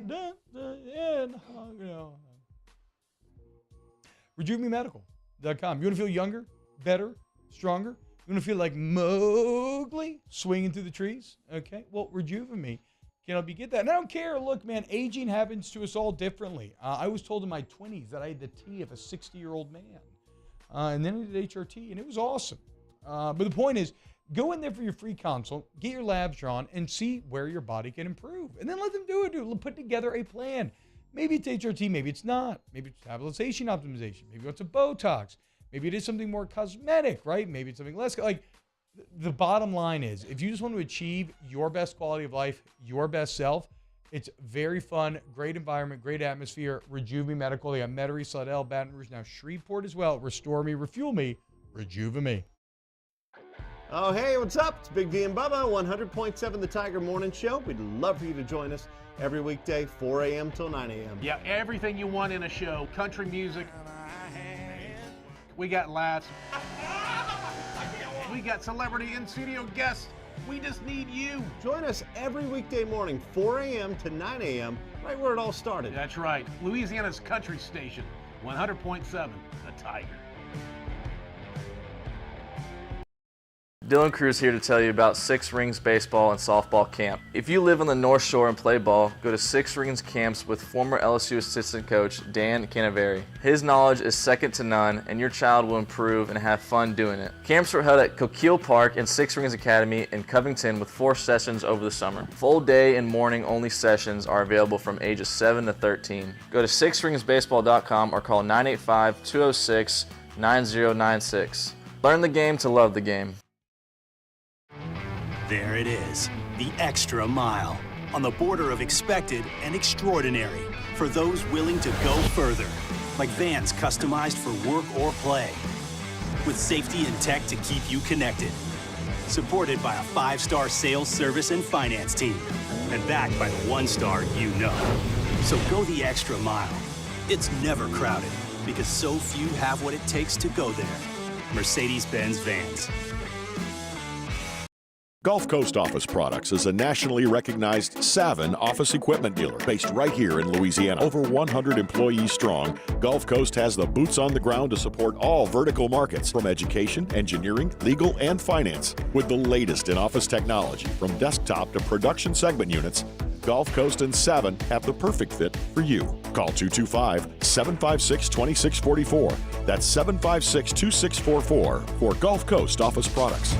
RejuveMeMedical.com. You want to feel younger, better, stronger? You want to feel like Mowgli swinging through the trees? Okay, well, RejuveMe can help you get that. And I don't care. Look, man, aging happens to us all differently. I was told in my 20s that I had the T of a 60-year-old man. And then I did HRT, and it was awesome. But the point is, go in there for your free consult, get your labs drawn, and see where your body can improve. And then let them do it, dude. Put together a plan. Maybe it's HRT, maybe it's not. Maybe it's stabilization optimization. Maybe it's a Botox. Maybe it is something more cosmetic, right? Maybe it's something less. Like, the bottom line is, if you just want to achieve your best quality of life, your best self, it's very fun, great environment, great atmosphere. Rejuve Me Medical. They got Metairie, Slidell, Baton Rouge, now Shreveport as well. Restore Me, Refuel Me, Rejuve Me. Oh, hey, what's up? It's Big D and Bubba, 100.7 The Tiger Morning Show. We'd love for you to join us every weekday, 4 a.m. till 9 a.m. Yeah, everything you want in a show. Country music. We got laughs. We got celebrity in-studio guests. We just need you. Join us every weekday morning, 4 a.m. to 9 a.m., right where it all started. That's right. Louisiana's country station, 100.7 The Tiger. Dylan Cruz here to tell you about Six Rings Baseball and Softball Camp. If you live on the North Shore and play ball, go to Six Rings Camps with former LSU assistant coach Dan Canaveri. His knowledge is second to none, and your child will improve and have fun doing it. Camps were held at Coquille Park and Six Rings Academy in Covington with 4 sessions over the summer. Full day and morning only sessions are available from ages 7 to 13. Go to sixringsbaseball.com or call 985-206-9096. Learn the game to love the game. There it is, the extra mile, on the border of expected and extraordinary for those willing to go further, like vans customized for work or play, with safety and tech to keep you connected, supported by a 5-star sales, service, and finance team, and backed by the 1-star you know. So go the extra mile. It's never crowded, because so few have what it takes to go there. Mercedes-Benz Vans. Gulf Coast Office Products is a nationally recognized Savin office equipment dealer based right here in Louisiana. Over 100 employees strong, Gulf Coast has the boots on the ground to support all vertical markets from education, engineering, legal, and finance. With the latest in office technology from desktop to production segment units, Gulf Coast and Savin have the perfect fit for you. Call 225-756-2644. That's 756-2644 for Gulf Coast Office Products.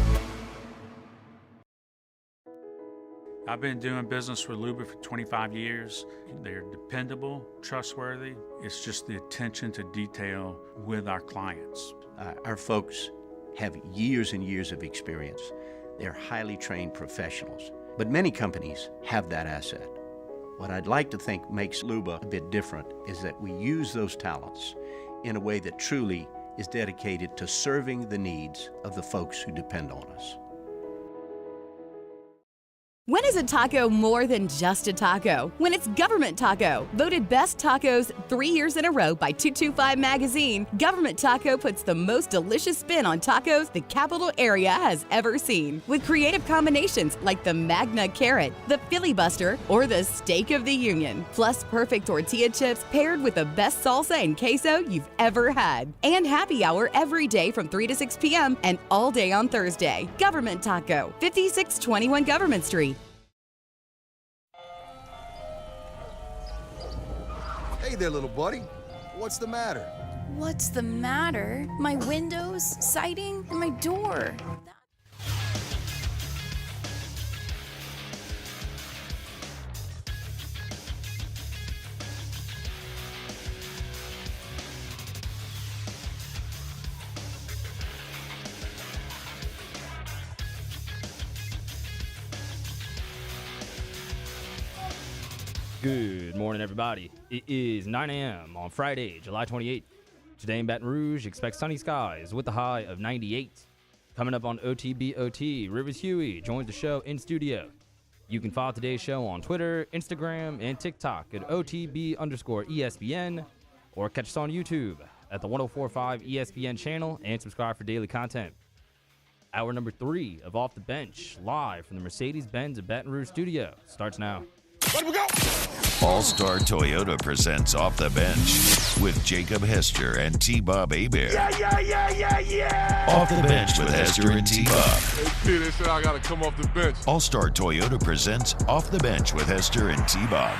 I've been doing business with Luba for 25 years. They're dependable, trustworthy. It's just the attention to detail with our clients. Our folks have years and years of experience. They're highly trained professionals. But many companies have that asset. What I'd like to think makes Luba a bit different is that we use those talents in a way that truly is dedicated to serving the needs of the folks who depend on us. When is a taco more than just a taco? When it's Government Taco. Voted best tacos 3 years in a row by 225 Magazine, Government Taco puts the most delicious spin on tacos the capital area has ever seen. With creative combinations like the Magna Carrot, the Filibuster, or the Steak of the Union. Plus perfect tortilla chips paired with the best salsa and queso you've ever had. And happy hour every day from 3 to 6 p.m. and all day on Thursday. Government Taco, 5621 Government Street. Hey there, little buddy. What's the matter? What's the matter? My windows, siding, and my door. Good morning, everybody. It is 9 a.m. on Friday, July 28th. Today in Baton Rouge, expect sunny skies with a high of 98. Coming up on OTBOT, Rivers Huey joins the show in studio. You can follow today's show on Twitter, Instagram, and TikTok at OTB_ESPN, or catch us on YouTube at the 1045 ESPN channel and subscribe for daily content. Hour number 3 of Off the Bench, live from the Mercedes-Benz of Baton Rouge studio, starts now. Let we go! All-Star Toyota presents Off the Bench with Jacob Hester and T-Bob Hebert. Yeah! Off the Bench with Hester and T-Bob. Hey, P, they said I gotta come off the bench. All-Star Toyota presents Off the Bench with Hester and T-Bob.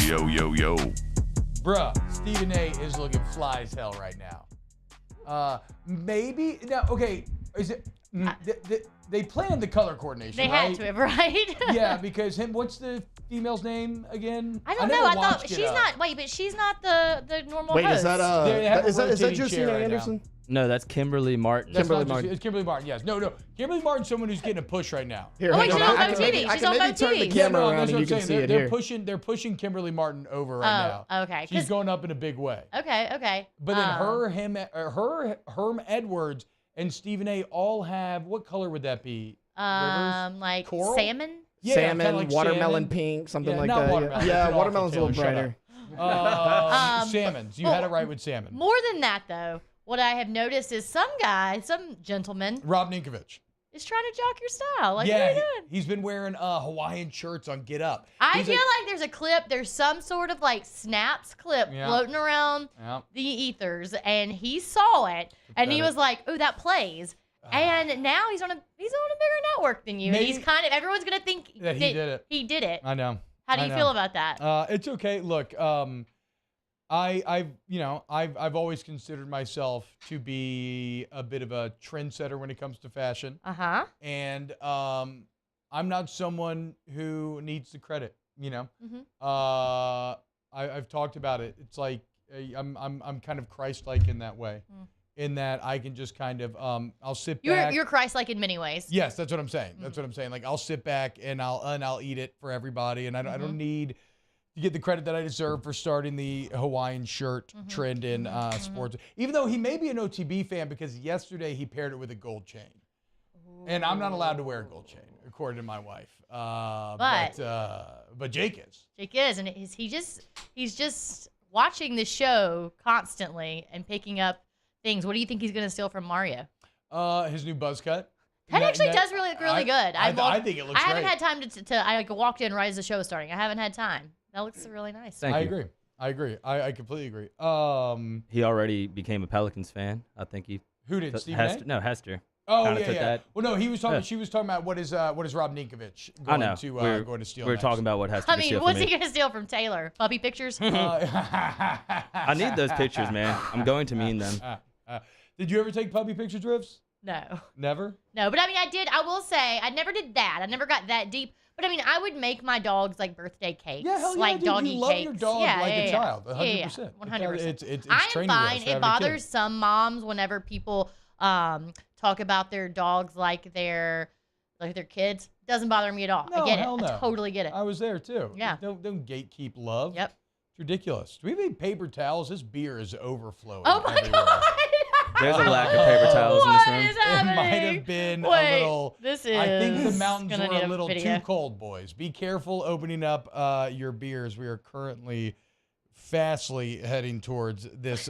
Yo, yo, yo. Bruh, Stephen A is looking fly as hell right now. Maybe, now, okay, is it, they planned the color coordination, They right? had to have, right? Yeah, because what's the female's name again? I don't know. I thought watched she's it, not. Wait, but she's not the normal Wait, host. is that is that Josina Anderson? No, that's Kimberly Martin. It's Kimberly Martin, yes. No. Kimberly Martin's someone who's getting a push right now. Here, Oh, wait, hang she's on. on TV. I She's can on maybe turn the TV. camera no, around that's and what you I'm can saying. see it here. They're pushing Kimberly Martin over right now. Okay. She's going up in a big way. Okay. But then Herm Edwards, and Stephen A. all have, what color would that be? Rivers? Like Coral? salmon. Yeah, salmon, like watermelon salmon. pink, something like not that. Watermelon. Yeah, That's watermelon's a awful, little Taylor, brighter. Salmons. You had it right with salmon. More than that, though, what I have noticed is some gentleman, Rob Ninkovich. is trying to jock your style. Like, yeah, what are you doing? he's been wearing Hawaiian shirts on Get Up. I feel like there's a clip, there's some sort of like snaps clip floating around the ethers, and he saw it, and he was like, "Oh, that plays." And now he's on a bigger network than you. And he's kind of, everyone's gonna think that he did it. He did it. I know. How do you feel about that? It's okay. Look, I've always considered myself to be a bit of a trendsetter when it comes to fashion. And I'm not someone who needs the credit. You know. I've talked about it. It's like I'm kind of Christ-like in that way. In that I can just kind of I'll sit back. You're Christ-like in many ways. Yes, that's what I'm saying. That's what I'm saying. Like I'll sit back and I'll eat it for everybody, and I don't need to get the credit that I deserve for starting the Hawaiian shirt trend in sports. Even though he may be an OTB fan because yesterday he paired it with a gold chain, and I'm not allowed to wear a gold chain according to my wife. But Jake is. Jake is, and he's just watching the show constantly and picking up things. What do you think he's going to steal from Mario? His new buzz cut. That actually does really look really good. I think it looks great. I haven't great. had time to I walked in right as the show was starting. I haven't had time. That looks really nice. Thank you. I agree. I completely agree. He already became a Pelicans fan. I think he. Who did? Stephen Hester? A? No, Hester. Oh, Kinda yeah. took that. Well, no, he was talking. She was talking about what is Rob Ninkovich going to steal. We're talking about what Hester. I mean, what's he going to steal from Taylor? Puppy pictures? I need those pictures, man. I'm going to mean them. Did you ever take puppy picture drifts? No. Never? No, but I mean, I will say, I never did that. I never got that deep. But I mean, I would make my dogs like birthday cakes. Yeah, hell yeah, like dude. doggy You love cakes. your dog like a child, 100%. 100%. It's I am training fine. wheels for It having bothers kids. some moms whenever people talk about their dogs like their kids. doesn't bother me at all. No, I get it. hell no. I totally get it. I was there too. Yeah. Don't gatekeep love. Yep. It's ridiculous. Do we have any paper towels? This beer is overflowing. Oh my everywhere. God. There's a lack of paper towels in this room. What is happening? It might have been Wait, a little. this I think the is mountains gonna were need a a little video. too cold, boys. Be careful opening up your beers. We are currently fastly heading towards this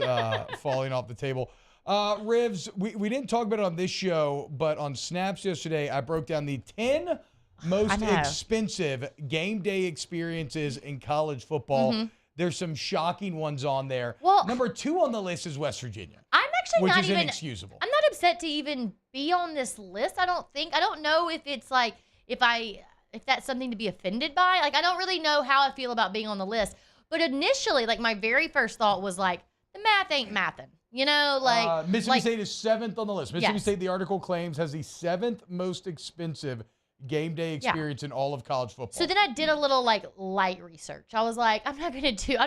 falling off the table. Rivs, we didn't talk about it on this show, but on Snaps yesterday, I broke down the 10 most expensive game day experiences in college football. There's some shocking ones on there. Well, number 2 on the list is West Virginia. I'm actually which not is even inexcusable. I'm not upset to even be on this list. I don't know if it's like if that's something to be offended by. Like I don't really know how I feel about being on the list. But initially, like my very first thought was like the math ain't mathin'. You know, like Mississippi State is 7th on the list. Mississippi Yes. State, the article claims, has the 7th most expensive game day experience in all of college football. So then I did a little like light research. I was like, I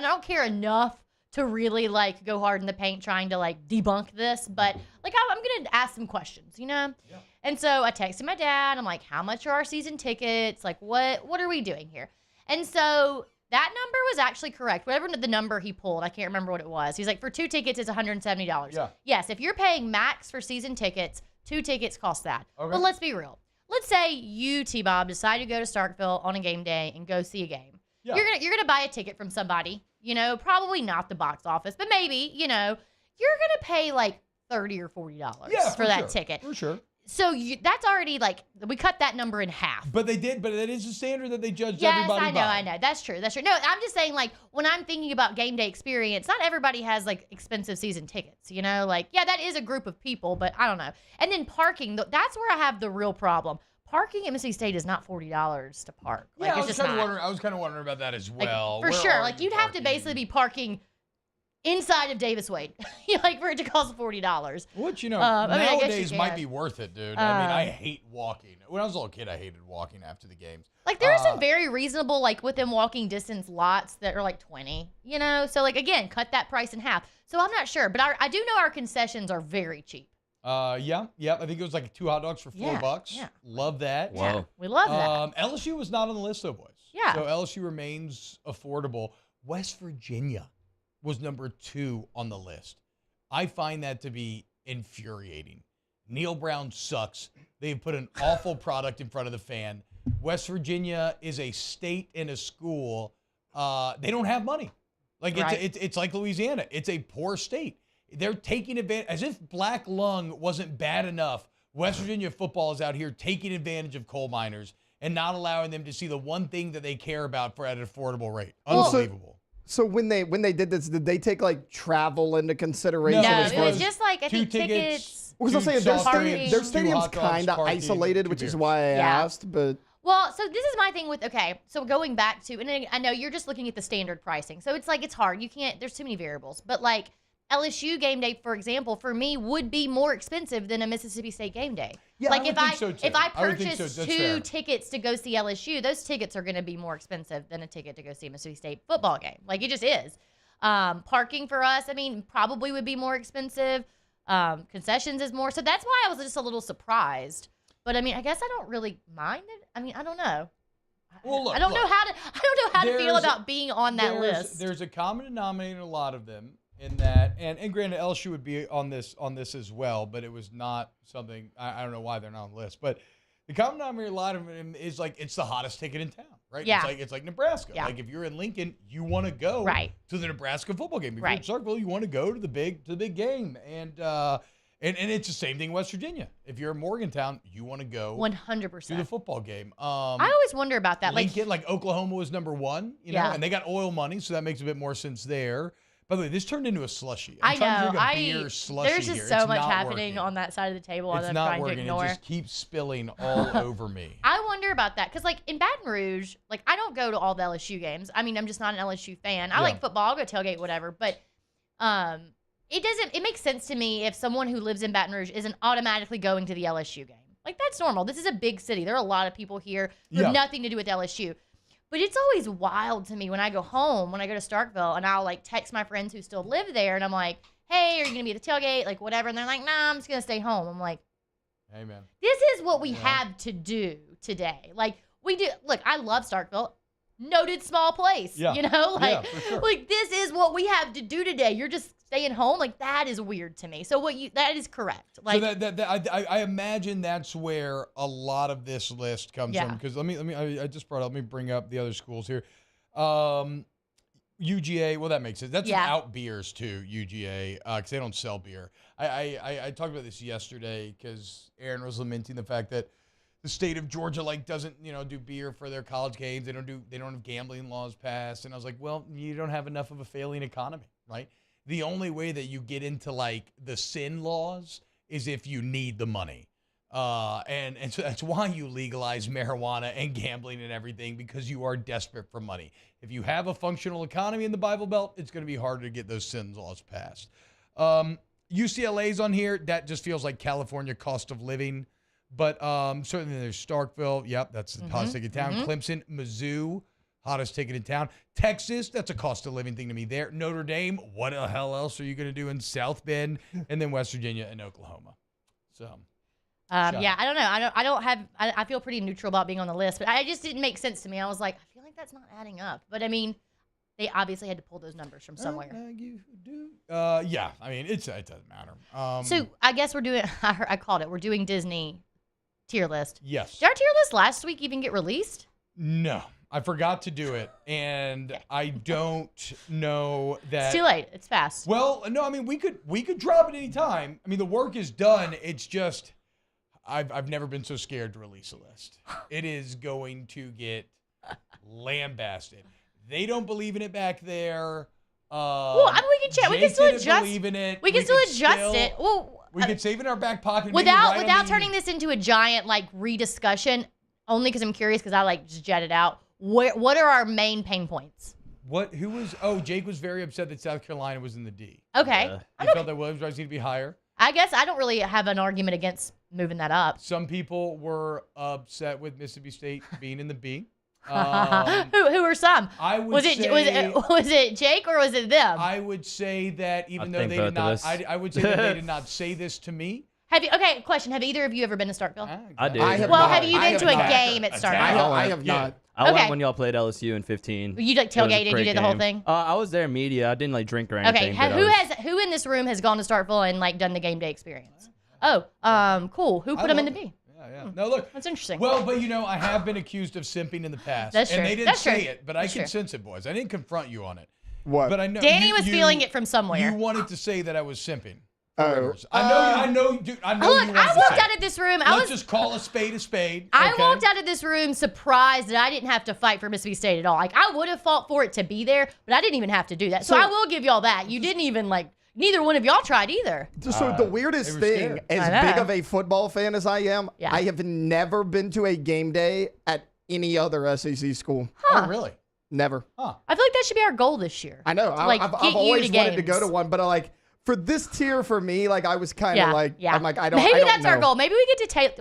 don't care enough to really like go hard in the paint trying to like debunk this, but like I'm gonna ask some questions, you know? Yeah. And so I texted my dad. I'm like, how much are our season tickets? Like, what are we doing here? And so that number was actually correct. Whatever the number he pulled, I can't remember what it was. He's like, for 2 tickets, it's $170. Yeah. Yes, if you're paying max for season tickets, 2 tickets cost that. Okay. But let's be real. Let's say you, T-Bob, decide to go to Starkville on a game day and go see a game. Yeah. You're gonna buy a ticket from somebody, you know, probably not the box office, but maybe, you know, you're gonna pay like $30 or $40 for that ticket. For sure. So that's already like we cut that number in half. But that is the standard that they judged Yes, everybody by. I know. That's true. No, I'm just saying, like, when I'm thinking about game day experience, not everybody has, like, expensive season tickets, you know? Like, yeah, that is a group of people, but I don't know. And then parking, that's where I have the real problem. Parking at Mississippi State is not $40 to park. Like, Yeah, it's just not. I was kind of wondering about that as well. For sure. Like, you'd have to basically be parking inside of Davis Wade, like, for it to cost $40. Which, you know, I mean, I guess nowadays you might can. be worth it, dude. I mean, I hate walking. When I was a little kid, I hated walking after the games. Like, there are some very reasonable, like, within walking distance lots that are, like, 20, you know? So, like, again, cut that price in half. So, I'm not sure. But I do know our concessions are very cheap. Yeah. I think it was like 2 hot dogs for $4. Yeah. Love that. Wow. Yeah, we love that. LSU was not on the list, though, boys. Yeah. So LSU remains affordable. West Virginia was number 2 on the list. I find that to be infuriating. Neil Brown sucks. They've put an awful product in front of the fan. West Virginia is a state and a school. They don't have money. Like it's like Louisiana. It's a poor state. They're taking advantage, as if Black Lung wasn't bad enough. West Virginia football is out here taking advantage of coal miners and not allowing them to see the one thing that they care about at an affordable rate. Unbelievable. So when they did this, did they take like travel into consideration? No, as it far was as- just like, I think tickets. Because I'm saying parking. their stadium's kind of isolated, which is why I asked. But Well, so this is my thing with, okay, so going back to, and I know you're just looking at the standard pricing. So it's like, it's hard. You can't, there's too many variables. But like LSU game day, for example, for me would be more expensive than a Mississippi State game day. Yeah, like I would think so, too. if I I would think purchased so. That's 2 fair. tickets to go see LSU, those tickets are going to be more expensive than a ticket to go see a Mississippi State football game. Like it just is. Parking for us, I mean, probably would be more expensive. Concessions is more. So that's why I was just a little surprised. But I mean, I guess I don't really mind it. I mean, I don't know. Well, look, I don't know how to feel about being on that list. There's a common denominator in a lot of them in that, and granted, LSU would be on this as well, but it was not something. I don't know why they're not on the list, but the common denominator in a lot of them is like it's the hottest ticket in town, right? Yeah. It's like Nebraska. Yeah. Like if you're in Lincoln, you want to go to the Nebraska football game. If you're in Starkville, you want to go to the big game, and it's the same thing in West Virginia. If you're in Morgantown, you want to go 100% to the football game. I always wonder about that. Lincoln, like Oklahoma was number 1, you know, and they got oil money, so that makes a bit more sense there. By the way, this turned into a slushy. I'm trying to drink a beer slushy there's just here. so It's much not happening working. on that side of the table that It's I'm not trying working. to ignore. It just keeps spilling all over me. I wonder about that because, like, in Baton Rouge, like, I don't go to all the LSU games. I mean, I'm just not an LSU fan. I like football. I'll go tailgate, whatever. But it makes sense to me if someone who lives in Baton Rouge isn't automatically going to the LSU game. Like, that's normal. This is a big city. There are a lot of people here who have nothing to do with LSU. But it's always wild to me when I go home, when I go to Starkville, and I'll, like, text my friends who still live there, and I'm like, hey, are you going to be at the tailgate? Like, whatever. And they're like, nah, I'm just going to stay home. I'm like, hey, man. this is what we have to do today. Like, we do. Look, I love Starkville. Noted small place. Yeah. You know? Like, for sure. like, this is what we have to do today. You're just staying home. Like, that is weird to me. So that is correct. Like, so I imagine that's where a lot of this list comes from. Because I just brought up, let me bring up the other schools here. UGA, well, that makes sense. That's without beers too, UGA, because they don't sell beer. I talked about this yesterday because Aaron was lamenting the fact that the state of Georgia doesn't do beer for their college games. They don't have gambling laws passed. And I was like, well, you don't have enough of a failing economy, right? The only way that you get into the sin laws is if you need the money. And so that's why you legalize marijuana and gambling and everything, because you are desperate for money. If you have a functional economy in the Bible Belt, it's going to be harder to get those sin laws passed. UCLA's on here. That just feels like California cost of living. But certainly there's Starkville. Yep, that's the hottest ticket in town. Clemson, Mizzou, hottest ticket in town. Texas, that's a cost of living thing to me there. Notre Dame, what the hell else are you going to do in South Bend? And then West Virginia and Oklahoma. So... yeah, I don't know. I feel pretty neutral about being on the list, but it just didn't make sense to me. I was like, I feel like that's not adding up. But I mean, they obviously had to pull those numbers from somewhere. Yeah, I mean, it doesn't matter. So I guess we're doing, I called it, we're doing Disney tier list. Yes. Did our tier list last week even get released? No, I forgot to do it, and I don't know that. It's too late. It's fast. Well, no, I mean, we could drop it any time. I mean, the work is done. It's just... I've never been so scared to release a list. It is going to get lambasted. They don't believe in it back there. Well, I mean, we can check. We can still adjust. Believe in it. We can still adjust it. Well, we could save it in our back pocket without turning this into a giant rediscussion. Only because I'm curious, because I just jetted out. What are our main pain points? Who was? Oh, Jake was very upset that South Carolina was in the D. Okay. He felt that Williams-Brice needed to be higher. I guess I don't really have an argument against moving that up. Some people were upset with Mississippi State being in the B. Who are some? I would say, was it Jake or was it them? I would say that even though they did not, I would say that they did not say this to me. Question. Have either of you ever been to Starkville? I did. Have you been to a game at Starkville? I have not. I went when y'all played LSU in 15. You tailgated, you did the whole thing? I was there media. I didn't drink or anything. Okay, who in this room has gone to Starkville and done the game day experience? Oh, cool. Who put them in the B? Yeah. No, look. That's interesting. Well, but I have been accused of simping in the past. That's true. And they didn't say true. it, but I can sense it, boys. I didn't confront you on it. What? But I know Danny was feeling it from somewhere. You wanted to say that I was simping. Oh. I know, dude. I know. Look, you I walked out of this room. Let's just call a spade a spade. I walked out of this room surprised that I didn't have to fight for Mississippi State at all. I would have fought for it to be there, but I didn't even have to do that. So I will give y'all that. You didn't even neither one of y'all tried either. So the weirdest thing, as big of a football fan as I am, I have never been to a game day at any other SEC school. Huh. Oh, really? Never. Huh. I feel like that should be our goal this year. I know. I've always wanted to go to one, but for this tier for me, I was kind of I'm like, I don't Maybe that's know. our goal. Maybe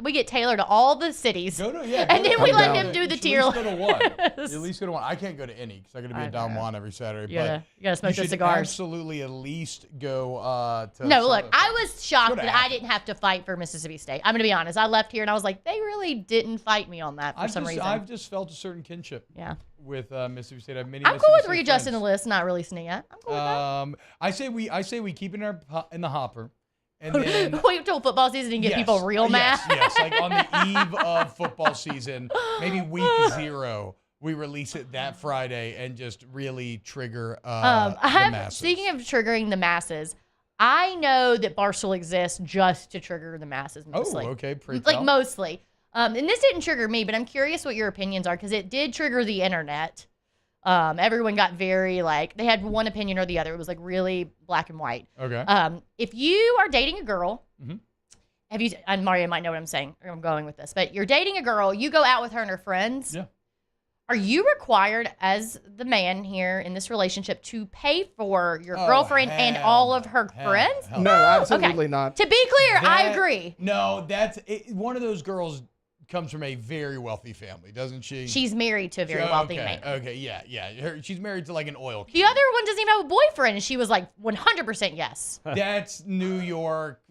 we get Taylor to all the cities. And then we let him do the tier list. At least go to one. I can't go to any because I got to be at Don Juan every Saturday. You gotta smoke those should cigars. Absolutely, at least go to. No, look, I was shocked that I didn't have to fight for Mississippi State. I'm gonna be honest. I left here and I was like, they really didn't fight me on that for some reason. I've just felt a certain kinship. Yeah. With Mississippi State, I have many. I'm cool with readjusting the list, not releasing it yet. I'm cool with that. I say we keep it in the hopper, and then wait till football season and get people real mad. Yes, on the eve of football season, maybe week 0, we release it that Friday and just really trigger the masses. Speaking of triggering the masses, I know that Barstool exists just to trigger the masses mostly. Oh, okay, mostly. And this didn't trigger me, but I'm curious what your opinions are because it did trigger the internet. Everyone got very they had one opinion or the other. It was really black and white. Okay. If you are dating a girl, and Mario might know what I'm saying. I'm going with this, but you're dating a girl. You go out with her and her friends. Yeah. Are you required as the man here in this relationship to pay for your girlfriend and all of her friends? No, absolutely not. To be clear, I agree. No, that's one of those girls. Comes from a very wealthy family, doesn't she? She's married to a very wealthy man. Okay, yeah. She's married to an oil king. The other one doesn't even have a boyfriend, and she was 100% yes. That's New York.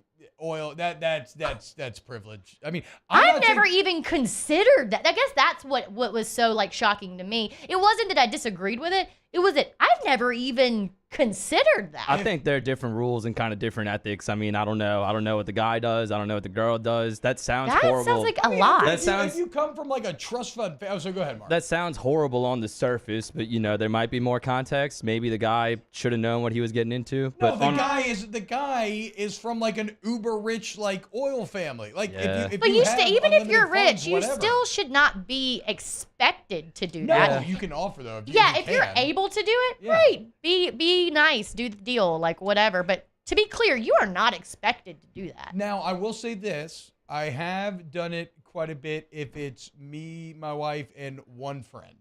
oil. That's privilege. I mean, I've never even considered that. I guess that's what was so like shocking to me. It wasn't that I disagreed with it. It was that I've never even considered that. I think there are different rules and kind of different ethics. I mean, I don't know. I don't know what the guy does. I don't know what the girl does. That sounds horrible. That sounds like a lot. If you come from like a trust fund family, so go ahead, Mark. That sounds horrible on the surface, but there might be more context. Maybe the guy should have known what he was getting into. No, the guy is from like an uber rich like oil family. Like, but even if you're rich, you still should not be expected to do that. No, you can offer though. If you're able to do it, great. Be nice, do the deal, like whatever. But to be clear, you are not expected to do that. Now, I will say this: I have done it quite a bit. If it's me, my wife, and one friend,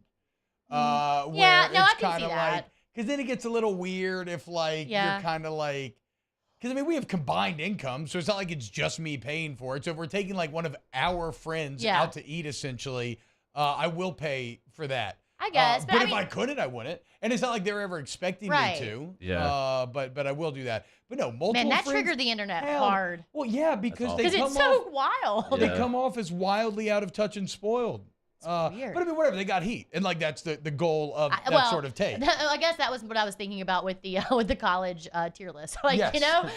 I can see that. Because then it gets a little weird if you're kind of like. Because, I mean, we have combined income, so it's not like it's just me paying for it. So if we're taking, like, one of our friends out to eat, essentially, I will pay for that. I guess. But if I couldn't, I wouldn't. And it's not like they're ever expecting me to. Yeah. But I will do that. But no, multiple Man, that friends, triggered the internet hard. Well, yeah, because it's so wild. They come off as wildly out of touch and spoiled. Weird. But I mean, whatever, they got heat, and like that's the goal of that sort of take. I guess that was what I was thinking about with the college tier list. Like Yes. people are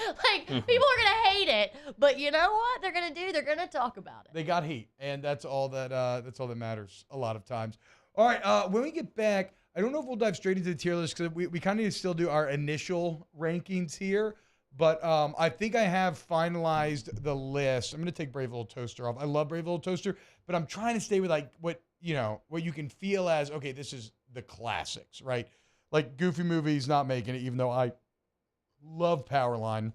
gonna hate it, but you know what they're gonna do? They're gonna talk about it. They got heat, and that's all that matters a lot of times. All right, when we get back, I don't know if we'll dive straight into the tier list because we kind of need to still do our initial rankings here. But I think I have finalized the list. I'm going to take Brave Little Toaster off. I love Brave Little Toaster, but I'm trying to stay with like what you can feel as, okay, this is the classics, right? Like Goofy Movie's not making it, even though I love Powerline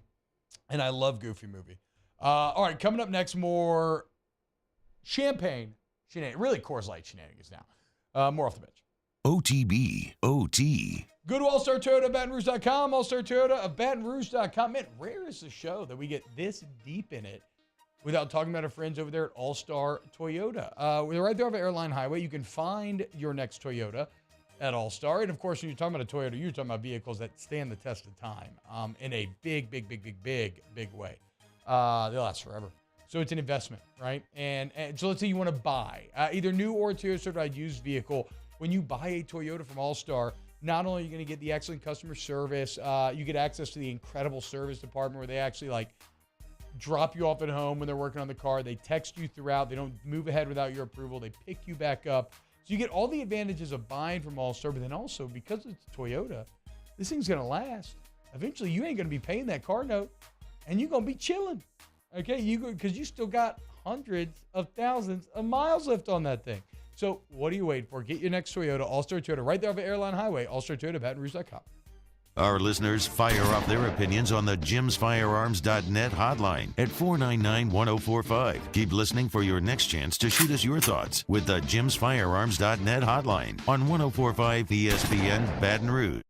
and I love Goofy Movie. All right, coming up next, more champagne shenanigans, really Coors Light shenanigans now. More off the bench. OTB, OT. Go to allstartoyota.batonrouge.com, allstartoyota of batonrouge.com. Man, rare is the show that we get this deep in it without talking about our friends over there at All Star Toyota. We're right there off of Airline Highway. You can find your next Toyota at All Star. And of course, when you're talking about a Toyota, you're talking about vehicles that stand the test of time in a big way. They last forever. So it's an investment, right? And so let's say you want to buy either new or Toyota certified used vehicle. When you buy a Toyota from All Star, not only are you going to get the excellent customer service, you get access to the incredible service department where they actually drop you off at home when they're working on the car. They text you throughout. They don't move ahead without your approval. They pick you back up. So you get all the advantages of buying from All Star, but then also because it's Toyota, this thing's going to last. Eventually, you ain't going to be paying that car note, and you're going to be chilling, okay? Because you still got hundreds of thousands of miles left on that thing. So what are you waiting for? Get your next Toyota, All-Star Toyota, right there off of Airline Highway, All-Star Toyota, BatonRouge.com. Our listeners fire off their opinions on the jimsfirearms.net hotline at 499-1045. Keep listening for your next chance to shoot us your thoughts with the jimsfirearms.net hotline on 1045 ESPN Baton Rouge.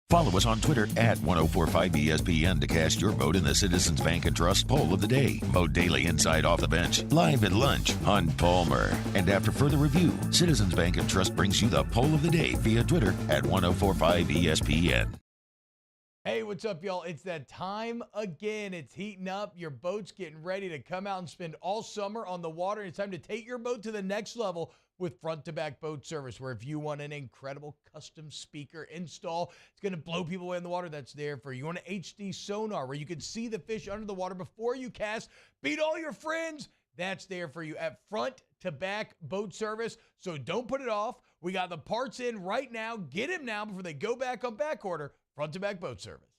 Follow us on Twitter at 1045ESPN to cast your vote in the Citizens Bank and Trust Poll of the Day. Vote daily inside Off the Bench, live at lunch on Palmer. And after further review, Citizens Bank and Trust brings you the Poll of the Day via Twitter at 1045ESPN. Hey, what's up, y'all? It's that time again. It's heating up. Your boat's getting ready to come out and spend all summer on the water. It's time to take your boat to the next level with front-to-back boat service, where if you want an incredible custom speaker install, it's going to blow people away in the water, that's there for you. You want an HD sonar where you can see the fish under the water before you cast, beat all your friends, that's there for you at front-to-back boat service. So don't put it off. We got the parts in right now. Get them now before they go back on back order. Front-to-back boat service.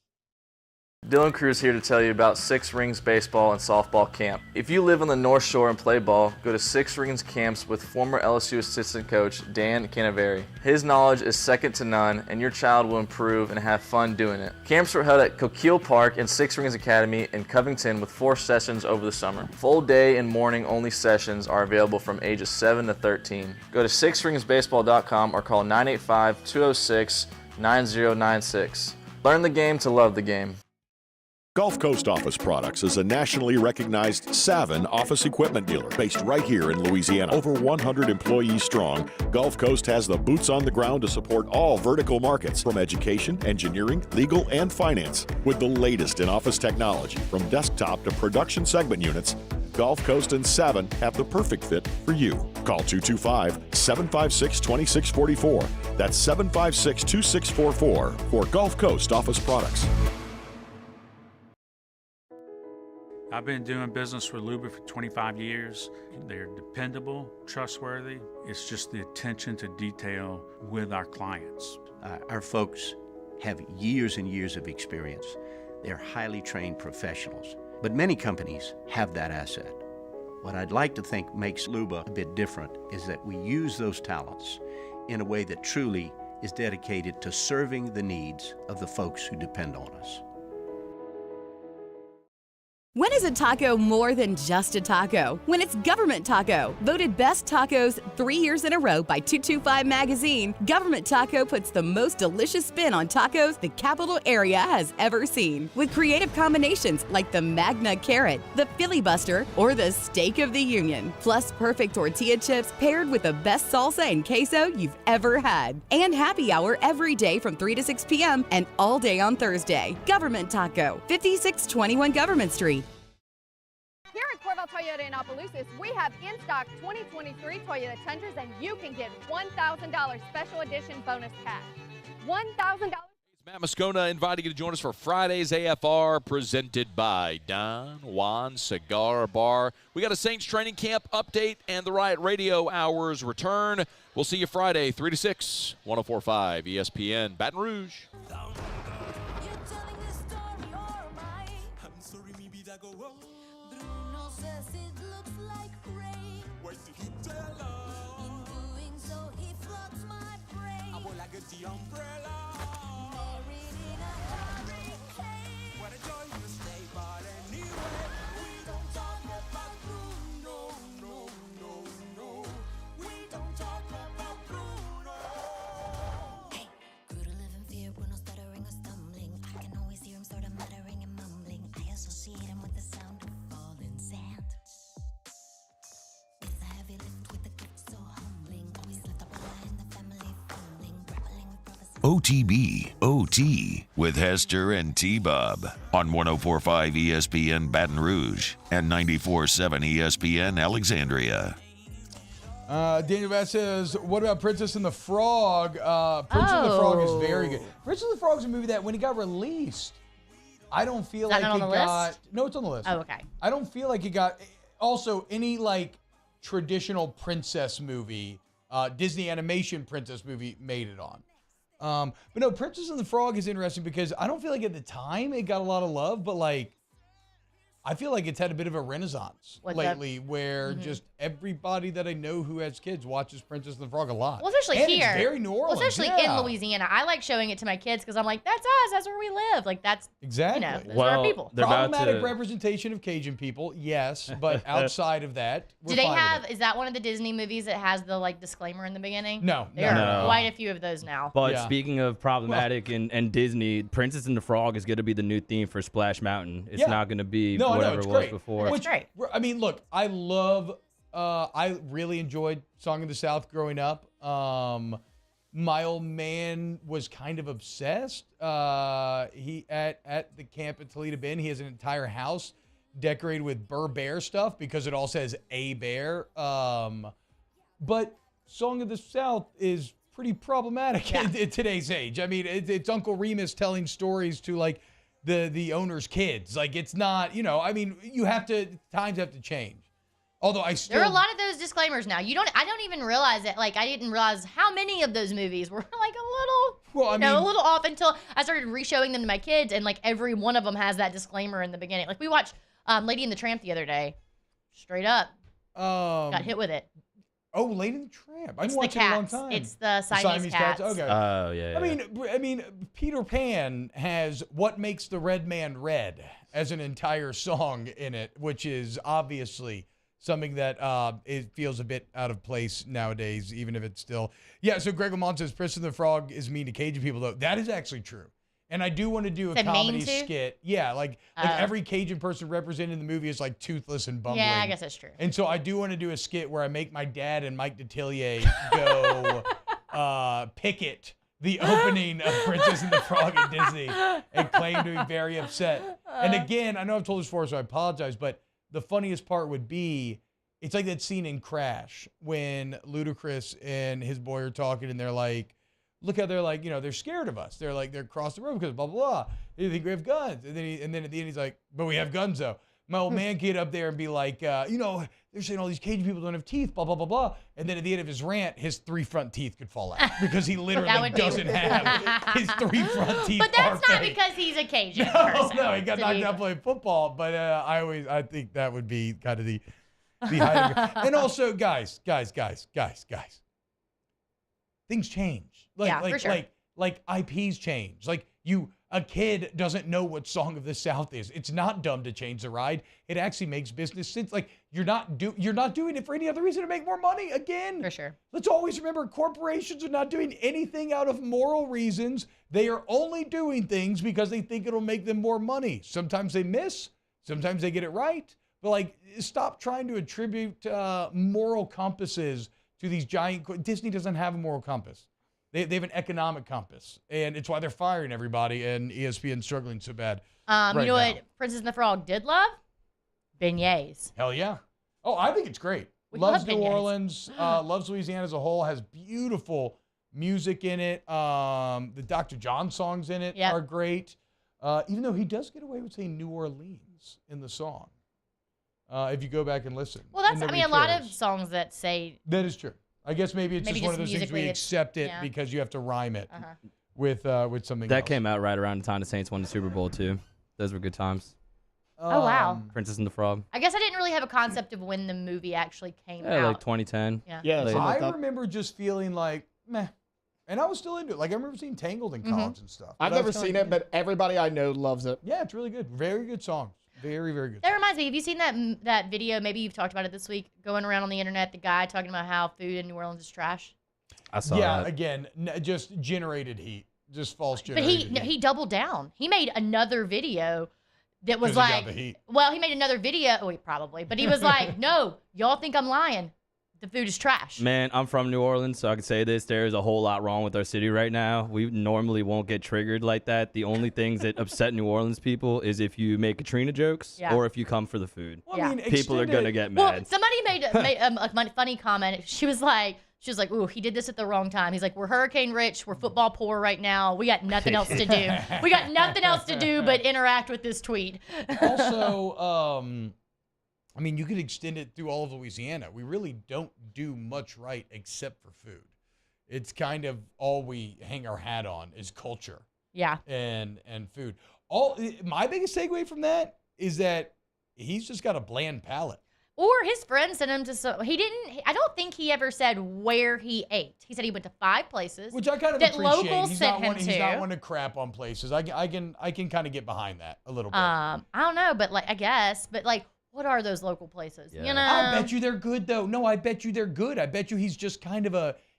Dylan Cruz here to tell you about Six Rings Baseball and Softball Camp. If you live on the North Shore and play ball, go to Six Rings Camps with former LSU assistant coach Dan Canaveri. His knowledge is second to none, and your child will improve and have fun doing it. Camps were held at Coquille Park and Six Rings Academy in Covington with 4 sessions over the summer. Full day and morning only sessions are available from ages 7 to 13. Go to sixringsbaseball.com or call 985-206-9096. Learn the game to love the game. Gulf Coast Office Products is a nationally recognized Savin office equipment dealer based right here in Louisiana. Over 100 employees strong, Gulf Coast has the boots on the ground to support all vertical markets, from education, engineering, legal, and finance. With the latest in office technology, from desktop to production segment units, Gulf Coast and Savin have the perfect fit for you. Call 225-756-2644. That's 756-2644 for Gulf Coast Office Products. I've been doing business with Luba for 25 years. They're dependable, trustworthy. It's just the attention to detail with our clients. Our folks have years and years of experience. They're highly trained professionals. But many companies have that asset. What I'd like to think makes Luba a bit different is that we use those talents in a way that truly is dedicated to serving the needs of the folks who depend on us. When is a taco more than just a taco? When it's Government Taco. Voted best tacos 3 years in a row by 225 Magazine, Government Taco puts the most delicious spin on tacos the capital area has ever seen. With creative combinations like the Magna Carrot, the Filibuster, or the Steak of the Union. Plus perfect tortilla chips paired with the best salsa and queso you've ever had. And happy hour every day from 3 to 6 p.m. and all day on Thursday. Government Taco, 5621 Government Street. Here at Corval Toyota in Opelousas, we have in stock 2023 Toyota Tundras, and you can get $1,000 special edition bonus cash. $1,000. Matt Moscona inviting you to join us for Friday's AFR, presented by Don Juan Cigar Bar. We got a Saints training camp update and the Riot Radio Hours return. We'll see you Friday, 3 to 6, 104.5 ESPN, Baton Rouge. OTB, OT, with Hester and T-Bob on 104.5 ESPN Baton Rouge and 94.7 ESPN Alexandria. Daniel Bass says, what about Princess and the Frog? Princess and the Frog is very good. Princess and the Frog is a movie that when it got released, I don't feel like it got... No, it's on the list. Oh, okay. I don't feel like it got... Also, any like traditional princess movie, Disney animation princess movie made it on. But no, Princess and the Frog is interesting because I don't feel like at the time it got a lot of love, but like I feel like it's had a bit of a renaissance lately where just everybody that I know who has kids watches Princess and the Frog a lot. Well, especially and here. It's very New Orleans. Well, especially in Louisiana. I like showing it to my kids because I'm like, that's us. That's where we live. Like, that's, exactly. you know, those are our people. Problematic representation of Cajun people, yes, but outside of that, we're Do they fine have, with it. is that one of the Disney movies that has the, like, disclaimer in the beginning? No. There are quite a few of those now. But speaking of problematic and Disney, Princess and the Frog is going to be the new theme for Splash Mountain. It's not going to be whatever it was before. It's great. I mean, look, I really enjoyed Song of the South growing up. My old man was kind of obsessed. He at the camp at Toledo Bend, he has an entire house decorated with Burr Bear stuff because it all says a bear. But Song of the South is pretty problematic in today's age. I mean, it's Uncle Remus telling stories to like the owner's kids. Like, it's not, you know, I mean, times have to change. Although there are a lot of those disclaimers now. I don't even realize it. Like, I didn't realize how many of those movies were like a little off until I started re-showing them to my kids, and like every one of them has that disclaimer in the beginning. Like, we watched Lady and the Tramp the other day. Straight up. Got hit with it. Oh, Lady and the Tramp. I've It's watched the it a long cats. time. It's the Siamese cats. Okay. Oh, yeah. I mean, Peter Pan has "What Makes the Red Man Red" as an entire song in it, which is obviously something that it feels a bit out of place nowadays, even if it's still. Yeah, so Greg Lamont says Princess and the Frog is mean to Cajun people, though. That is actually true. And I do want to do a Said comedy mean to? skit. Yeah, like every Cajun person represented in the movie is like toothless and bumbling. Yeah, I guess that's true. And so I do want to do a skit where I make my dad and Mike Detillier go picket the opening of Princess and the Frog at Disney and claim to be very upset. And again, I know I've told this before, so I apologize, but the funniest part would be, it's like that scene in Crash when Ludacris and his boy are talking and they're like, look how they're like, they're scared of us. They're like, they're across the road because blah, blah, blah. They think we have guns. And then at the end, he's like, but we have guns though. My old man get up there and be like, they're saying all these Cajun people don't have teeth, blah, blah, blah, blah. And then at the end of his rant, his 3 front teeth could fall out because he literally doesn't have his 3 front teeth. But that's not because he's a Cajun person. No, he got knocked out playing football. But I think that would be kind of the height of it. And also, guys, things change. For sure. Like IPs change. Like a kid doesn't know what Song of the South is. It's not dumb to change the ride. It actually makes business sense. Like you're not doing it for any other reason to make more money. Again, for sure. Let's always remember corporations are not doing anything out of moral reasons. They are only doing things because they think it'll make them more money. Sometimes they miss. Sometimes they get it right. But stop trying to attribute moral compasses to these giant. Disney doesn't have a moral compass. They have an economic compass, and it's why they're firing everybody, and ESPN struggling so bad. You know what Princess and the Frog did love? Beignets. Hell yeah. Oh, I think it's great. Loves New Orleans, loves Louisiana as a whole, has beautiful music in it. The Dr. John songs in it are great, even though he does get away with saying New Orleans in the song. If you go back and listen. Well, that's, a lot of songs that say. That is true. I guess maybe it's just one of those things we accept it because you have to rhyme it with something That else. came out right around the time the Saints won the Super Bowl, too. Those were good times. Oh, wow. Princess and the Frog. I guess I didn't really have a concept of when the movie actually came out. Like 2010. Yeah. I remember just feeling like, meh. And I was still into it. Like, I remember seeing Tangled in college and stuff. I've never seen it, but everybody I know loves it. Yeah, it's really good. Very good songs. Very, very good. That reminds me, have you seen that video? Maybe you've talked about it this week, going around on the internet, the guy talking about how food in New Orleans is trash. I saw that. that. Again, just generated heat. Just false generated But he doubled down. He made another video that was like, he made another video, probably, but he was like, no, y'all think I'm lying. The food is trash. Man, I'm from New Orleans, so I can say this. There's a whole lot wrong with our city right now. We normally won't get triggered like that. The only things that upset New Orleans people is if you make Katrina jokes or if you come for the food. Well, I mean, people are going to get mad. Well, somebody made a funny comment. She was like, ooh, he did this at the wrong time. He's like, we're hurricane rich. We're football poor right now. We got nothing else to do. We got nothing else to do but interact with this tweet. Also, you could extend it through all of Louisiana. We really don't do much right except for food. It's kind of all we hang our hat on is culture. Yeah. And food. My biggest takeaway from that is that he's just got a bland palate. Or his friend sent him to I don't think he ever said where he ate. He said he went to 5 places. Which I kind of that appreciate. Locals He's sent not him to. He's not one to crap on places. I can kind of get behind that a little bit. I don't know, but I guess, but what are those local places? Yeah. You know? I bet you they're good, though. No, I bet you they're good. I bet you he's just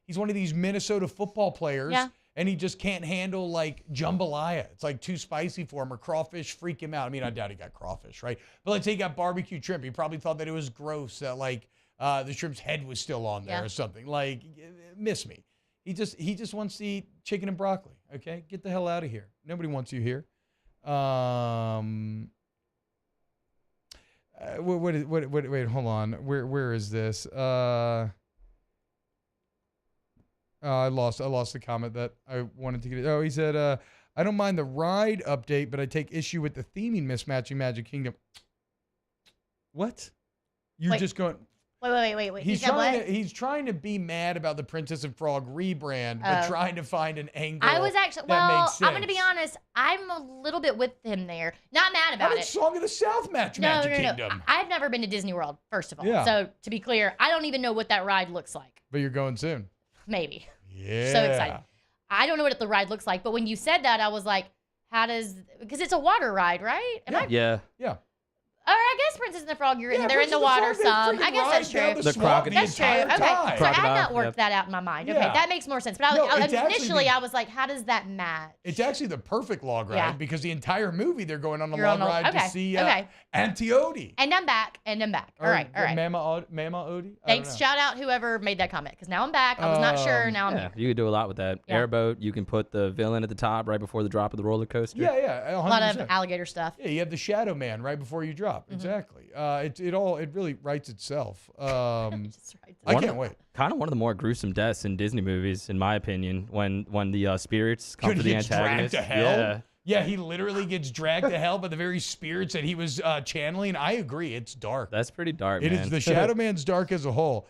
he's one of these Minnesota football players, and he just can't handle, jambalaya. It's, too spicy for him, or crawfish freak him out. I mean, I doubt he got crawfish, right? But let's say he got barbecue shrimp. He probably thought that it was gross that, the shrimp's head was still on there or something. Miss me. He just wants to eat chicken and broccoli, okay? Get the hell out of here. Nobody wants you here. Wait, hold on. Where is this? I lost the comment that I wanted to get. Oh, he said, I don't mind the ride update, but I take issue with the theming mismatching Magic Kingdom. What? You're just going. Wait. He's trying to be mad about the Princess and Frog rebrand, but trying to find an angle. I was actually, makes sense. I'm going to be honest. I'm a little bit with him there. Not mad about it. Song of the South match Magic Kingdom? I've never been to Disney World, first of all. Yeah. So to be clear, I don't even know what that ride looks like. But you're going soon. Maybe. Yeah. So excited. I don't know what the ride looks like, but when you said that, I was like, because it's a water ride, right? Yeah. Or I guess Princess and the Frog, they're in the water some. I guess that's true. The crocodile. That's true. Okay. So I had not worked that out in my mind. Okay, that makes more sense. But initially, I was like, how does that match? It's actually the perfect log ride because the entire movie they're going on a You're log on a- ride to okay, see okay. Auntie Odie. And I'm back. All right. Mama Odie? Thanks. Shout out whoever made that comment because now I'm back. I was not sure. Now I'm here. You can do a lot with that. Yeah. Airboat, you can put the villain at the top right before the drop of the roller coaster. Yeah, 100%. A lot of alligator stuff. Yeah, you have the Shadow Man right before you drop. Exactly. It really writes itself. I can't wait. Kind of one of the more gruesome deaths in Disney movies, in my opinion, when the spirits come for the antagonist. Dragged to hell? Yeah, he literally gets dragged to hell by the very spirits that he was channeling. I agree. It's dark. That's pretty dark, It man. is. The Shadow Man's dark as a whole.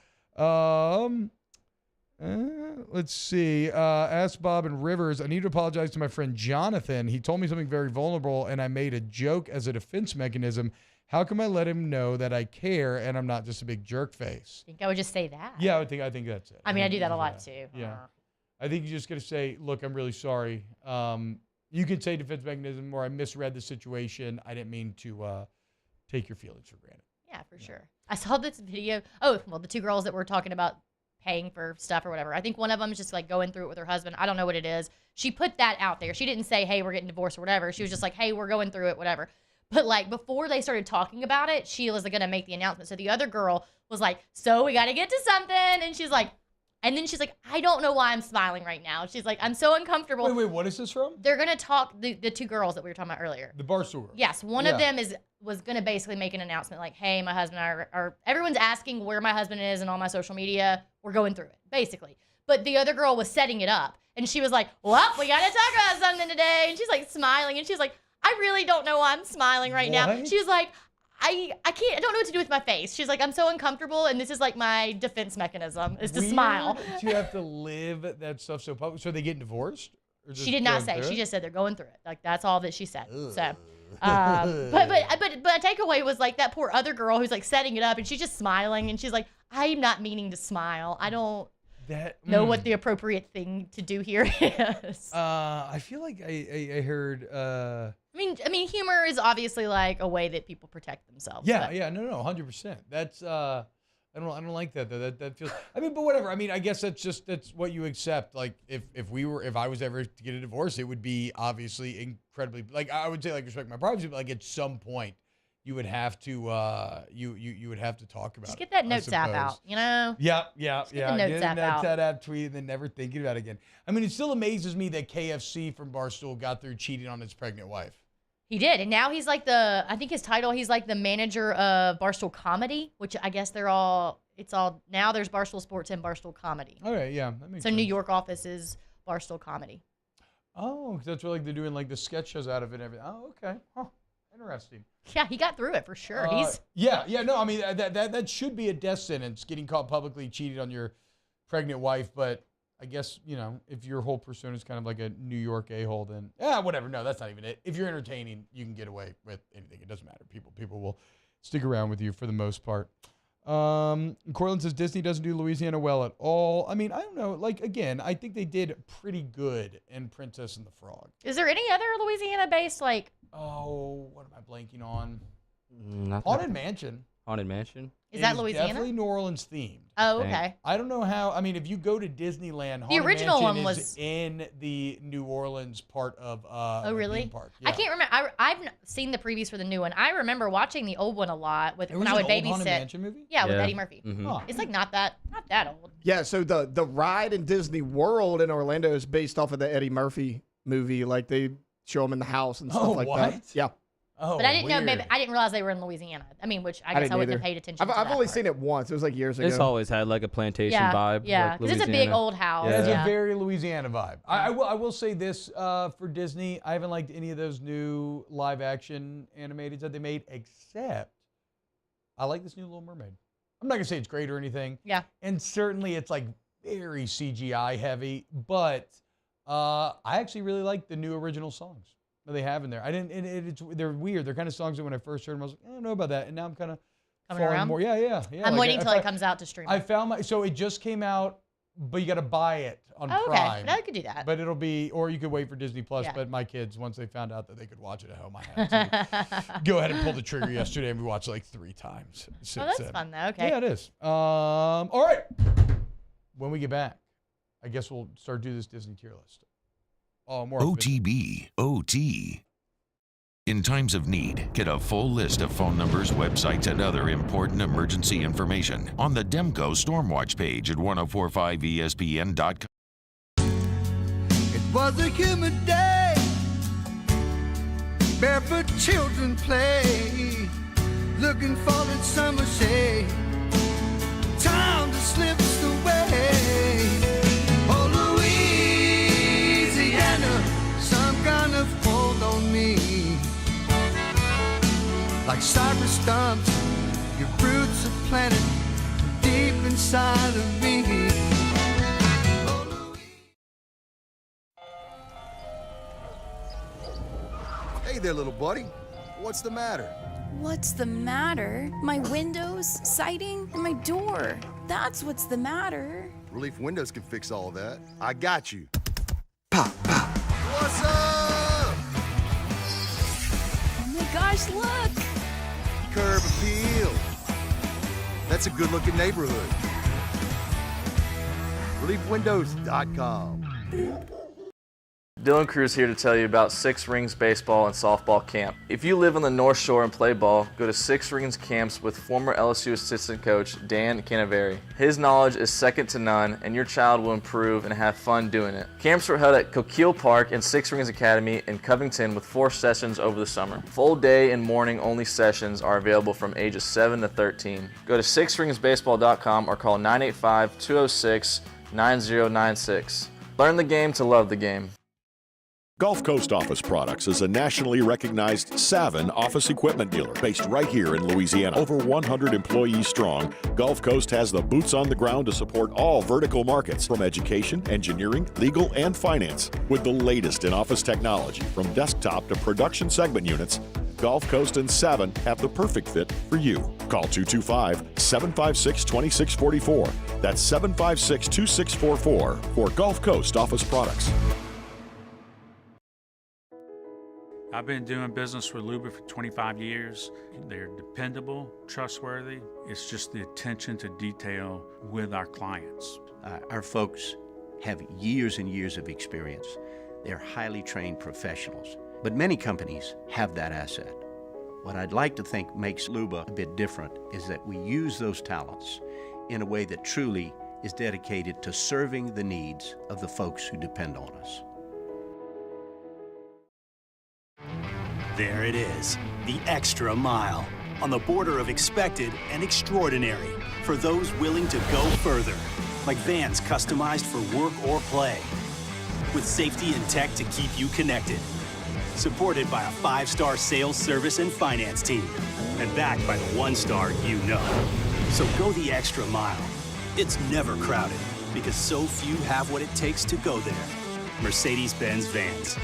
Let's see. Ask Bob and Rivers. I need to apologize to my friend Jonathan. He told me something very vulnerable, and I made a joke as a defense mechanism. How can I let him know that I care and I'm not just a big jerk face? I think I would just say that. Yeah, I think that's it. I mean, I do that a lot too. Yeah. I think you just got to say, look, I'm really sorry. You could say defense mechanism, or I misread the situation. I didn't mean to take your feelings for granted. Yeah, for sure. I saw this video. Oh, well, the two girls that were talking about paying for stuff or whatever. I think one of them is just like going through it with her husband. I don't know what it is. She put that out there. She didn't say, hey, we're getting divorced or whatever. She was just like, hey, we're going through it, whatever. But like before they started talking about it, she was going to make the announcement. So the other girl was like, so we got to get to something. And she's like, I don't know why I'm smiling right now. She's like, I'm so uncomfortable. Wait, what is this from? They're going to talk, the two girls that we were talking about earlier. The Barstool girls. Yes, one of them was going to basically make an announcement like, hey, my husband and I are, everyone's asking where my husband is and all my social media. We're going through it, basically. But the other girl was setting it up. And she was like, well, we got to talk about something today. And she's like smiling. And she's like, I really don't know why I'm smiling right now. She was like, I don't know what to do with my face. She's like, I'm so uncomfortable, and this is like my defense mechanism is to smile. Do you have to live that stuff so public? So are they getting divorced? She did not say. She just said they're going through it. Like that's all that she said. Ugh. So, but a takeaway was like that poor other girl who's like setting it up, and she's just smiling, and she's like, I'm not meaning to smile. I don't know what the appropriate thing to do here is. I feel like I heard. I mean, humor is obviously like a way that people protect themselves. Yeah, no, 100%. That's I don't like that though. That feels. I mean, but whatever. I mean, I guess that's what you accept. Like if I was ever to get a divorce, it would be obviously incredibly like I would say like respect my privacy, but like at some point you would have to you would have to talk about. Just get that notes app out, you know. Yeah. Get the notes app out. That app tweet and then never thinking about it again. I mean, it still amazes me that KFC from Barstool got through cheating on his pregnant wife. He did, and now he's like I think his title, he's like the manager of Barstool Comedy, which I guess now there's Barstool Sports and Barstool Comedy. Okay, yeah, that makes sense. New York office is Barstool Comedy. Oh, 'cause that's like they're doing like the sketch shows out of it and everything. Oh, okay. Huh. Interesting. Yeah, he got through it for sure. No, I mean that should be a death sentence, getting caught publicly cheating on your pregnant wife, but I guess, if your whole persona is kind of like a New York a-hole, then whatever. No, that's not even it. If you're entertaining, you can get away with anything. It doesn't matter. People will stick around with you for the most part. Cortland says Disney doesn't do Louisiana well at all. I mean, I don't know. Like, again, I think they did pretty good in Princess and the Frog. Is there any other Louisiana-based, like... Oh, what am I blanking on? Nothing. Haunted Mansion. Haunted Mansion? Is that Louisiana? Definitely New Orleans themed. Oh, okay. I don't know how. I mean, if you go to Disneyland, the original Haunted Mansion one is was in the New Orleans part of oh, really? theme park. I can't remember. I've seen the previews for the new one. I remember watching the old one a lot when I would babysit. Haunted Mansion movie? Yeah, with Eddie Murphy. Mm-hmm. Huh. It's like not that old. Yeah, so the ride in Disney World in Orlando is based off of the Eddie Murphy movie. Like they show him in the house and stuff like that. Yeah. Oh, but I didn't know. weird. Maybe I didn't realize they were in Louisiana. I mean, which I guess I wouldn't have paid attention. to I've that only part. seen it once. It was like years ago. It's always had like a plantation vibe. Yeah, like because it's a big old house. It has Yeah. a very Louisiana vibe. I will say this for Disney. I haven't liked any of those new live action animated that they made, except I like this new Little Mermaid. I'm not gonna say it's great or anything. Yeah. And certainly it's like very CGI heavy, but I actually really like the new original songs that they have in there. They're weird. They're kind of songs that when I first heard them, I was like, I don't know about that. And now I'm kind of Coming around? more. Yeah. I'm Like, waiting until it comes out to stream. I found so it just came out but you got to buy it on Oh, okay. Prime. I could do that. But it'll be, or you could wait for Disney Plus. Yeah. But my kids, once they found out that they could watch it at home, I had to go ahead and pull the trigger yesterday, and we watched like 3 times. Oh, that's fun though. Okay. Yeah, it is. All right. When we get back, I guess we'll start doing this Disney tier list. Oh, more OTB, OT. In times of need, get a full list of phone numbers, websites, and other important emergency information on the Demco Stormwatch page at 1045ESPN.com. It was a humid day, barefoot children play, looking for that summer shade. Time to slip away. Oh, Louisiana, some kind of hold on me. Like cypress stumps, your roots are planted deep inside of me. Hey there, little buddy. What's the matter? What's the matter? My windows, siding, and my door. That's what's the matter. Relief Windows can fix all of that. I got you. Pop, pop. What's up? Oh my gosh, look! Curb appeal. That's a good-looking neighborhood. ReliefWindows.com. Dylan Cruz here to tell you about Six Rings Baseball and Softball Camp. If you live on the North Shore and play ball, go to Six Rings Camps with former LSU assistant coach Dan Canaveri. His knowledge is second to none, and your child will improve and have fun doing it. Camps were held at Coquille Park and Six Rings Academy in Covington with 4 sessions over the summer. Full day and morning only sessions are available from ages 7 to 13. Go to sixringsbaseball.com or call 985-206-9096. Learn the game to love the game. Gulf Coast Office Products is a nationally recognized Savin office equipment dealer based right here in Louisiana. Over 100 employees strong, Gulf Coast has the boots on the ground to support all vertical markets, from education, engineering, legal, and finance. With the latest in office technology, from desktop to production segment units, Gulf Coast and Savin have the perfect fit for you. Call 225-756-2644. That's 756-2644 for Gulf Coast Office Products. I've been doing business with Luba for 25 years. They're dependable, trustworthy. It's just the attention to detail with our clients. Our folks have years and years of experience. They're highly trained professionals. But many companies have that asset. What I'd like to think makes Luba a bit different is that we use those talents in a way that truly is dedicated to serving the needs of the folks who depend on us. There it is, the extra mile, on the border of expected and extraordinary for those willing to go further, like vans customized for work or play, with safety and tech to keep you connected, supported by a 5-star sales, service, and finance team, and backed by the 1-star you know. So go the extra mile. It's never crowded, because so few have what it takes to go there. Mercedes-Benz Vans.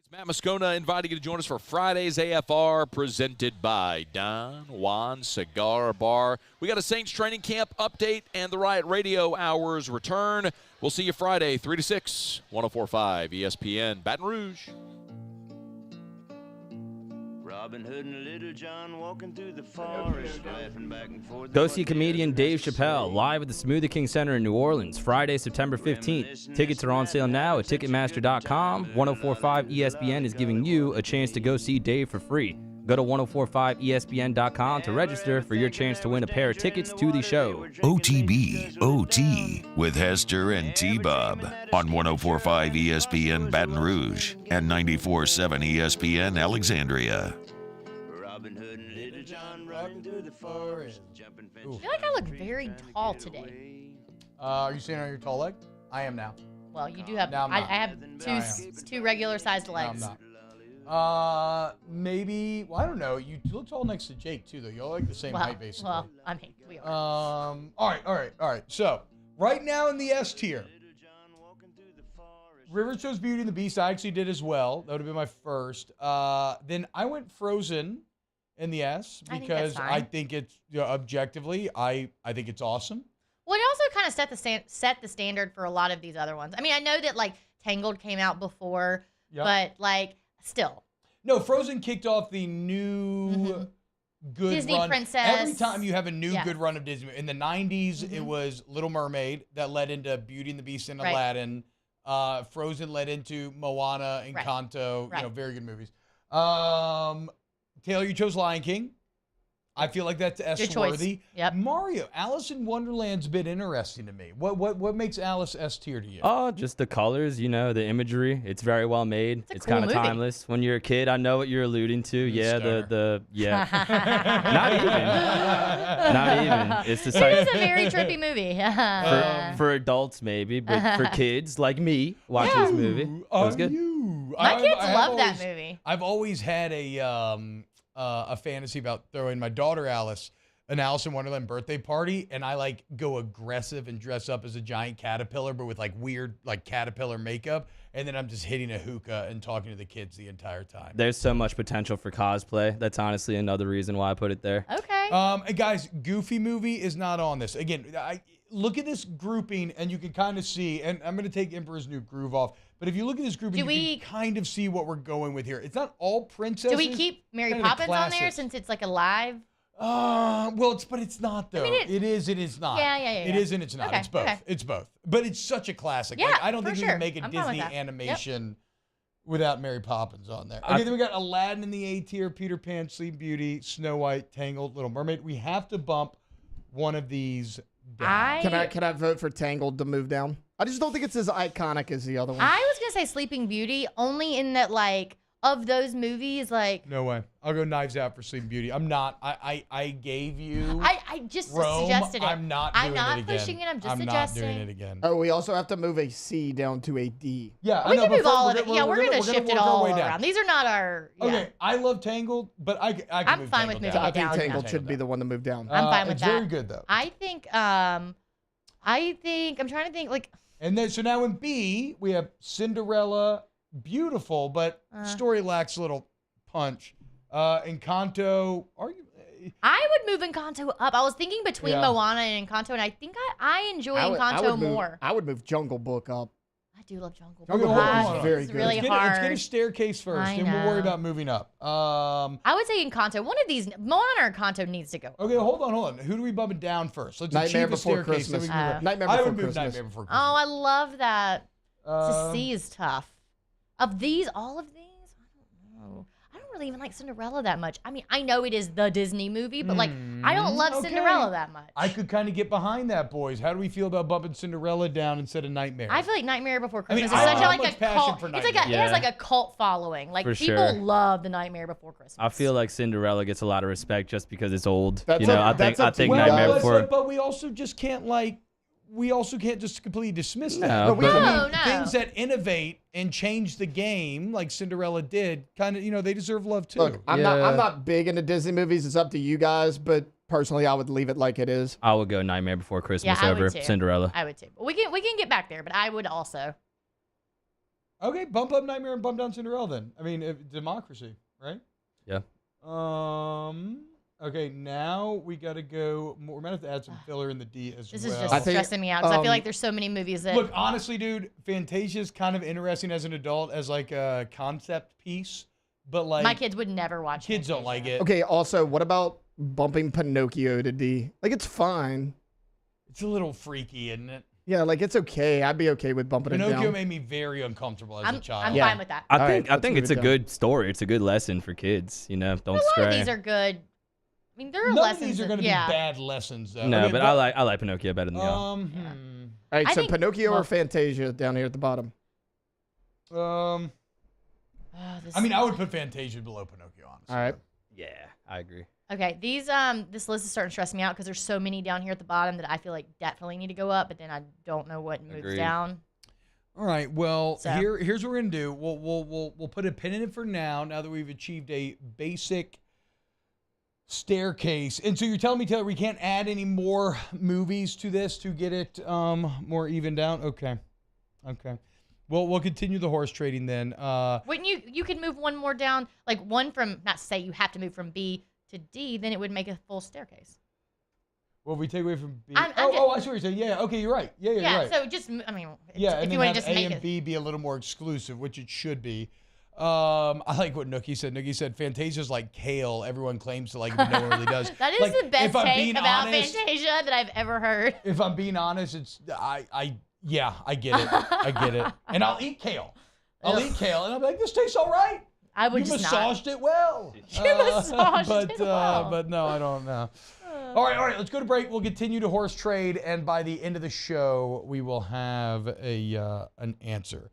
Matt Moscona inviting you to join us for Friday's AFR, presented by Don Juan Cigar Bar. We got a Saints training camp update and the Riot Radio Hours return. We'll see you Friday, 3 to 6, 104.5 ESPN, Baton Rouge. Robin Hood and Little John walking through the forest, laughing back and forth. Go see comedian Dave Chappelle live at the Smoothie King Center in New Orleans, Friday, September 15th. Tickets are on sale now at Ticketmaster.com. 104.5 ESPN is giving you a chance to go see Dave for free. Go to 1045ESPN.com to register for your chance to win a pair of tickets to the show. OTB, OT, with Hester and T-Bob on 104.5 ESPN Baton Rouge and 94.7 ESPN Alexandria. Robin Hood and Little John walking through the forest, jumping I fences. feel like I look very tall today. Are you sitting on your tall leg? I am now. Well, you do have. No, I'm I not. have two regular-sized legs. No, I'm not. Maybe. Well, I don't know. You look tall next to Jake too, though. You're like the same height, basically. Well, I mean, we are. All right. So right now in the S tier, River Shows Beauty and the Beast. I actually did as well. That would have been my first. Then I went Frozen in the S because I think it's objectively, I think it's awesome. Well, it also kind of set the standard for a lot of these other ones. I mean, I know that like Tangled came out before, but like still. No, Frozen kicked off the new good Disney run. princess. Every time you have a new good run of Disney. In the 90s, it was Little Mermaid that led into Beauty and the Beast and Aladdin. Frozen led into Moana and Encanto. You know, very good movies. Taylor, you chose Lion King. I feel like that's S-worthy. Yep. Mario, Alice in Wonderland's been interesting to me. What makes Alice S tier to you? Oh, just the colors, you know, the imagery. It's very well made. It's cool kind of movie. timeless. When you're a kid, I know what you're alluding to. Yeah, yeah. Not even. It's the It is a very trippy movie. for adults maybe, but for kids like me watching this movie, it was good. My kids love that movie. I've always had a fantasy about throwing my daughter Alice an Alice in Wonderland birthday party, and I like go aggressive and dress up as a giant caterpillar, but with like weird like caterpillar makeup, and then I'm just hitting a hookah and talking to the kids the entire time. There's so much potential for cosplay. That's honestly another reason why I put it there. Okay. And guys, Goofy movie is not on this. Again, I look at this grouping, and you can kind of see, and I'm going to take Emperor's New Groove off, but if you look at this grouping, you can kind of see what we're going with here. It's not all princesses. Do we keep Mary kind of Poppins on there classics. since it's like a live? Well, but it's not though. I mean, it is not. Yeah. It is and it's not. Okay, It's both. okay. It's both. But it's such a classic. Yeah, Like, I don't for think you sure. can make a I'm fine with Disney that. animation without Mary Poppins on there. Okay, then we got Aladdin in the A tier, Peter Pan, Sleeping Beauty, Snow White, Tangled, Little Mermaid. We have to bump one of these down. Can I vote for Tangled to move down? I just don't think it's as iconic as the other one. I was gonna say Sleeping Beauty, only in that like of those movies, like No way. I'll go Knives Out for Sleeping Beauty. I'm not. I gave you. I just Rome. suggested it. I'm not doing I'm not it again. pushing it. I'm just I'm suggesting. not doing it again. Oh, we also have to move a C down to a D. Yeah, I We know, can but move all of it. we're Yeah, we're gonna shift it work our all way down. around. These are not our. Yeah. Okay, I love Tangled, but I can I'm move fine with Tangled moving down. I it down. think Tangled should be the one to move down. I'm fine with it's that. very good though. I think. I'm trying to think. Like. And then so now in B we have Cinderella, beautiful, but story lacks a little punch. Encanto, I would move Encanto up. I was thinking between Yeah. Moana and Encanto, and I think I enjoy Encanto more. I would move Jungle Book up. I do love Jungle Book. Jungle Book is It's very really Let's hard. get a staircase first, I then we'll worry know. about moving up. I would say Encanto. One of these, Moana or Encanto, needs to go. Okay, hold on. Who do we bump it down first? Let's Nightmare achieve the Before staircase. Then Christmas. we can move up. Nightmare I Before would move Christmas. Nightmare Before Christmas. Oh, I love that. Um, C is tough. Of these, all of these, I don't know. I don't really even like Cinderella that much. I mean, I know it is the Disney movie, but like, I don't love okay. Cinderella that much. I could kind of get behind that, boys. How do we feel about bumping Cinderella down instead of Nightmare? I feel like Nightmare Before I mean, Christmas I is don't such a, have like much a passion cult. for It's like Nightmare. it has like a cult following. Like For people sure. love the Nightmare Before Christmas. I feel like Cinderella gets a lot of respect just because it's old. That's You know, up- I that's up to think you Nightmare guys. Before. But we also just can't just completely dismiss that. No, we but- can- No. Things that innovate and change the game, like Cinderella did, kind of, they deserve love too. Look, I'm not big into Disney movies. It's up to you guys, but personally, I would leave it like it is. I would go Nightmare Before Christmas I over would too. Cinderella. I would too. But we can get back there, but I would also. Okay, bump up Nightmare and bump down Cinderella then. I mean, democracy, right? Yeah. Okay, now we got to go more. We're going to have to add some filler in the D as This well. is just stressing me out because I feel like there's so many movies that. Look, honestly, dude, Fantasia's kind of interesting as an adult, as like a concept piece. But like my kids would never watch. Kids don't like it. Okay, also, what about bumping Pinocchio to D? Like, it's fine. It's a little freaky, isn't it? Yeah, like, it's okay. I'd be okay with bumping it down. Pinocchio made me very uncomfortable as a child. I'm fine with that. I think it's a good story. It's a good lesson for kids. You know, don't A lot stray. of these are good. I mean, there are None lessons. of these are going to be bad lessons, though. No, I mean, but I like Pinocchio better than y'all. All right, I so think- Pinocchio or Fantasia down here at the bottom? I mean, I would put Fantasia below Pinocchio, honestly. All right. Yeah, I agree. Okay, these this list is starting to stress me out because there's so many down here at the bottom that I feel like definitely need to go up, but then I don't know what moves Agreed. down. All right. Well, So- here's what we're gonna do. We'll put a pin in it for now. Now that we've achieved a basic staircase, and so you're telling me, Taylor, we can't add any more movies to this to get it more evened out? Okay. Well, we'll continue the horse trading then. Wouldn't you could move one more down, like one from, not to say you have to move from B to D, then it would make a full staircase. Well, if we take away from B. I'm I see what you're saying. Yeah. Okay, you're right. Yeah, you're right. So just, I mean, Yeah, if and you then want to have just A make and it. B be a little more exclusive, which it should be. I like what Nookie said. Nookie said Fantasia's like kale. Everyone claims to like it, but no one really does. That is Like, the best if I'm take being about honest- Fantasia that I've ever heard. If I'm being honest, it's I get it. I get it. And I'll eat kale. I'll eat kale, and I'm like, this tastes all right. I would you just massaged it well. You massaged it well. But no, I don't know. All right. Let's go to break. We'll continue to horse trade, and by the end of the show, we will have an answer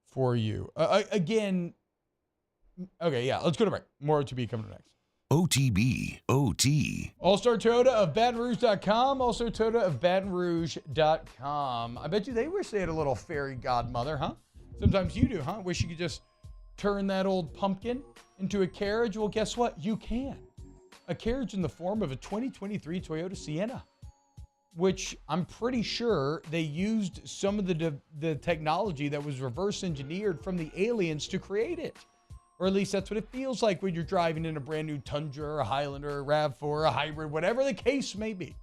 for you. Again. Okay, yeah. Let's go to break. More to be coming up next. OTB, OT. All-Star Toyota of BatonRouge.com. All-Star Toyota of BatonRouge.com. I bet you they wish they had a little fairy godmother, huh? Sometimes you do, huh? Wish you could just turn that old pumpkin into a carriage. Well, guess what? You can. A carriage in the form of a 2023 Toyota Sienna, which I'm pretty sure they used some of the technology that was reverse engineered from the aliens to create it. Or at least that's what it feels like when you're driving in a brand new Tundra or a Highlander or a RAV4, a hybrid, whatever the case may be.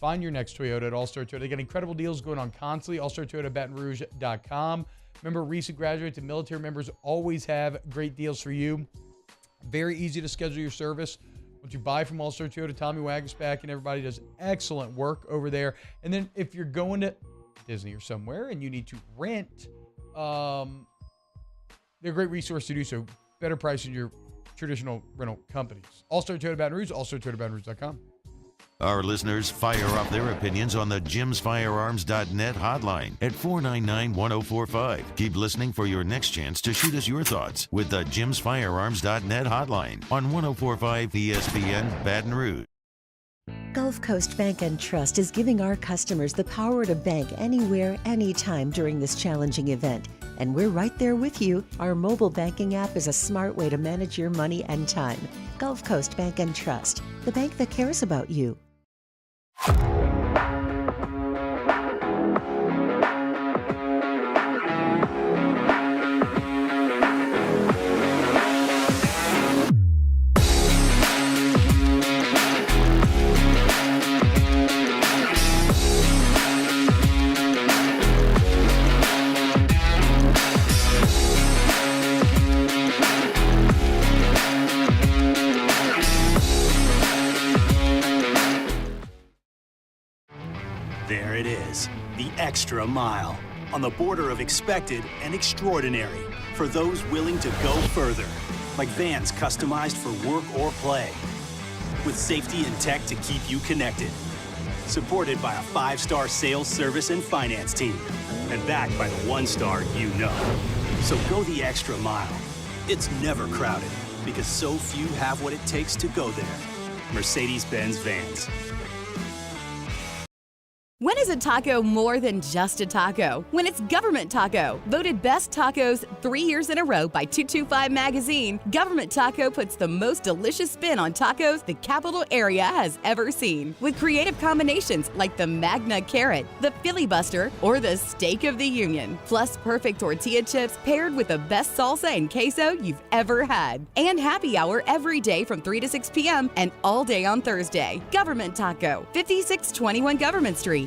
Find your next Toyota at All-Star Toyota. They got incredible deals going on constantly. All-Star Toyota, BatonRouge.com. Remember, recent graduates and military members always have great deals for you. Very easy to schedule your service. Once you buy from All-Star Toyota, Tommy Wagisback and everybody does excellent work over there. And then if you're going to Disney or somewhere and you need to rent, they're a great resource to do so. Better price than your traditional rental companies. All-Star Toyota Baton Rouge, allstartoyotabatonrouge.com. Our listeners fire off their opinions on the jimsfirearms.net hotline at 499-1045. Keep listening for your next chance to shoot us your thoughts with the jimsfirearms.net hotline on 1045 ESPN Baton Rouge. Gulf Coast Bank and Trust is giving our customers the power to bank anywhere, anytime during this challenging event. And we're right there with you. Our mobile banking app is a smart way to manage your money and time. Gulf Coast Bank and Trust, the bank that cares about you. There it is, the extra mile, on the border of expected and extraordinary, for those willing to go further, like vans customized for work or play, with safety and tech to keep you connected, supported by a 5-star sales service and finance team, and backed by the 1-star you know. So go the extra mile. It's never crowded, because so few have what it takes to go there. Mercedes-Benz Vans. When is a taco more than just a taco? When it's Government Taco. Voted best tacos 3 years in a row by 225 Magazine, Government Taco puts the most delicious spin on tacos the capital area has ever seen. With creative combinations like the Magna Carrot, the Filibuster, or the Steak of the Union. Plus perfect tortilla chips paired with the best salsa and queso you've ever had. And happy hour every day from 3 to 6 p.m. and all day on Thursday. Government Taco, 5621 Government Street.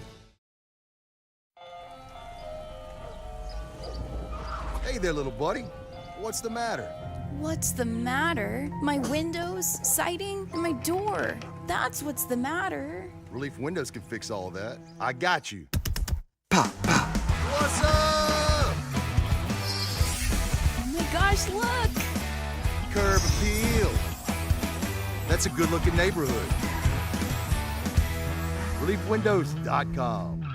Hey there, little buddy. What's the matter? What's the matter? My windows, siding, and my door. That's what's the matter. Relief Windows can fix all of that. I got you. Pop, pop. What's up? Oh my gosh, look! Curb appeal. That's a good-looking neighborhood. ReliefWindows.com.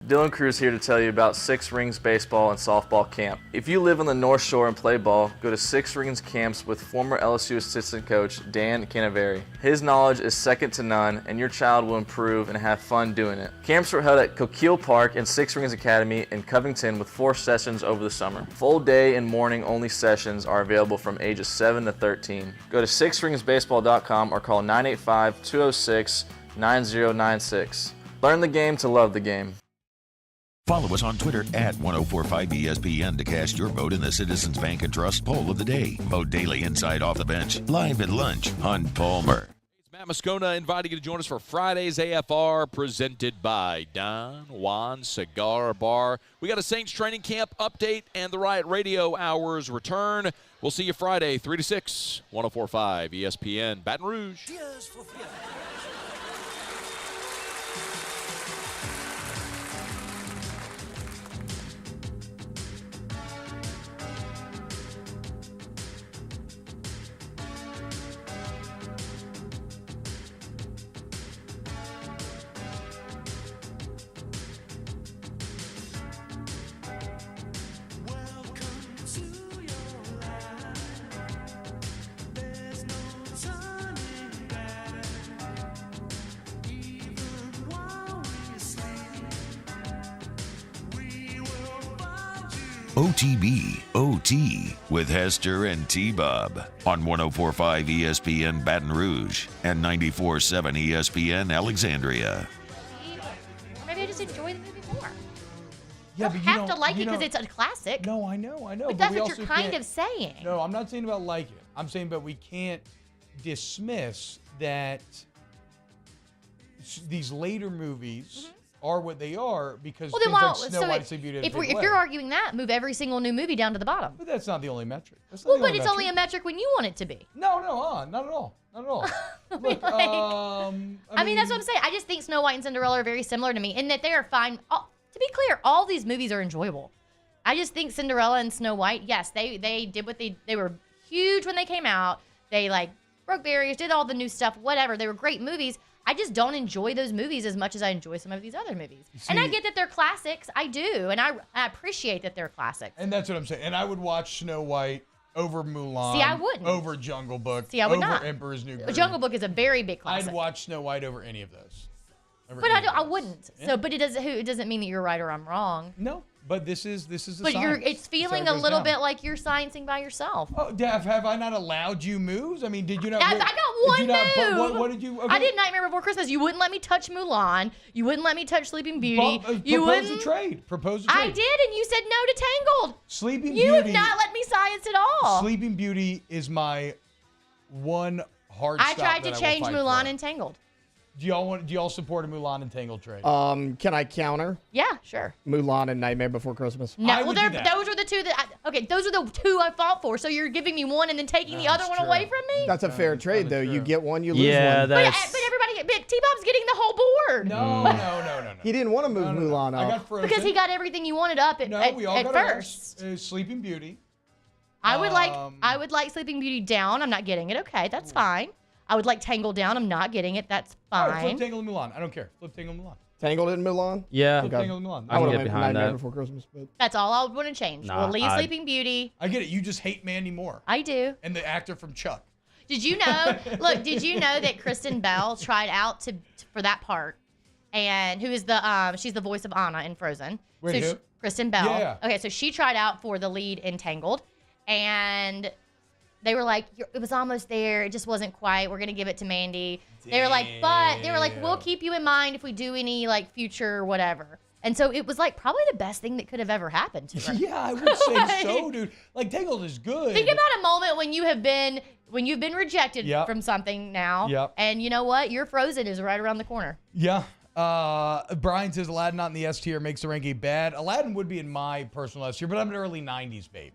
Dylan Cruz here to tell you about Six Rings Baseball and Softball Camp. If you live on the North Shore and play ball, go to Six Rings Camps with former LSU assistant coach Dan Canaveri. His knowledge is second to none, and your child will improve and have fun doing it. Camps were held at Coquille Park and Six Rings Academy in Covington with 4 sessions over the summer. Full day and morning only sessions are available from ages 7 to 13. Go to sixringsbaseball.com or call 985-206-9096. Learn the game to love the game. Follow us on Twitter at 1045ESPN to cast your vote in the Citizens Bank and Trust poll of the day. Vote daily inside Off the Bench, live at lunch on Palmer. It's Matt Moscona inviting you to join us for Friday's AFR presented by Don Juan Cigar Bar. We got a Saints training camp update and the Riot Radio Hours return. We'll see you Friday, 3 to 6, 1045 ESPN, Baton Rouge. OTB, OT, with Hester and T-Bob on 104.5 ESPN Baton Rouge and 94.7 ESPN Alexandria. Or maybe I just enjoy the movie more. Yeah, you don't have to like it because it's a classic. No, I know. But that's what you're kind of saying. No, I'm not saying about like it. I'm saying, but we can't dismiss that these later movies are what they are because Well, then things why, like Snow White and Sleeping Beauty. if you're arguing that, move every single new movie down to the bottom. But that's not the only metric. Well, but it's only a metric when you want it to be. No, not at all. Not at all. Look, I mean, that's what I'm saying. I just think Snow White and Cinderella are very similar to me in that they are fine. To be clear, all these movies are enjoyable. I just think Cinderella and Snow White, yes, they did what they were huge when they came out. They like broke barriers, did all the new stuff, whatever. They were great movies. I just don't enjoy those movies as much as I enjoy some of these other movies. And I get that they're classics. I do. And I appreciate that they're classics. And that's what I'm saying. And I would watch Snow White over Mulan. See, I wouldn't. Over Jungle Book. See, I would over not. Emperor's New Groove. Jungle Book is a very big classic. I'd watch Snow White over any of those. But I wouldn't. Yeah. So, but it doesn't mean that you're right or I'm wrong. No. But this is the but science. It's feeling a little bit like you're sciencing by yourself. Oh, Daph, have I not allowed you moves? I mean, did you not? I got one move. What did you? Okay. I did Nightmare Before Christmas. You wouldn't let me touch Mulan. You wouldn't let me touch Sleeping Beauty. Propose a trade. I did, and you said no to Tangled. Sleeping Beauty. You have not let me science at all. Sleeping Beauty is my one hard stop. I tried to change Mulan and Tangled. Do y'all support a Mulan and Tangled trade? Can I counter? Yeah, sure. Mulan and Nightmare Before Christmas. No, well, those are the two that. Those are the two I fought for. So you're giving me one and then taking the other one away from me. That's a fair trade, though. You get one, you lose one. But everybody, T-Bob's getting the whole board. No. He didn't want to move Mulan up. I got Frozen. Because he got everything you wanted up at first. Sleeping Beauty. I would like Sleeping Beauty down. I'm not getting it. Okay, that's fine. I would like Tangled down. I'm not getting it. That's fine. All right, flip Tangled and Mulan. I don't care. Flip Tangled and Mulan. Tangled and Mulan? Yeah. Flip Tangled and Mulan. I can get behind Nightmare that. Before Christmas, but that's all I would want to change. We'll leave Sleeping Beauty. I get it. You just hate Mandy Moore. I do. And the actor from Chuck. Did you know? Look, did you know that Kristen Bell tried out for that part, and who is she's the voice of Anna in Frozen. Wait, who? Kristen Bell. Yeah. Okay, so she tried out for the lead in Tangled, and they were like, it was almost there. It just wasn't quite. We're going to give it to Mandy. They were like, we'll keep you in mind if we do any like future whatever. And so it was like probably the best thing that could have ever happened to her. Yeah, I would say so, dude. Like Tangled is good. Think about a moment when you've been rejected from something now. Yep. And you know what? Your Frozen is right around the corner. Yeah. Brian says Aladdin not in the S tier makes the ranking bad. Aladdin would be in my personal S tier, but I'm an early 90s baby.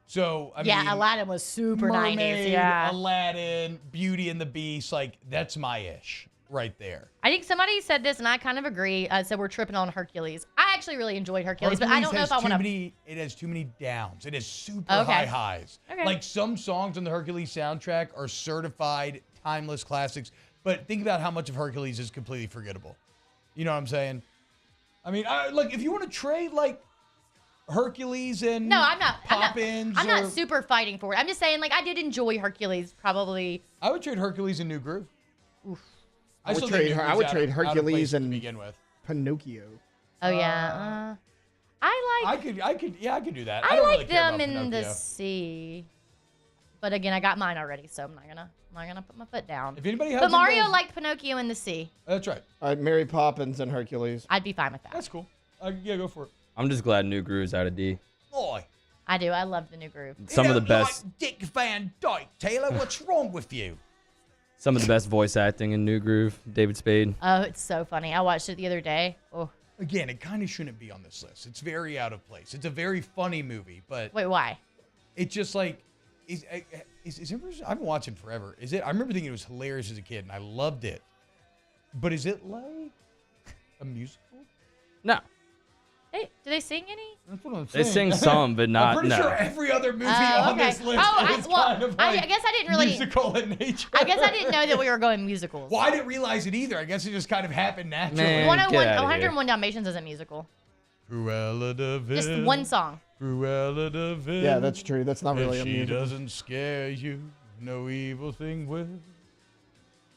So, I yeah, mean, Aladdin was super Mermaid, 90s. Yeah. Aladdin, Beauty and the Beast, like, that's my ish right there. I think somebody said this, and I kind of agree. Said we're tripping on Hercules. I actually really enjoyed Hercules, but I don't know if I want to. It has too many downs. It has super Okay. high highs. Okay. Like, some songs on the Hercules soundtrack are certified timeless classics, but think about how much of Hercules is completely forgettable. You know what I'm saying? I mean, like, if you want to trade, like, Hercules and No, I'm not. Poppins. I'm not super fighting for it. I'm just saying, like, I did enjoy Hercules. Probably. I would trade Hercules and New Groove. Oof. I would still think trade. New I Groove's would out trade of place Hercules to and begin with. Pinocchio. Oh yeah. I could do that. I don't like really care them about in the Pinocchio. sea. But again, I got mine already, so I'm not gonna put my foot down. If anybody has but any Mario guys- liked Pinocchio in the sea. That's right. Mary Poppins and Hercules. I'd be fine with that. That's cool. Yeah, go for it. I'm just glad New Groove's out of D. Boy. I do. I love the new groove. Some of the best. Like Dick Van Dyke, Taylor. What's wrong with you? Some of the best voice acting in New Groove. David Spade. Oh, it's so funny. I watched it the other day. Oh. Again, it kind of shouldn't be on this list. It's very out of place. It's a very funny movie, but Wait, why? it's just like is I've been watching forever. Is it? I remember thinking it was hilarious as a kid, and I loved it. But is it like a musical? No. Hey, do they sing any? That's what I'm They saying. sing some, but not. I'm pretty no. sure every other movie on okay. this list Oh, is well, kind of like I guess I didn't really. musical in nature. I guess I didn't know that we were going musicals. Well, I didn't realize it either. I guess it just kind of happened naturally. Man. 101, Get outta 101 Dalmatians isn't musical. Cruella de Vil. Just one song. Cruella de Vil. Yeah, that's true. That's not really If a she musical. doesn't scare you, no evil thing will.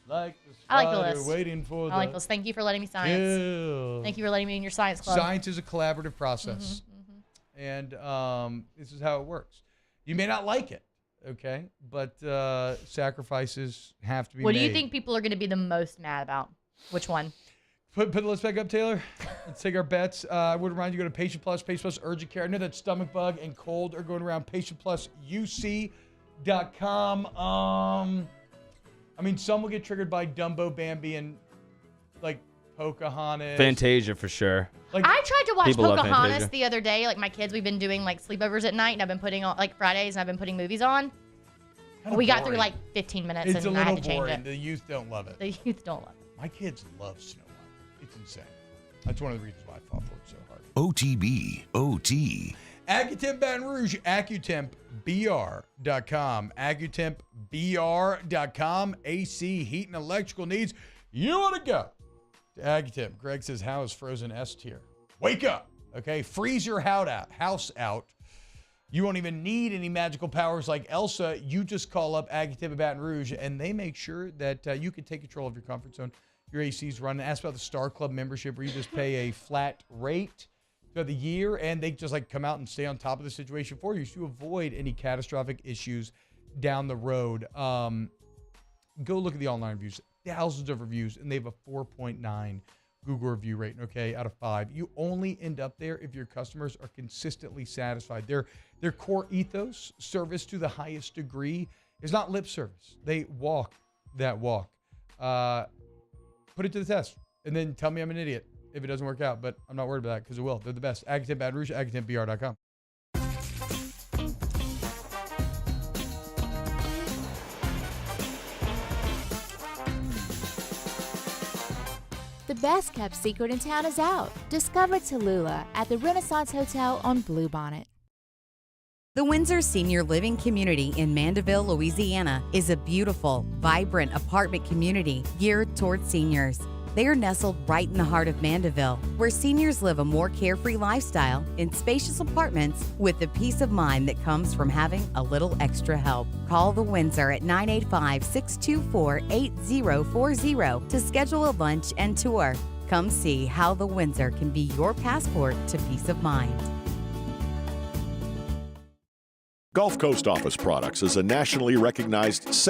Like the I like the spider list. waiting for I like this. Thank you for letting me science. kill. Thank you for letting me in your science club. Science is a collaborative process. And this is how it works. You may not like it, okay? But sacrifices have to be What made. do you think people are going to be the most mad about? Which one? Put the list back up, Taylor. Let's take our bets. I would remind you to go to Patient Plus Urgent Care. I know that stomach bug and cold are going around. PatientPlusUC.com. I mean, some will get triggered by Dumbo, Bambi, and like Pocahontas. Fantasia for sure. Like, I tried to watch People love Pocahontas Fantasia. the other day. Like my kids, we've been doing like sleepovers at night, and I've been putting on like Fridays, and I've been putting movies on. Kinda We got through boring. like 15 minutes, It's a and I little had to change boring. it. The youth don't love it. The youth don't love it. My kids love Snow White. It's insane. That's one of the reasons why I fought for it so hard. OTB, OT. Accutemp Baton Rouge, AccuTempBR.com. AccuTempBR.com. AC, heat, and electrical needs. You want to go to Accutemp. Greg says, how is Frozen S tier? Wake up, okay? Freeze your house out. You won't even need any magical powers like Elsa. You just call up Accutemp Baton Rouge, and they make sure that you can take control of your comfort zone. Your AC's running. Ask about the Star Club membership, where you just pay a flat rate throughout the year, and they just like come out and stay on top of the situation for you to avoid any catastrophic issues down the road. Go look at the online reviews. Thousands of reviews, and they have a 4.9 Google review rating, okay, out of 5. You only end up there if your customers are consistently satisfied. Their core ethos, service to the highest degree, is not lip service. They walk that walk. Put it to the test, and then tell me I'm an idiot if it doesn't work out, but I'm not worried about that because it will. They're the best. Accutemp Baton Rouge, AccuTempBR.com. The best kept secret in town is out. Discover Tallulah at the Renaissance Hotel on Bluebonnet. The Windsor Senior Living Community in Mandeville, Louisiana is a beautiful, vibrant apartment community geared towards seniors. They are nestled right in the heart of Mandeville, where seniors live a more carefree lifestyle in spacious apartments with the peace of mind that comes from having a little extra help. Call the Windsor at 985-624-8040 to schedule a lunch and tour. Come see how the Windsor can be your passport to peace of mind. Gulf Coast Office Products is a nationally recognized